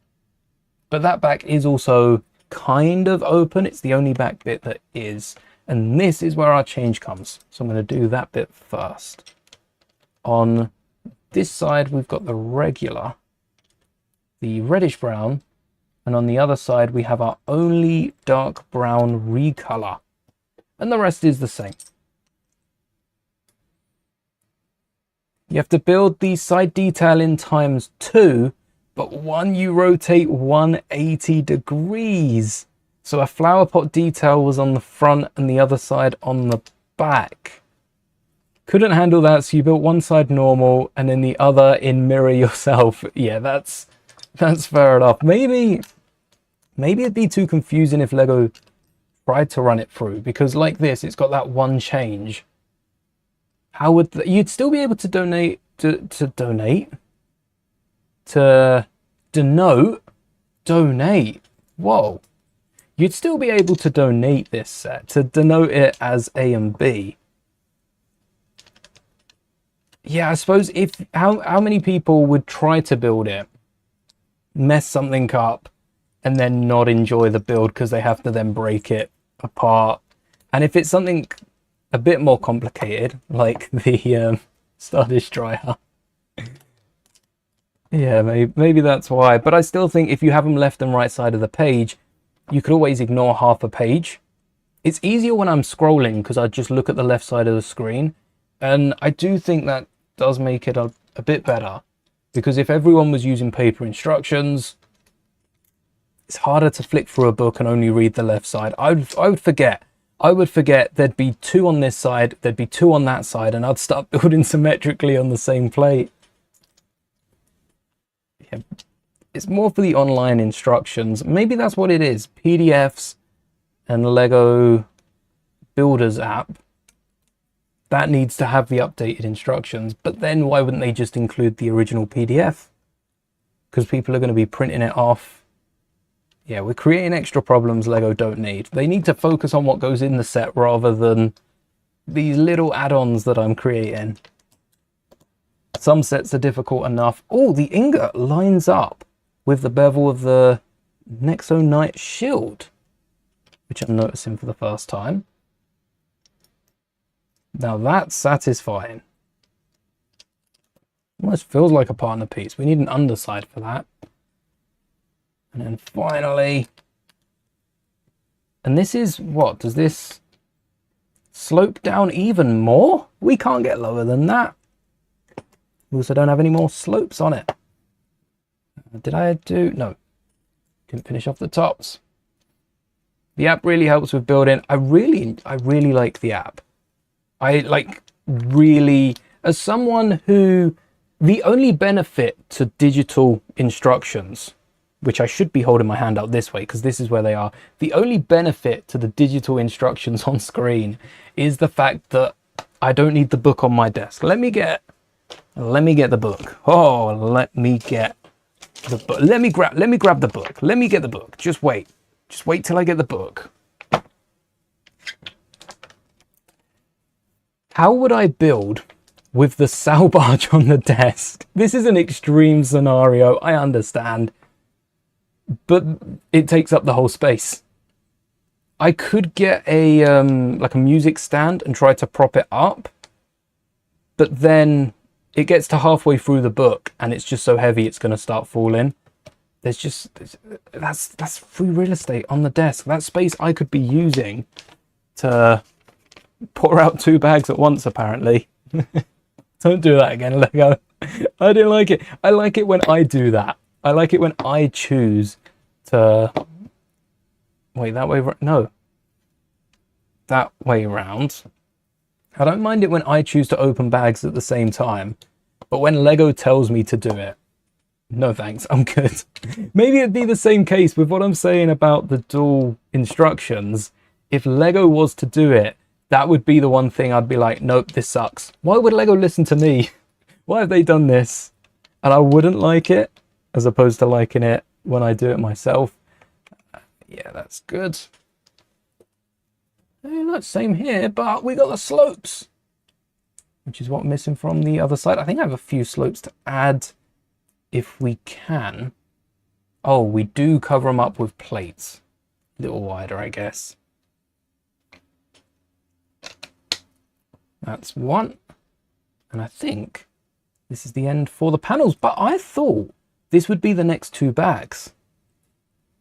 But that back is also kind of open. It's the only back bit that is. And this is where our change comes. So I'm going to do that bit first. On this side, we've got the regular, the reddish brown. And on the other side, we have our only dark brown recolor. And the rest is the same. You have to build the side detail in ×2, but one you rotate 180 degrees. So a flower pot detail was on the front and the other side on the back. Couldn't handle that, so you built one side normal and then the other in mirror yourself. Yeah, that's fair enough. Maybe it'd be too confusing if Lego tried to run it through, because like this, it's got that one change. How would you'd still be able to donate? Whoa. You'd still be able to donate this set, to denote it as A and B. Yeah, I suppose how many people would try to build it, mess something up, and then not enjoy the build because they have to then break it apart. And if it's something a bit more complicated, like the Star Destroyer, yeah, maybe that's why. But I still think if you have them left and right side of the page, you could always ignore half a page. It's easier when I'm scrolling because I just look at the left side of the screen. And I do think that does make it a bit better, Because if everyone was using paper instructions, it's harder to flick through a book and only read the left side. I would forget. I would forget there'd be 2 on this side, there'd be 2 on that side, and I'd start building symmetrically on the same plate. Yeah, it's more for the online instructions. Maybe that's what it is. PDFs and Lego Builders app. That needs to have the updated instructions. But then why wouldn't they just include the original PDF? Because people are going to be printing it off. Yeah, we're creating extra problems Lego don't need. They need to focus on what goes in the set rather than these little add-ons that I'm creating. Some sets are difficult enough. Oh, the ingot lines up with the bevel of the Nexo Knight shield, which I'm noticing for the first time. Now that's satisfying. Almost feels like a partner piece. We need an underside for that. And then finally, and this is what? Does this slope down even more? We can't get lower than that. We also don't have any more slopes on it. Did I do? No. Didn't finish off the tops. The app really helps with building. I really like the app. I like really, as someone who, the only benefit to digital instructions, which I should be holding my hand out this way because this is where they are. The only benefit to the digital instructions on screen is the fact that I don't need the book on my desk. Let me get the book. Oh, let me get the book. Let me grab the book. Let me get the book. Just wait till I get the book. How would I build with the Sal Barge on the desk? This is an extreme scenario, I understand, but it takes up the whole space. I could get a like a music stand and try to prop it up, but then it gets to halfway through the book and it's just so heavy it's going to start falling. That's free real estate on the desk. That space I could be using to pour out 2 bags at once, apparently. Don't do that again, Lego. I didn't like it. I like it when I do that. I like it when I choose to... Wait, that way... No. That way around. I don't mind it when I choose to open bags at the same time. But when Lego tells me to do it, no thanks, I'm good. Maybe it'd be the same case with what I'm saying about the dual instructions. If Lego was to do it, that would be the one thing I'd be like, nope, this sucks. Why would Lego listen to me? Why have they done this? And I wouldn't like it, as opposed to liking it when I do it myself. Yeah, that's good. Hey, look, same here, but we got the slopes, which is what I'm missing from the other side. I think I have a few slopes to add if we can. Oh, we do cover them up with plates. A little wider, I guess. That's one. And I think this is the end for the panels. But I thought this would be the next 2 bags.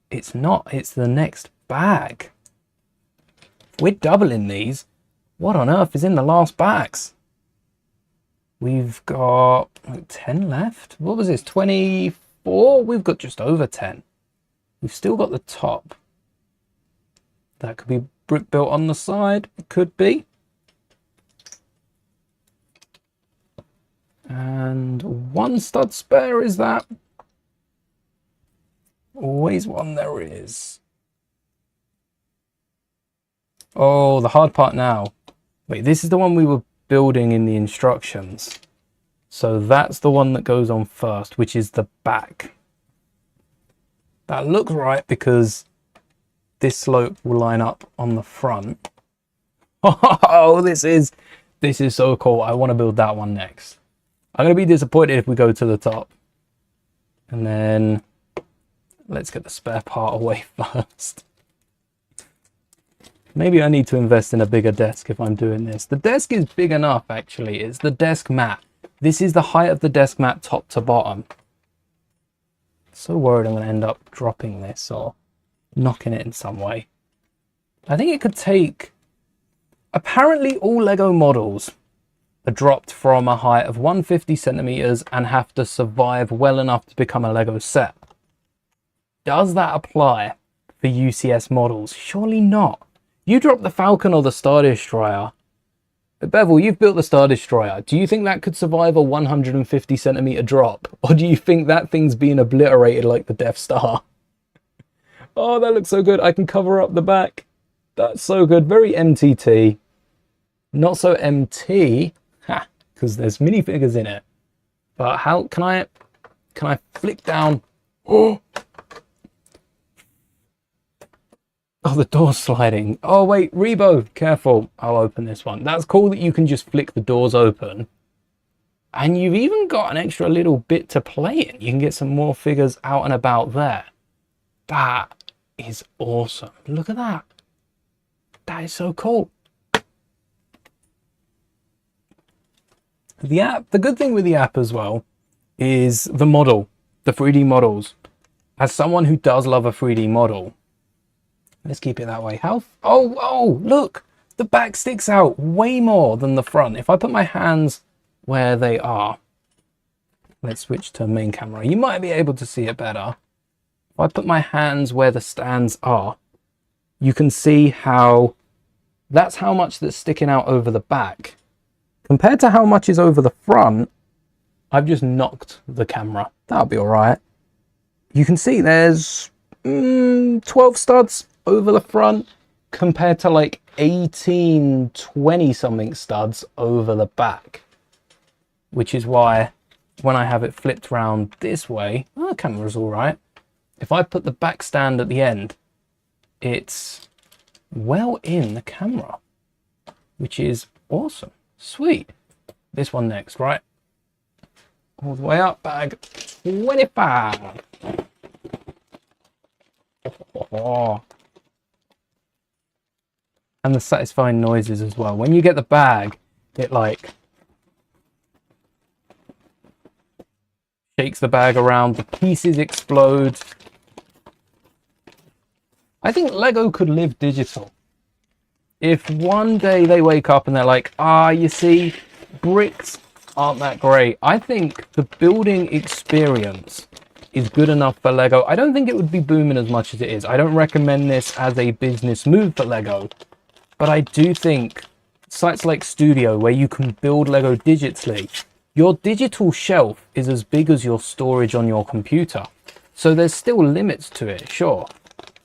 It's not. It's the next bag. If we're doubling these, what on earth is in the last bags? We've got like 10 left. What was this? 24? We've got just over 10. We've still got the top. That could be brick built on the side. It could be. And 1 stud spare, is that? Always one there is. Oh, the hard part now. Wait, this is the one we were building in the instructions. So that's the one that goes on first, which is the back. That looks right because this slope will line up on the front. Oh, this is so cool. I want to build that one next. I'm going to be disappointed if we go to the top. And then let's get the spare part away first. Maybe I need to invest in a bigger desk if I'm doing this. The desk is big enough, actually. It's the desk mat. This is the height of the desk mat top to bottom. So worried I'm going to end up dropping this or knocking it in some way. I think it could take... Apparently all Lego models dropped from a height of 150 centimeters and have to survive well enough to become a Lego set. Does that apply for UCS models? Surely not. You drop the Falcon or the Star Destroyer. Bevel, you've built the Star Destroyer. Do you think that could survive a 150 centimeter drop? Or do you think that thing's being obliterated like the Death Star? Oh, that looks so good. I can cover up the back. That's so good. Very MTT. Not so MT, because there's minifigures in it. But how can I flick down? Oh, the door's sliding. Oh wait, Rebo, careful. I'll open this one. That's cool that you can just flick the doors open. And you've even got an extra little bit to play in. You can get some more figures out and about there. That is awesome. Look at that. That is so cool. The app, the good thing with the app as well is the model, the 3D models. As someone who does love a 3D model, let's keep it that way. Oh, look, the back sticks out way more than the front. If I put my hands where they are, let's switch to main camera. You might be able to see it better. If I put my hands where the stands are, you can see how that's how much that's sticking out over the back. Compared to how much is over the front, I've just knocked the camera. That'll be all right. You can see there's 12 studs over the front compared to like 18, 20 something studs over the back. Which is why when I have it flipped around this way, the camera's all right. If I put the back stand at the end, it's well in the camera, which is awesome. Sweet. This one next, right? All the way up, bag 25. Oh. And the satisfying noises as well. When you get the bag, it like shakes the bag around, the pieces explode. I think Lego could live digital. If one day they wake up and they're like, you see, bricks aren't that great. I think the building experience is good enough for Lego. I don't think it would be booming as much as it is. I don't recommend this as a business move for Lego. But I do think sites like Studio, where you can build Lego digitally, your digital shelf is as big as your storage on your computer. So there's still limits to it, sure.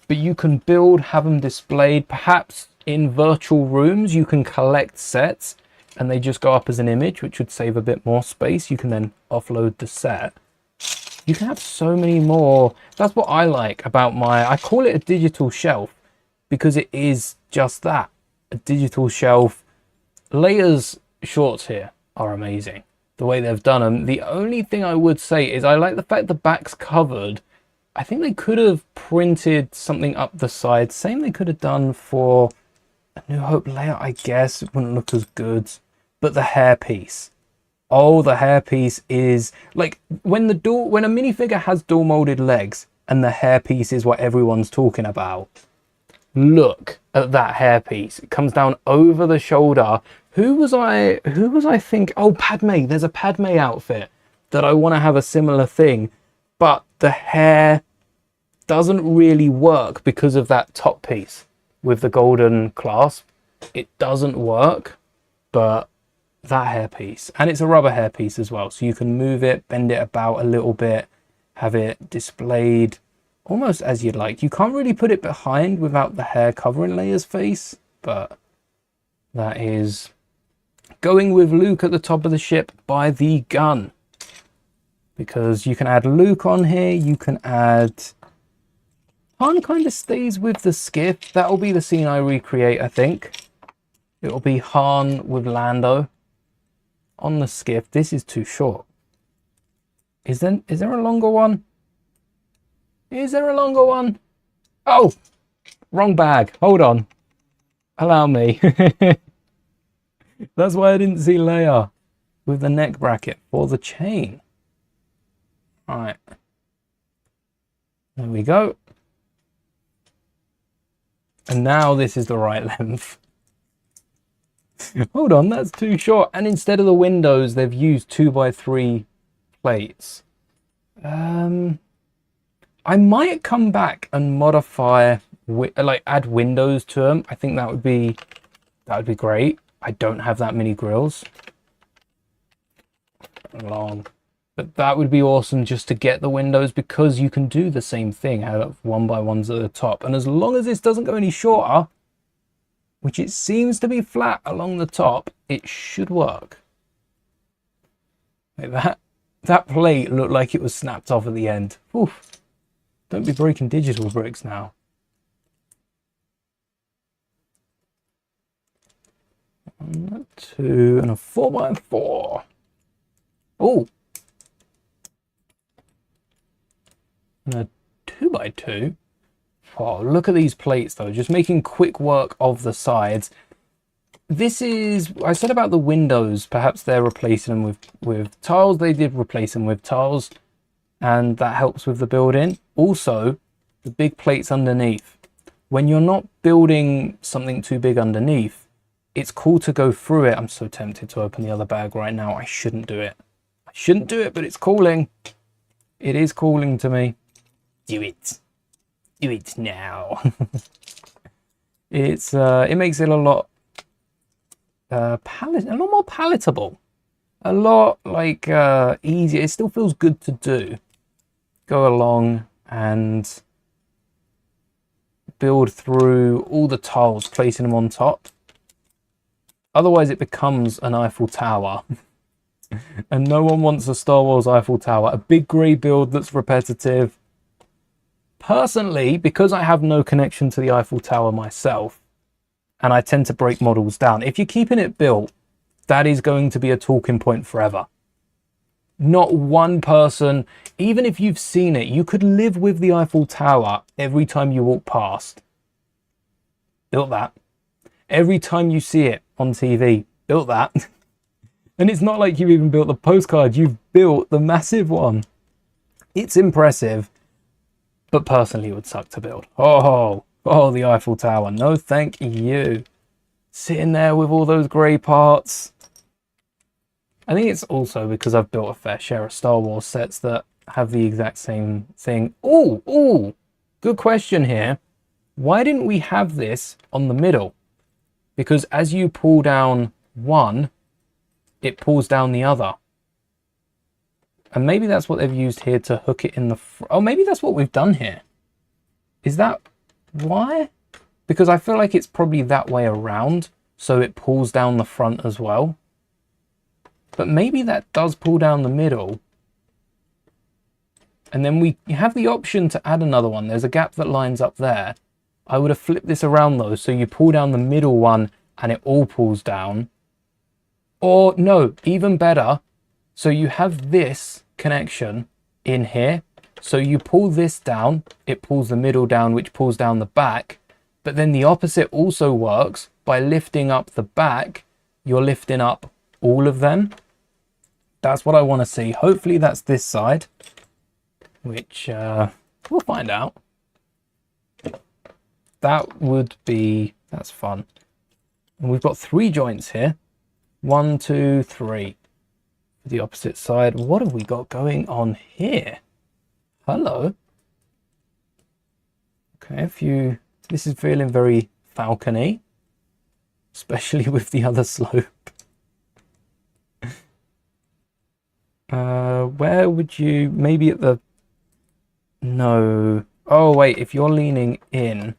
But you can build, have them displayed, perhaps in virtual rooms. You can collect sets and they just go up as an image, which would save a bit more space. You can then offload the set. You can have so many more. That's what I like about I call it a digital shelf because it is just that, a digital shelf. Layers shorts here are amazing. The way they've done them. The only thing I would say is I like the fact the back's covered. I think they could have printed something up the side. Same they could have done for a New Hope layout, I guess. It wouldn't look as good. But the hairpiece. Oh, the hairpiece is like when a minifigure has door molded legs and the hairpiece is what everyone's talking about. Look at that hairpiece. It comes down over the shoulder. Who was I think? Oh, Padme. There's a Padme outfit that I want to have a similar thing. But the hair doesn't really work because of that top piece with the golden clasp. It doesn't work, but that hairpiece, and it's a rubber hairpiece as well, so you can move it, bend it about a little bit, have it displayed almost as you'd like. You can't really put it behind without the hair covering Leia's face, but that is going with Luke at the top of the ship by the gun. Because you can add Luke on here, you can add... Han kind of stays with the skiff. That'll be the scene I recreate, I think. It'll be Han with Lando on the skiff. This is too short. Is there a longer one? Is there a longer one? Oh! Wrong bag. Hold on. Allow me. That's why I didn't see Leia with the neck bracket for the chain. Alright. There we go. And now this is the right length. Hold on, that's too short. And instead of the windows, they've used 2x3 plates. I might come back and modify, like add windows to them. I think that would be great. I don't have that many grills. Long. But that would be awesome just to get the windows, because you can do the same thing, have 1x1s at the top. And as long as this doesn't go any shorter, which it seems to be flat along the top, it should work. Like that. That plate looked like it was snapped off at the end. Oof. Don't be breaking digital bricks now. One, two, and a 4x4. Oh. And a 2x2. Oh, look at these plates though. Just making quick work of the sides. This is, I said about the windows, perhaps they're replacing them with tiles. They did replace them with tiles, and that helps with the building. Also, the big plates underneath. When you're not building something too big underneath, it's cool to go through it. I'm so tempted to open the other bag right now. I shouldn't do it. I shouldn't do it, but it's calling. It is calling to me. Do it. Do it now. It makes it a lot more palatable, a lot like easier. It still feels good to do. Go along and build through all the tiles, placing them on top. Otherwise it becomes an Eiffel Tower. And no one wants a Star Wars Eiffel Tower, a big grey build that's repetitive. Personally, because I have no connection to the Eiffel Tower myself, and I tend to break models down, if you're keeping it built, that is going to be a talking point forever. Not one person, even if you've seen it, you could live with the Eiffel Tower every time you walk past. Built that. Every time you see it on TV, built that. And it's not like you even built the postcard, you've built the massive one. It's impressive, but personally it would suck to build. Oh, the Eiffel Tower. No, thank you. Sitting there with all those grey parts. I think it's also because I've built a fair share of Star Wars sets that have the exact same thing. Oh, good question here. Why didn't we have this on the middle? Because as you pull down one, it pulls down the other. And maybe that's what they've used here to hook it in the... Oh, maybe that's what we've done here. Is that why? Because I feel like it's probably that way around, so it pulls down the front as well. But maybe that does pull down the middle. And then we have the option to add another one. There's a gap that lines up there. I would have flipped this around though, so you pull down the middle one and it all pulls down. Or no, even better. So you have this connection in here. So you pull this down, it pulls the middle down, which pulls down the back. But then the opposite also works. By lifting up the back, you're lifting up all of them. That's what I want to see. Hopefully that's this side, which we'll find out. That's fun. And we've got 3 joints here. 1, 2, 3. The opposite side. What have we got going on here? Hello. Okay, this is feeling very Falcon-y, especially with the other slope. Where would you, maybe at the, no. Oh wait, if you're leaning in.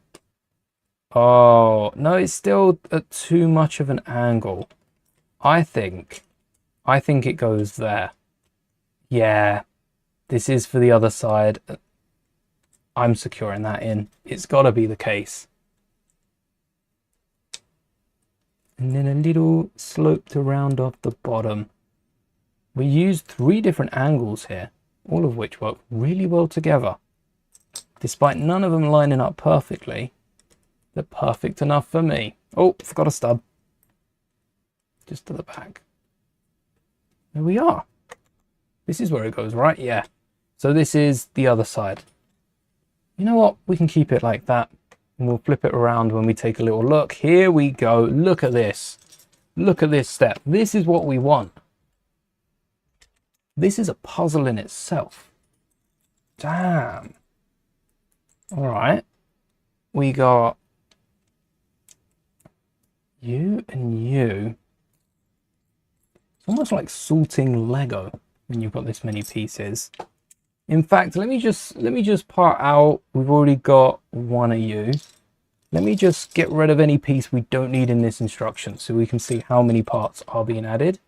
Oh, no, it's still at too much of an angle. I think it goes there. Yeah, this is for the other side. I'm securing that in. It's got to be the case. And then a little slope to round off the bottom. We used 3 different angles here, all of which work really well together. Despite none of them lining up perfectly, they're perfect enough for me. Oh, forgot a stub. Just to the back. There we are. This is where it goes, right? Yeah. So this is the other side. You know what? We can keep it like that. And we'll flip it around when we take a little look. Here we go. Look at this. Look at this step. This is what we want. This is a puzzle in itself. Damn. All right. We got you and you. It's almost like sorting Lego when you've got this many pieces. In fact, let me just part out. We've already got one of you. Let me just get rid of any piece we don't need in this instruction so we can see how many parts are being added.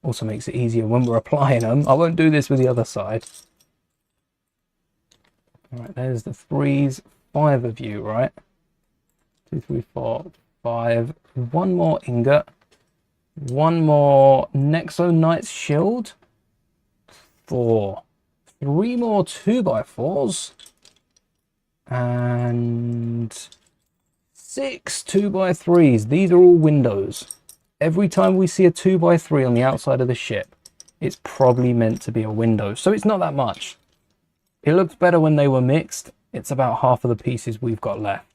Also makes it easier when we're applying them. I won't do this with the other side. All right, there's the 3s, 5 of you, right? 2, 3, 4, 5. One more ingot. One more Nexo Knight's shield. 4. 3 more 2x4s. And 6 2x3s. These are all windows. Every time we see a 2x3 on the outside of the ship, it's probably meant to be a window. So it's not that much. It looks better when they were mixed. It's about half of the pieces we've got left.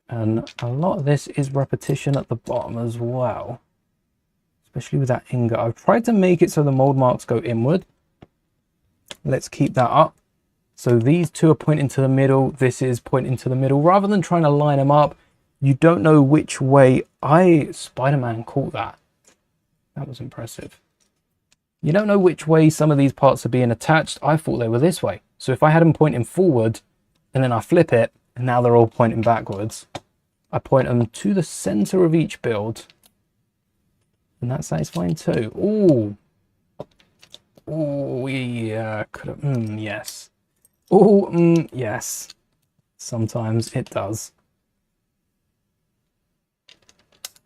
And a lot of this is repetition at the bottom as well. Especially with that ingot. I've tried to make it so the mold marks go inward. Let's keep that up. So these two are pointing to the middle. This is pointing to the middle. Rather than trying to line them up, you don't know which way. Spider-Man caught that. That was impressive. You don't know which way some of these parts are being attached. I thought they were this way. So if I had them pointing forward and then I flip it and now they're all pointing backwards, I point them to the center of each build and that's satisfying too. Ooh. Oh, yeah. Could have. Yes. Oh, yes. Sometimes it does.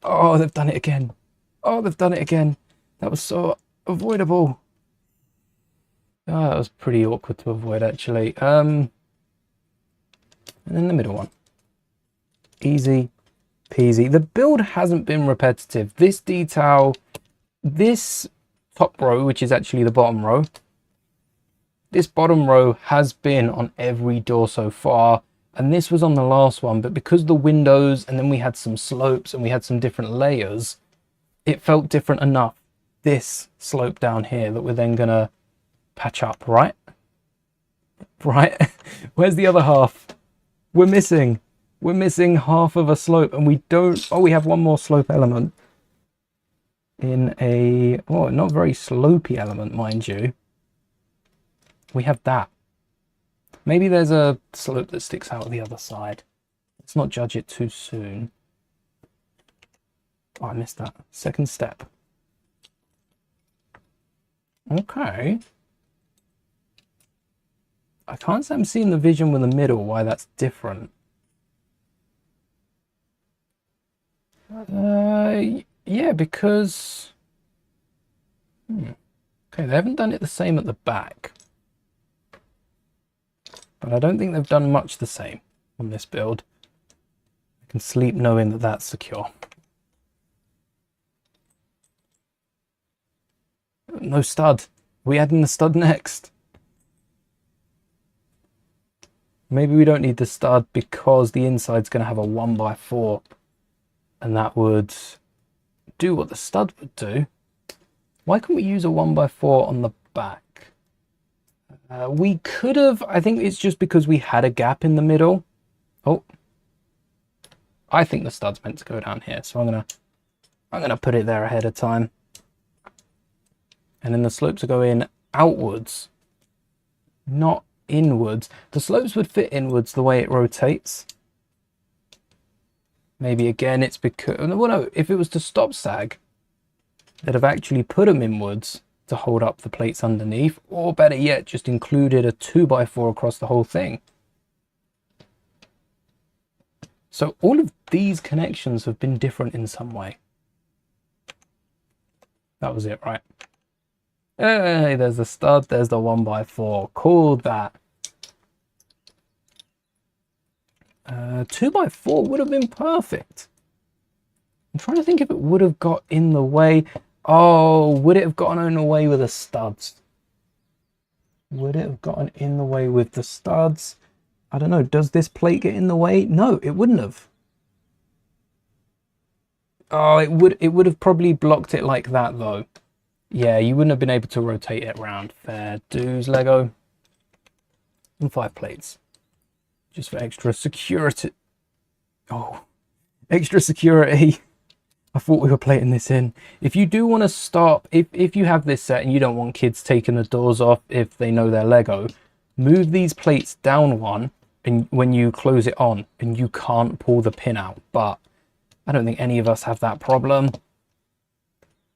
Oh, they've done it again. Oh, they've done it again. That was so avoidable. Oh, that was pretty awkward to avoid, actually. And then the middle one. Easy peasy. The build hasn't been repetitive. This detail, this top row, which is actually the bottom row, this bottom row has been on every door so far. And this was on the last one, but because the windows and then we had some slopes and we had some different layers, it felt different enough. This slope down here that we're then gonna patch up, right? Right? Where's the other half? We're missing half of a slope and we don't, oh, we have one more slope element in a, oh, not very slopey element, mind you. We have that. Maybe there's a slope that sticks out the other side. Let's not judge it too soon. Oh, I missed that. Second step. Okay. I can't say I'm seeing the vision with the middle, why that's different. Yeah, because... Okay, they haven't done it the same at the back. But I don't think they've done much the same on this build. I can sleep knowing that that's secure. No stud. We adding the stud next? Maybe we don't need the stud because the inside's going to have a 1x4. And that would do what the stud would do. Why can't we use a 1x4 on the back? We could have, I think it's just because we had a gap in the middle. Oh, I think the stud's meant to go down here. So I'm gonna put it there ahead of time. And then the slopes are going outwards, not inwards. The slopes would fit inwards the way it rotates. Maybe again, it's because, well, no, if it was to stop sag, they'd have actually put them inwards to hold up the plates underneath, or better yet, just included a 2x4 across the whole thing. So all of these connections have been different in some way. That was it, right? Hey, there's the stud, there's the 1x4. Called that. 2x4 would have been perfect. I'm trying to think if it would have got in the way. Oh, would it have gotten in the way with the studs? Would it have gotten in the way with the studs? I don't know. Does this plate get in the way? No, it wouldn't have. Oh, it would have probably blocked it like that though. Yeah, you wouldn't have been able to rotate it around. Fair dues, Lego. And 5 plates. Just for extra security. Oh, extra security. I thought we were plating this in. If you do want to stop, if you have this set and you don't want kids taking the doors off if they know they're Lego, move these plates down one and when you close it on and you can't pull the pin out. But I don't think any of us have that problem.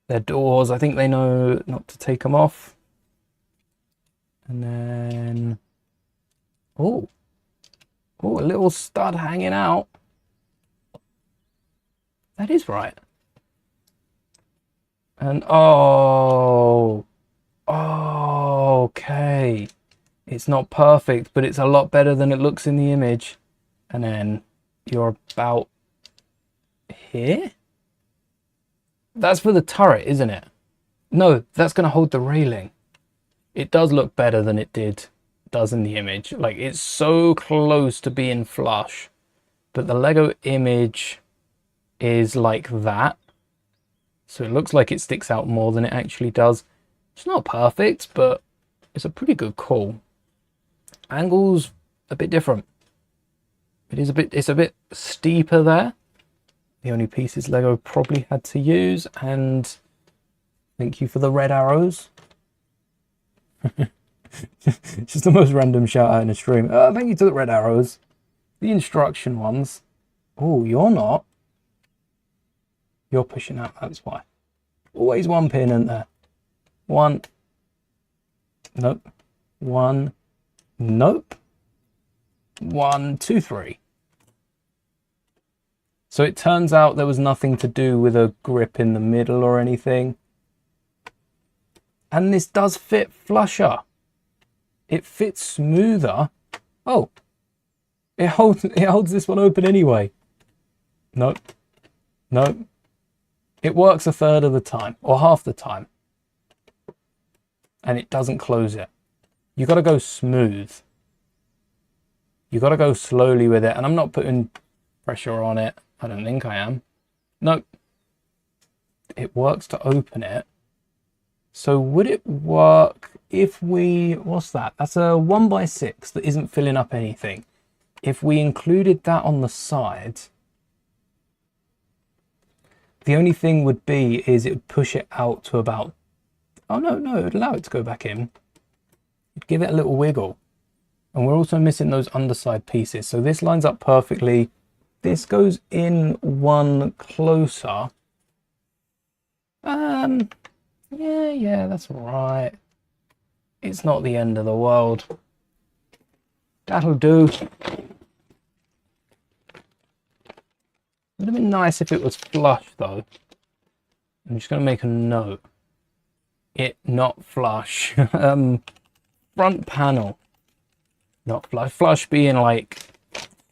Their doors, I think they know not to take them off. And then, oh, a little stud hanging out. That is right. And okay. It's not perfect, but it's a lot better than it looks in the image. And then you're about here. That's for the turret, isn't it? No, that's going to hold the railing. It does look better than it does in the image. Like, it's so close to being flush, but the Lego image is like that. So it looks like it sticks out more than it actually does. It's not perfect, but it's a pretty good call. Angle's a bit different. It's a bit steeper there. The only pieces Lego probably had to use, and thank you for the red arrows. Just the most random shout out in a stream. Thank you to the red arrows. The instruction ones. Oh, you're not. You're pushing out, that's why. Always one pin in there. One. Nope. One. Nope. 1, 2, 3. So it turns out there was nothing to do with a grip in the middle or anything. And this does fit flusher. It fits smoother. Oh, it holds this one open anyway. Nope. Nope. It works a third of the time or half the time. And it doesn't close it. You got to go smooth. You got to go slowly with it. And I'm not putting pressure on it. I don't think I am. Nope. It works to open it. So would it work if we, what's that? That's a 1x6 that isn't filling up anything. If we included that on the side, the only thing would be is it would push it out to about, oh no, it would allow it to go back in. It'd give it a little wiggle. And we're also missing those underside pieces. So this lines up perfectly. This goes in one closer. Yeah, that's right. It's not the end of the world. That'll do. Would have been nice if it was flush though. I'm just going to make a note. It not flush. Front panel. Not flush. Flush being like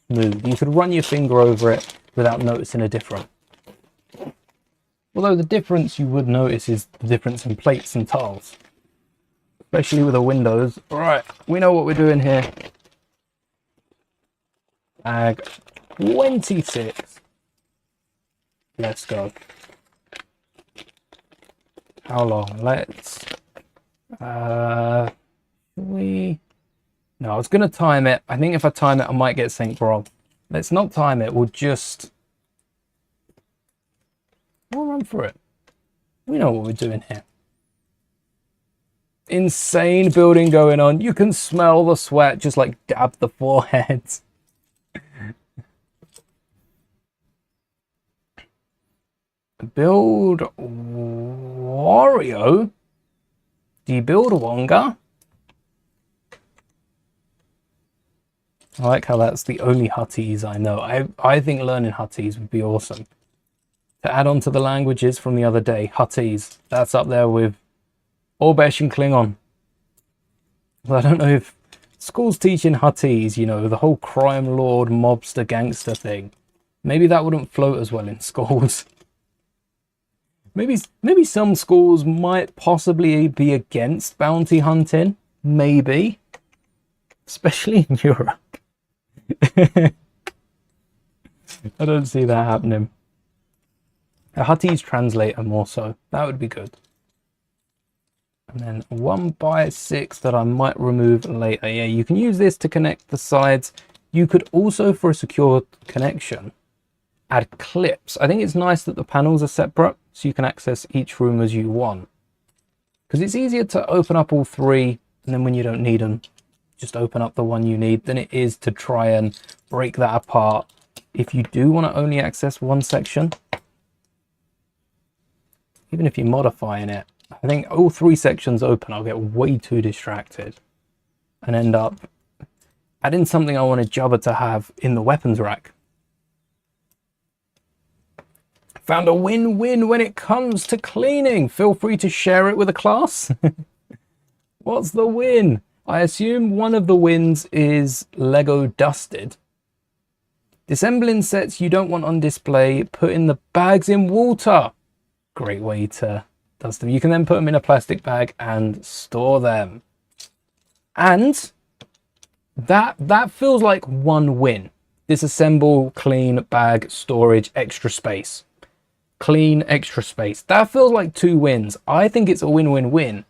smooth. You could run your finger over it without noticing a difference. Although the difference you would notice is the difference in plates and tiles. Especially with the windows. Alright, we know what we're doing here. Bag 26. Let's go. How long? Let's... No, I was going to time it. I think if I time it, I might get something wrong. Let's not time it. We'll run for it. We know what we're doing here. Insane building going on. You can smell the sweat just like dab the forehead. Build Wario? Do you build Wonga? I like how that's the only Huttese I know. I think learning Huttese would be awesome. To add on to the languages from the other day, Huttese, that's up there with Orbesh and Klingon. Well, I don't know if schools teaching Huttese, you know, the whole crime lord, mobster, gangster thing. Maybe that wouldn't float as well in schools. Maybe some schools might possibly be against bounty hunting. Maybe. Especially in Europe. I don't see that happening. A Huttese translator more so. That would be good. And then 1x6 that I might remove later. Yeah, you can use this to connect the sides. You could also, for a secure connection, add clips. I think it's nice that the panels are separate so you can access each room as you want. Because it's easier to open up all three, and then when you don't need them, just open up the one you need, than it is to try and break that apart if you do want to only access one section. Even if you're modifying it, I think all three sections open, I'll get way too distracted and end up adding something I wanted Jabba to have in the weapons rack. Found a win-win when it comes to cleaning. Feel free to share it with a class. What's the win? I assume one of the wins is Lego dusted. Disassembling sets you don't want on display, put in the bags in water. Great way to dust them. You can then put them in a plastic bag and store them. And that feels like one win. Disassemble, clean, bag, storage, extra space. Clean, extra space. That feels like 2 wins. I think it's a win-win-win.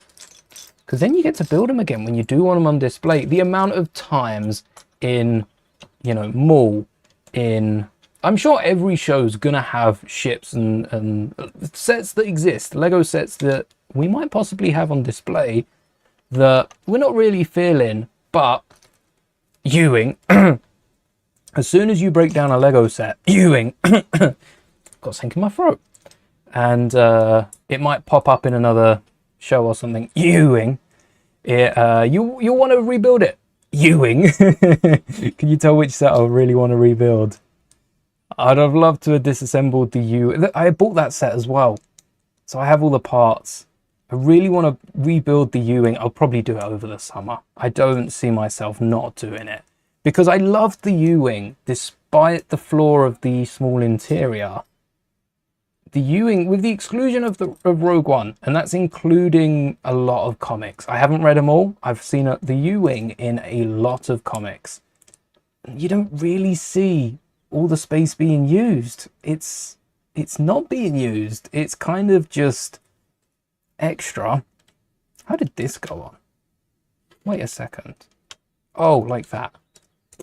Because then you get to build them again when you do want them on display. The amount of times in, you know, mall, in... I'm sure every show's gonna have ships and sets that exist, Lego sets that we might possibly have on display that we're not really feeling, but Ewing, as soon as you break down a Lego set, Ewing, got something in my throat, and it might pop up in another show or something. Ewing, you want to rebuild it. Ewing, can you tell which set I really want to rebuild? I'd have loved to have disassembled the U. I bought that set as well, so I have all the parts. I really want to rebuild the Ewing. I'll probably do it over the summer. I don't see myself not doing it because I loved the Ewing despite the flaw of the small interior. The Ewing, with the exclusion of Rogue One, and that's including a lot of comics. I haven't read them all. I've seen the Ewing in a lot of comics. You don't really see all the space being used. It's not being used. It's kind of just extra. How did this go on? Wait a second. Oh, like that.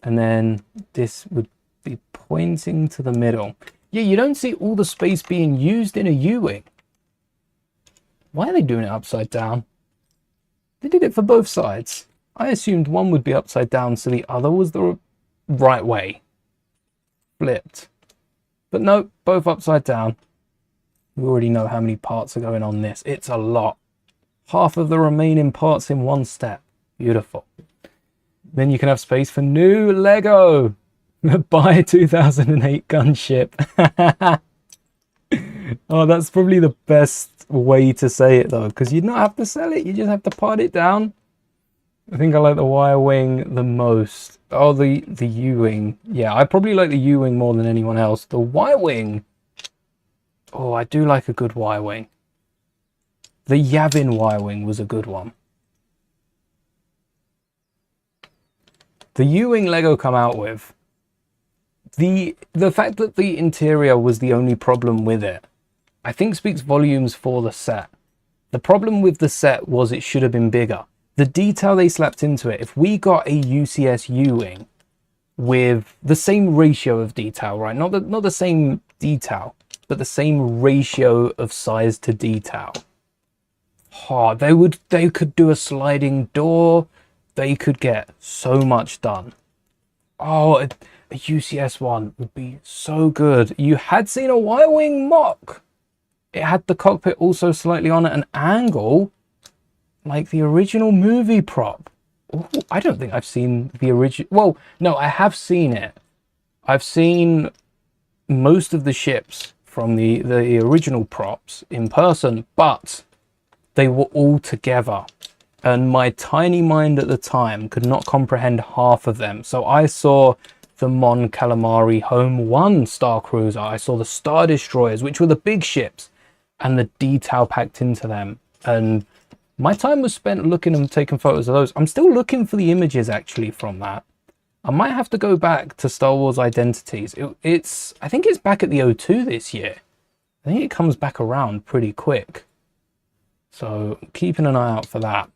And then this would be pointing to the middle. Yeah, you don't see all the space being used in a Ewing. Why are they doing it upside down? They did it for both sides. I assumed one would be upside down so the other was the right way. Flipped. But no, both upside down. We already know how many parts are going on this. It's a lot. Half of the remaining parts in one step. Beautiful. Then you can have space for new Lego. Buy 2008 gunship. Oh, that's probably the best way to say it though, because you'd not have to sell it. You just have to part it down. I think I like the Y-wing the most. Oh, the U-wing. Yeah, I probably like the U-wing more than anyone else. The Y-wing. Oh, I do like a good Y-wing. The Yavin Y-wing was a good one. The U-wing Lego come out with, the fact that the interior was the only problem with it, I think speaks volumes for the set. The problem with the set was it should have been bigger. The detail they slapped into it, if we got a UCS U-wing with the same ratio of detail, right? Not the same detail, but the same ratio of size to detail. Oh, they could do a sliding door. They could get so much done. Oh, a UCS one would be so good. You had seen a Y-wing mock. It had the cockpit also slightly on at an angle, like the original movie prop. Ooh, I don't think I've seen the original. Well, no, I have seen it. I've seen most of the ships from the original props in person, but they were all together. And my tiny mind at the time could not comprehend half of them. So I saw the Mon Calamari Home 1 Star Cruiser. I saw the Star Destroyers, which were the big ships, and the detail packed into them. And my time was spent looking and taking photos of those. I'm still looking for the images actually from that. I might have to go back to Star Wars Identities. I think it's back at the O2 this year. I think it comes back around pretty quick. So keeping an eye out for that.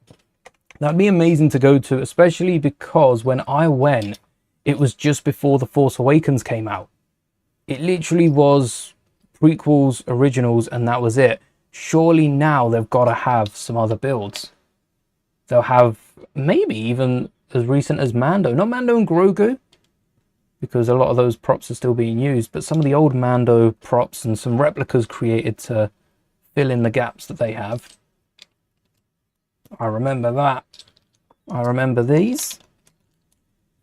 That'd be amazing to go to, especially because when I went, it was just before The Force Awakens came out. It literally was prequels, originals, and that was it. Surely now they've got to have some other builds. They'll have maybe even as recent as Mando. Not Mando and Grogu, because a lot of those props are still being used, but some of the old Mando props and some replicas created to fill in the gaps that they have. I remember that. I remember these.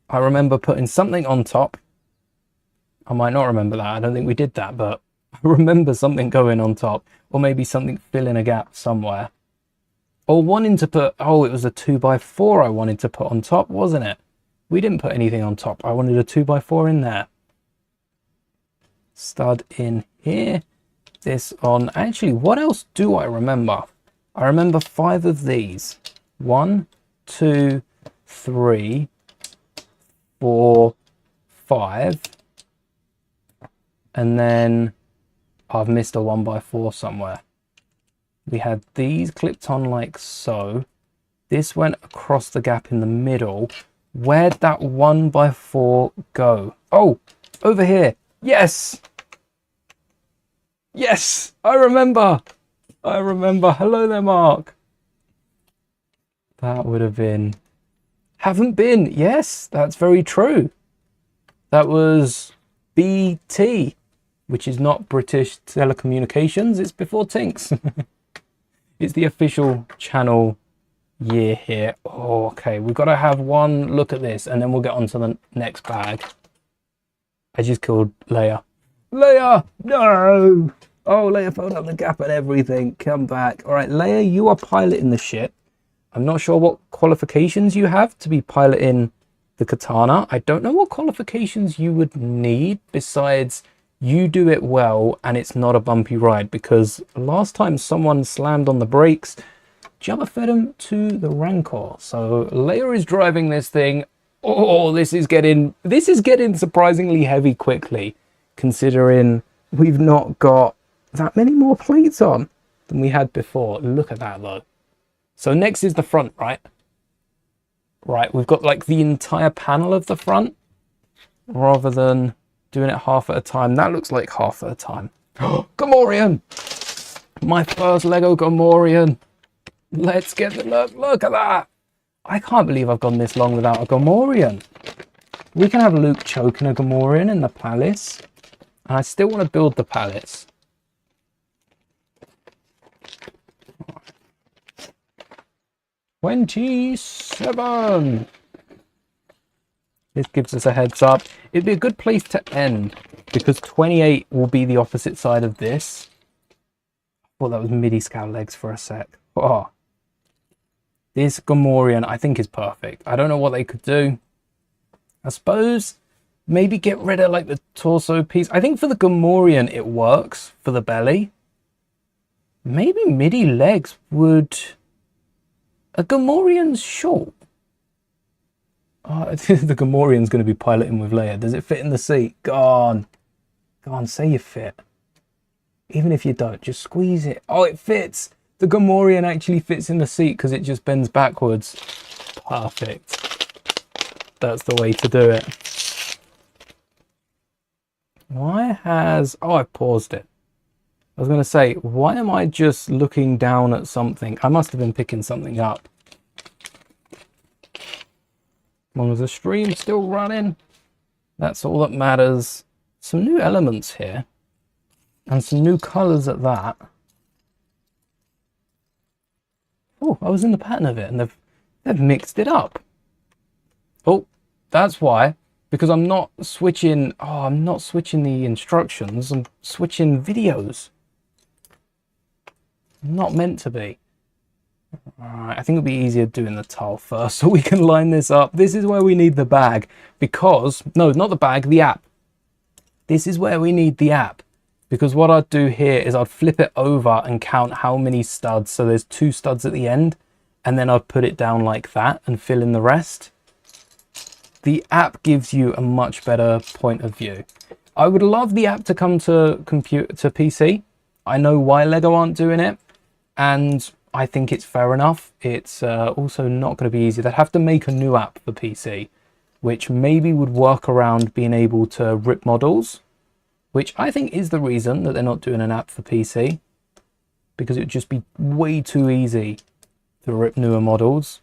I remember putting something on top. I might not remember that. I don't think we did that, but I remember something going on top, or maybe something filling a gap somewhere. Or wanting to put, oh, it was a 2x4 I wanted to put on top, wasn't it? We didn't put anything on top. I wanted a 2x4 in there. Stud in here. This on, actually, what else do I remember? I remember 5 of these. 1, 2, 3, 4, 5. And then I've missed a 1x4 somewhere. We had these clipped on like so. This went across the gap in the middle. Where'd that 1x4 go? Oh, over here. Yes! Yes! I remember! I remember. Hello there, Mark. That would have been... Haven't been. Yes, that's very true. That was BT, which is not British Telecommunications. It's before Tinks. It's the official channel year here. Oh, okay. We've got to have one look at this, and then we'll get on to the next bag. I just killed Leia. Leia! No! Oh, Leia filled up the gap and everything. Come back. All right, Leia, you are piloting the ship. I'm not sure what qualifications you have to be piloting the Khetanna. I don't know what qualifications you would need besides you do it well and it's not a bumpy ride, because last time someone slammed on the brakes, Jabba fed him to the Rancor. So Leia is driving this thing. Oh, this is getting surprisingly heavy quickly, considering we've not got that many more plates on than we had before. Look at that though. So next is the front, right? Right, we've got like the entire panel of the front rather than doing it half at a time. That looks like half at a time. Gamorrean! My first Lego Gamorrean. Let's get the look. Look at that. I can't believe I've gone this long without a Gamorrean. We can have Luke choking a Gamorrean in the palace. And I still want to build the palace. 27. This gives us a heads up. It'd be a good place to end, because 28 will be the opposite side of this. I thought that was MIDI scout legs for a sec. Oh. This Gamorrean I think is perfect. I don't know what they could do. I suppose maybe get rid of like the torso piece. I think for the Gamorrean it works for the belly. Maybe MIDI legs would... A Gamorrean's short. Oh, I think the Gamorrean's going to be piloting with Leia. Does it fit in the seat? Go on. Go on, say you fit. Even if you don't, just squeeze it. Oh, it fits. The Gamorrean actually fits in the seat because it just bends backwards. Perfect. That's the way to do it. Why has... Oh, I paused it. I was going to say, why am I just looking down at something? I must have been picking something up. As long as the stream's still running, that's all that matters. Some new elements here. And some new colours at that. Oh, I was in the pattern of it and they've mixed it up. Oh, that's why. Because I'm not switching... Oh, I'm not switching the instructions. I'm switching videos. Not meant to be. Alright, I think it'll be easier doing the tile first so we can line this up. This is where we need the bag because... No, not the bag, the app. This is where we need the app. Because what I'd do here is I'd flip it over and count how many studs. So there's 2 studs at the end. And then I'd put it down like that and fill in the rest. The app gives you a much better point of view. I would love the app to come to PC. I know why Lego aren't doing it, and I think it's fair enough. It's also not going to be easy. They'd have to make a new app for PC, which maybe would work around being able to rip models, which I think is the reason that they're not doing an app for PC, because it would just be way too easy to rip newer models.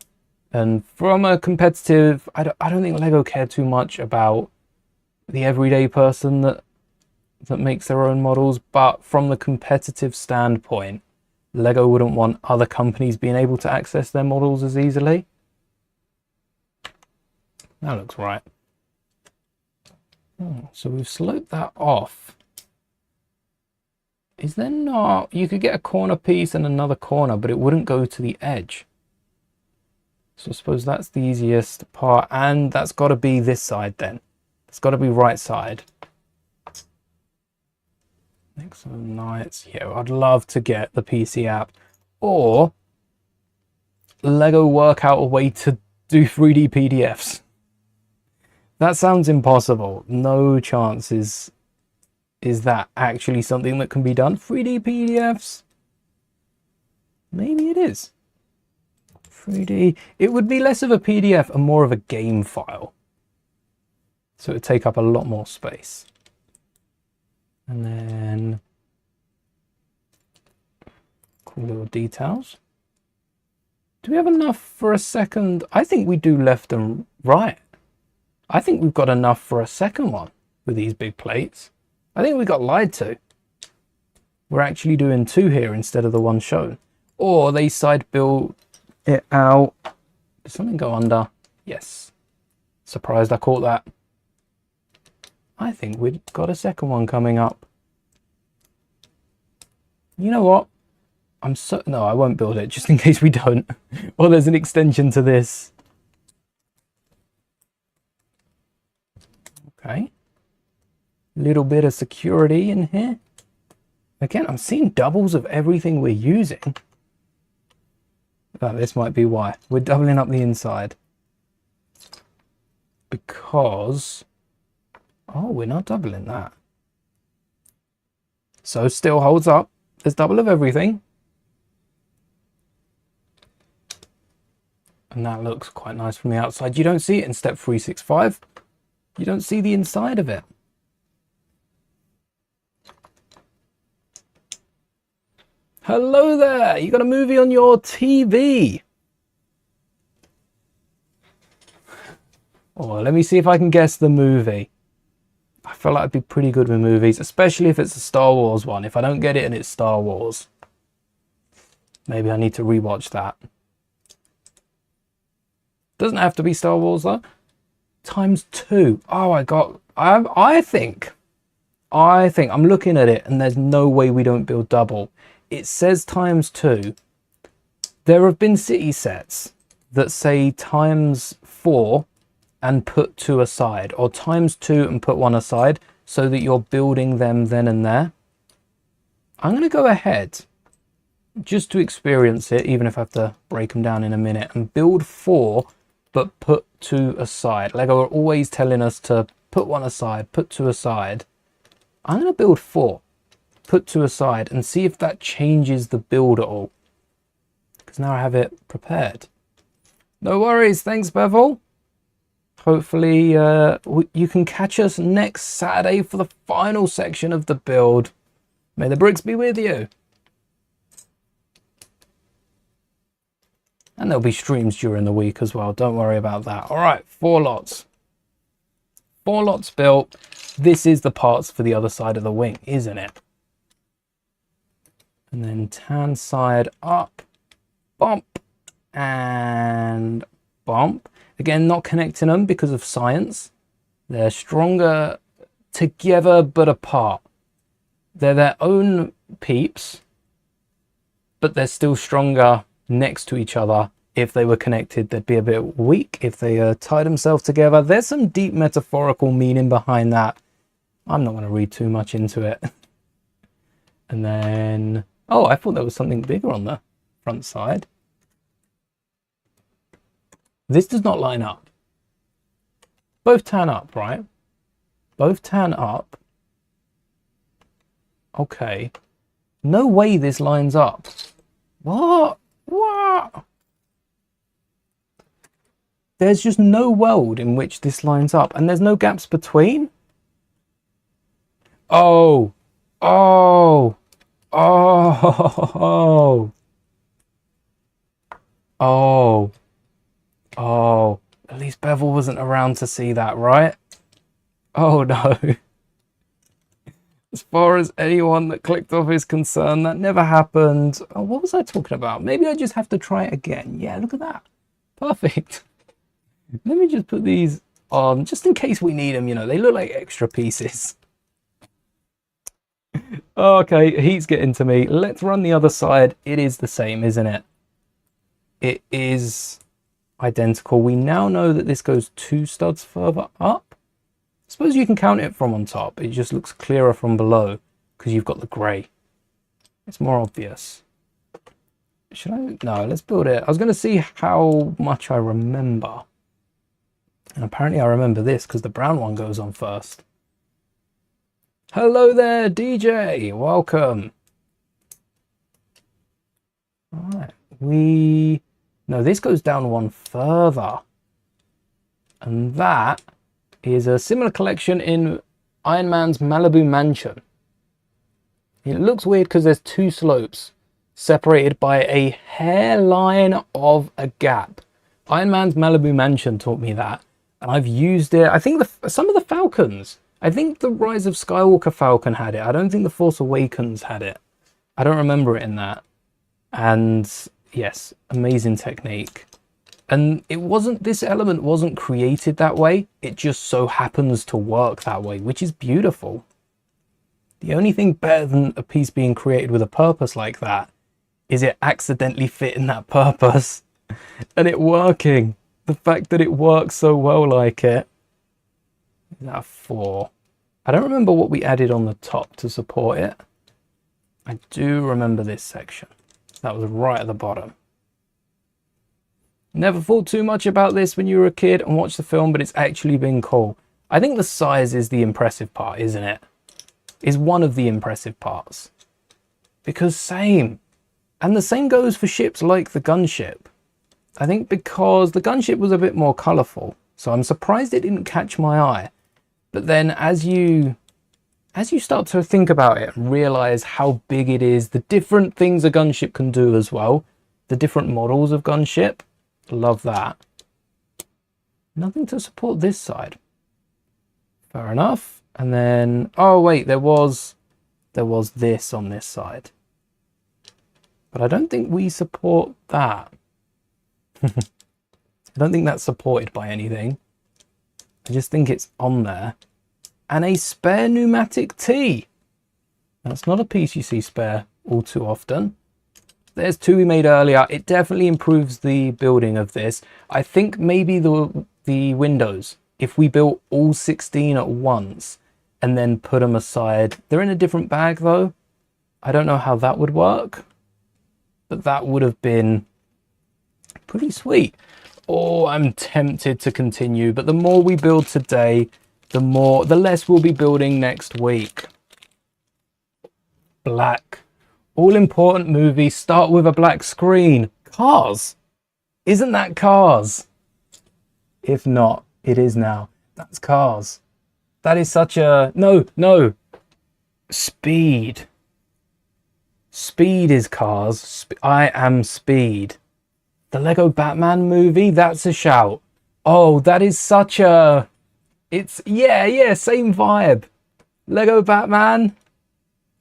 And from a competitive, I don't think Lego care too much about the everyday person that makes their own models, but from the competitive standpoint, Lego wouldn't want other companies being able to access their models as easily. That looks right. Oh, so we've sloped that off. Is there not? You could get a corner piece and another corner, but it wouldn't go to the edge. So I suppose that's the easiest part, and that's got to be this side then. It's got to be right side. Excellent Knights. Yeah, I'd love to get the PC app, or Lego work out a way to do 3D PDFs. That sounds impossible. No chance is that actually something that can be done. 3D PDFs? Maybe it is. 3D. It would be less of a PDF and more of a game file. So it would take up a lot more space. And then cool little details. Do we have enough for a second? I think we do left and right. I think we've got enough for a second one with these big plates. I think we got lied to. We're actually doing two here instead of the one shown. Or they side built it out. Did something go under? Yes. Surprised I caught that. I think we've got a second one coming up. You know what? No, I won't build it just in case we don't. Or there's an extension to this. Okay. Little bit of security in here. Again, I'm seeing doubles of everything we're using. Oh, this might be why. We're doubling up the inside. Because... oh, we're not doubling that. So still holds up. There's double of everything. And that looks quite nice from the outside. You don't see it in step 365. You don't see the inside of it. Hello there, you got a movie on your TV. Oh, let me see if I can guess the movie. I feel like I'd be pretty good with movies, especially if it's a Star Wars one. If I don't get it and it's Star Wars, maybe I need to rewatch that. Doesn't have to be Star Wars though. ×2. Oh, I think I'm looking at it and there's no way we don't build double. It says ×2. There have been city sets that say ×4 and put 2 aside, or ×2 and put 1 aside, so that you're building them then and there. I'm going to go ahead just to experience it, even if I have to break them down in a minute, and build 4 but put 2 aside. Lego are always telling us to put 1 aside, put 2 aside. I'm going to build 4, put 2 aside, and see if that changes the build at all. Because now I have it prepared. No worries, thanks Bevel. Hopefully you can catch us next Saturday for the final section of the build. May the bricks be with you. And there'll be streams during the week as well. Don't worry about that. All right, 4 lots. 4 lots built. This is the parts for the other side of the wing, isn't it? And then tan side up, bump, and bump. Again, not connecting them because of science. They're stronger together but apart. They're their own peeps, but they're still stronger next to each other. If they were connected, they'd be a bit weak if they tied themselves together. There's some deep metaphorical meaning behind that. I'm not going to read too much into it. And then, oh, I thought there was something bigger on the front side. This does not line up. Both tan up, right? Both tan up. Okay. No way this lines up. What? What? There's just no world in which this lines up, and there's no gaps between. Oh. Oh. Oh. Oh. Oh. At least Bevel wasn't around to see that, right? Oh no. As far as anyone that clicked off is concerned, that never happened. Oh, what was I talking about? Maybe I just have to try it again. Yeah, look at that. Perfect. Let me just put these on, just in case we need them, you know. They look like extra pieces. Okay, heat's getting to me. Let's run the other side. It is the same, isn't it? It is identical. We now know that this goes 2 studs further up. I suppose you can count it from on top. It just looks clearer from below because you've got the grey. It's more obvious. Should I? No, let's build it. I was going to see how much I remember. And apparently I remember this because the brown one goes on first. Hello there, DJ. Welcome. All right. No, this goes down 1 further. And that is a similar collection in Iron Man's Malibu Mansion. It looks weird because there's 2 slopes separated by a hairline of a gap. Iron Man's Malibu Mansion taught me that, and I've used it. I think some of the Falcons, I think the Rise of Skywalker Falcon had it. I don't think the Force Awakens had it. I don't remember it in that. And yes, amazing technique. And this element wasn't created that way. It just so happens to work that way, which is beautiful. The only thing better than a piece being created with a purpose like that is it accidentally fitting that purpose and it working. The fact that it works so well like it. Is that a 4? I don't remember what we added on the top to support it. I do remember this section. That was right at the bottom. Never thought too much about this when you were a kid and watched the film, but it's actually been cool. I think the size is the impressive part, isn't it? Is one of the impressive parts. Because same. And the same goes for ships like the gunship. I think because the gunship was a bit more colourful, so I'm surprised it didn't catch my eye. But then as you start to think about it and realise how big it is, the different things a gunship can do as well, the different models of gunship, love that. Nothing to support this side. Fair enough. And then, oh wait, there was this on this side. But I don't think we support that. I don't think that's supported by anything. I just think it's on there. And a spare pneumatic T. That's not a piece you see spare all too often. There's 2 we made earlier. It definitely improves the building of this. I think maybe the windows, if we built all 16 at once and then put them aside. They're in a different bag though. I don't know how that would work, but that would have been pretty sweet. Oh, I'm tempted to continue, but the more we build today, the less we'll be building next week. Black. All important movies start with a black screen. Cars. Isn't that Cars? If not, it is now. That's Cars. That is such a... No. Speed. Speed is Cars. I am Speed. The Lego Batman movie, that's a shout. Oh, that is such a... It's... Yeah, same vibe. Lego Batman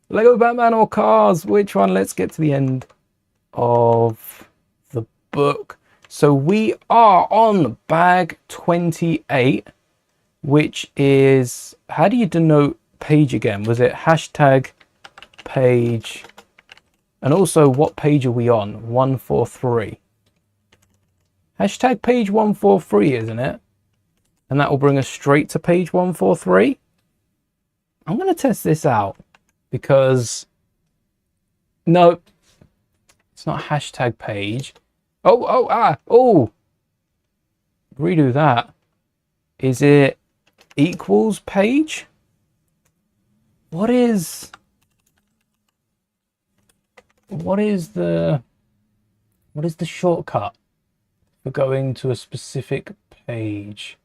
or Cars? Which one? Let's get to the end of the book. So we are on bag 28, which is... How do you denote page again? Was it hashtag page? And also, what page are we on? 143. Hashtag page 143, isn't it? And that will bring us straight to page 143. I'm going to test this out because... No, it's not hashtag page. Oh. Redo that. Is it equals page? What is... what is the shortcut for going to a specific page?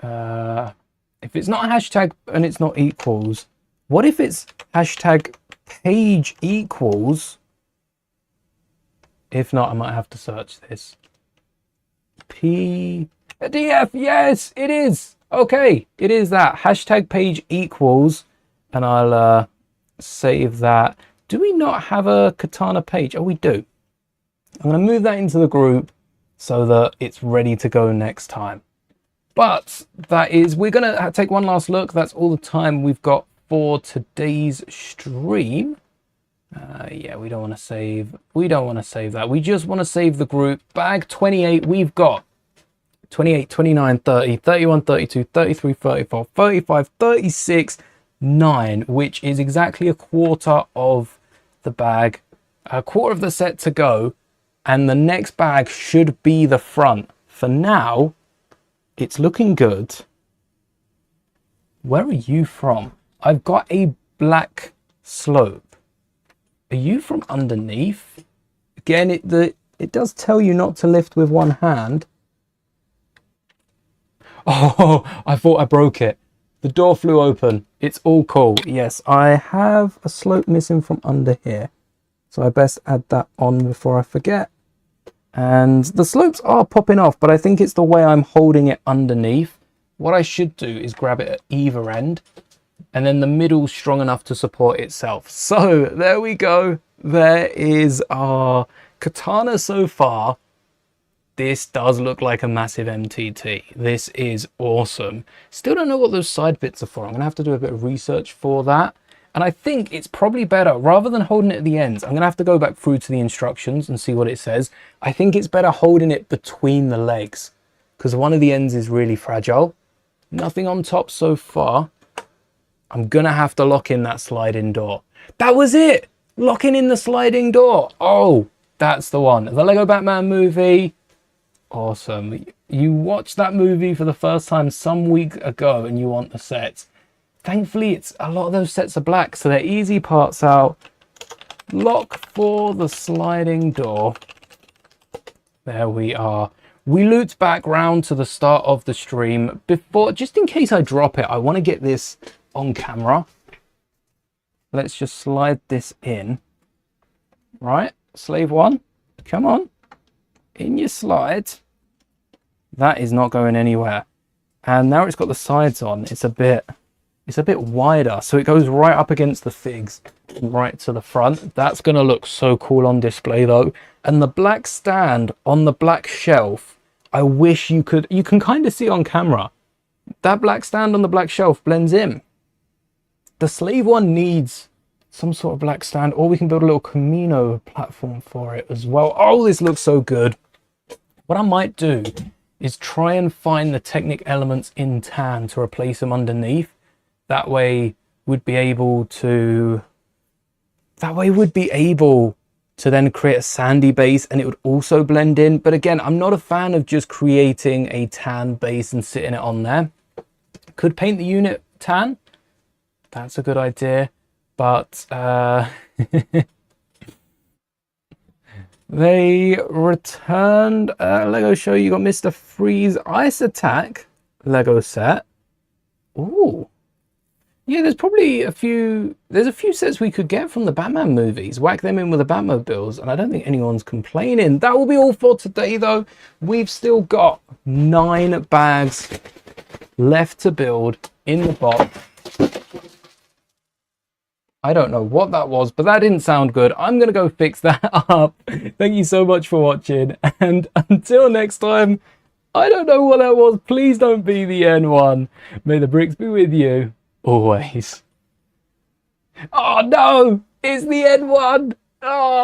If it's not hashtag and it's not equals, what if it's hashtag page equals? If not, I might have to search this. PDF, yes, it is. Okay, it is that. Hashtag page equals, and I'll save that. Do we not have a Khetanna page? Oh, we do. I'm going to move that into the group so that it's ready to go next time. But that is, we're going to take one last look. That's all the time we've got for today's stream. Yeah, we don't want to save. We don't want to save that. We just want to save the group. Bag 28, we've got 28, 29, 30, 31, 32, 33, 34, 35, 36, 9, which is exactly a quarter of the bag, a quarter of the set to go. And the next bag should be the front. For now, it's looking good. Where are you from? I've got a black slope. Are you from underneath? Again, it does tell you not to lift with one hand. Oh, I thought I broke it. The door flew open. It's all cool. Yes, I have a slope missing from under here. So I best add that on before I forget. And the slopes are popping off, but I think it's the way I'm holding it underneath. What I should do is grab it at either end, and then the middle's strong enough to support itself. So there we go. There is our Khetanna so far. This does look like a massive MTT. This is awesome. Still don't know what those side bits are for. I'm gonna have to do a bit of research for that. And I think it's probably better, rather than holding it at the ends, I'm gonna have to go back through to the instructions and see what it says. I think it's better holding it between the legs, because one of the ends is really fragile. Nothing on top so far. I'm gonna have to lock in that sliding door. That was it! Locking in the sliding door. Oh, that's the one. The Lego Batman movie. Awesome. You watched that movie for the first time some week ago and you want the sets. Thankfully, it's a lot of those sets are black, so they're easy parts out. Lock for the sliding door. There we are. We looped back round to the start of the stream. Before, just in case I drop it, I want to get this on camera. Let's just slide this in. Right, slave one, come on. In your slide. That is not going anywhere. And now it's got the sides on. It's a bit wider, so it goes right up against the figs, right to the front. That's going to look so cool on display though. And the black stand on the black shelf, I wish you can kind of see on camera. That black stand on the black shelf blends in. The slave one needs some sort of black stand, or we can build a little Camino platform for it as well. Oh, this looks so good. What I might do is try and find the Technic elements in tan to replace them underneath. That way we'd be able to then create a sandy base, and it would also blend in. But again, I'm not a fan of just creating a tan base and sitting it on there. Could paint the unit tan. That's a good idea. But they returned Lego show. You got Mr. Freeze Ice Attack Lego set. Ooh. Yeah, there's probably a few sets we could get from the Batman movies. Whack them in with the Batmobiles, and I don't think anyone's complaining. That will be all for today, though. We've still got 9 bags left to build in the box. I don't know what that was, but that didn't sound good. I'm going to go fix that up. Thank you so much for watching, and until next time, I don't know what that was. Please don't be the N1. May the bricks be with you. Always. Oh no, it's the N1. Oh.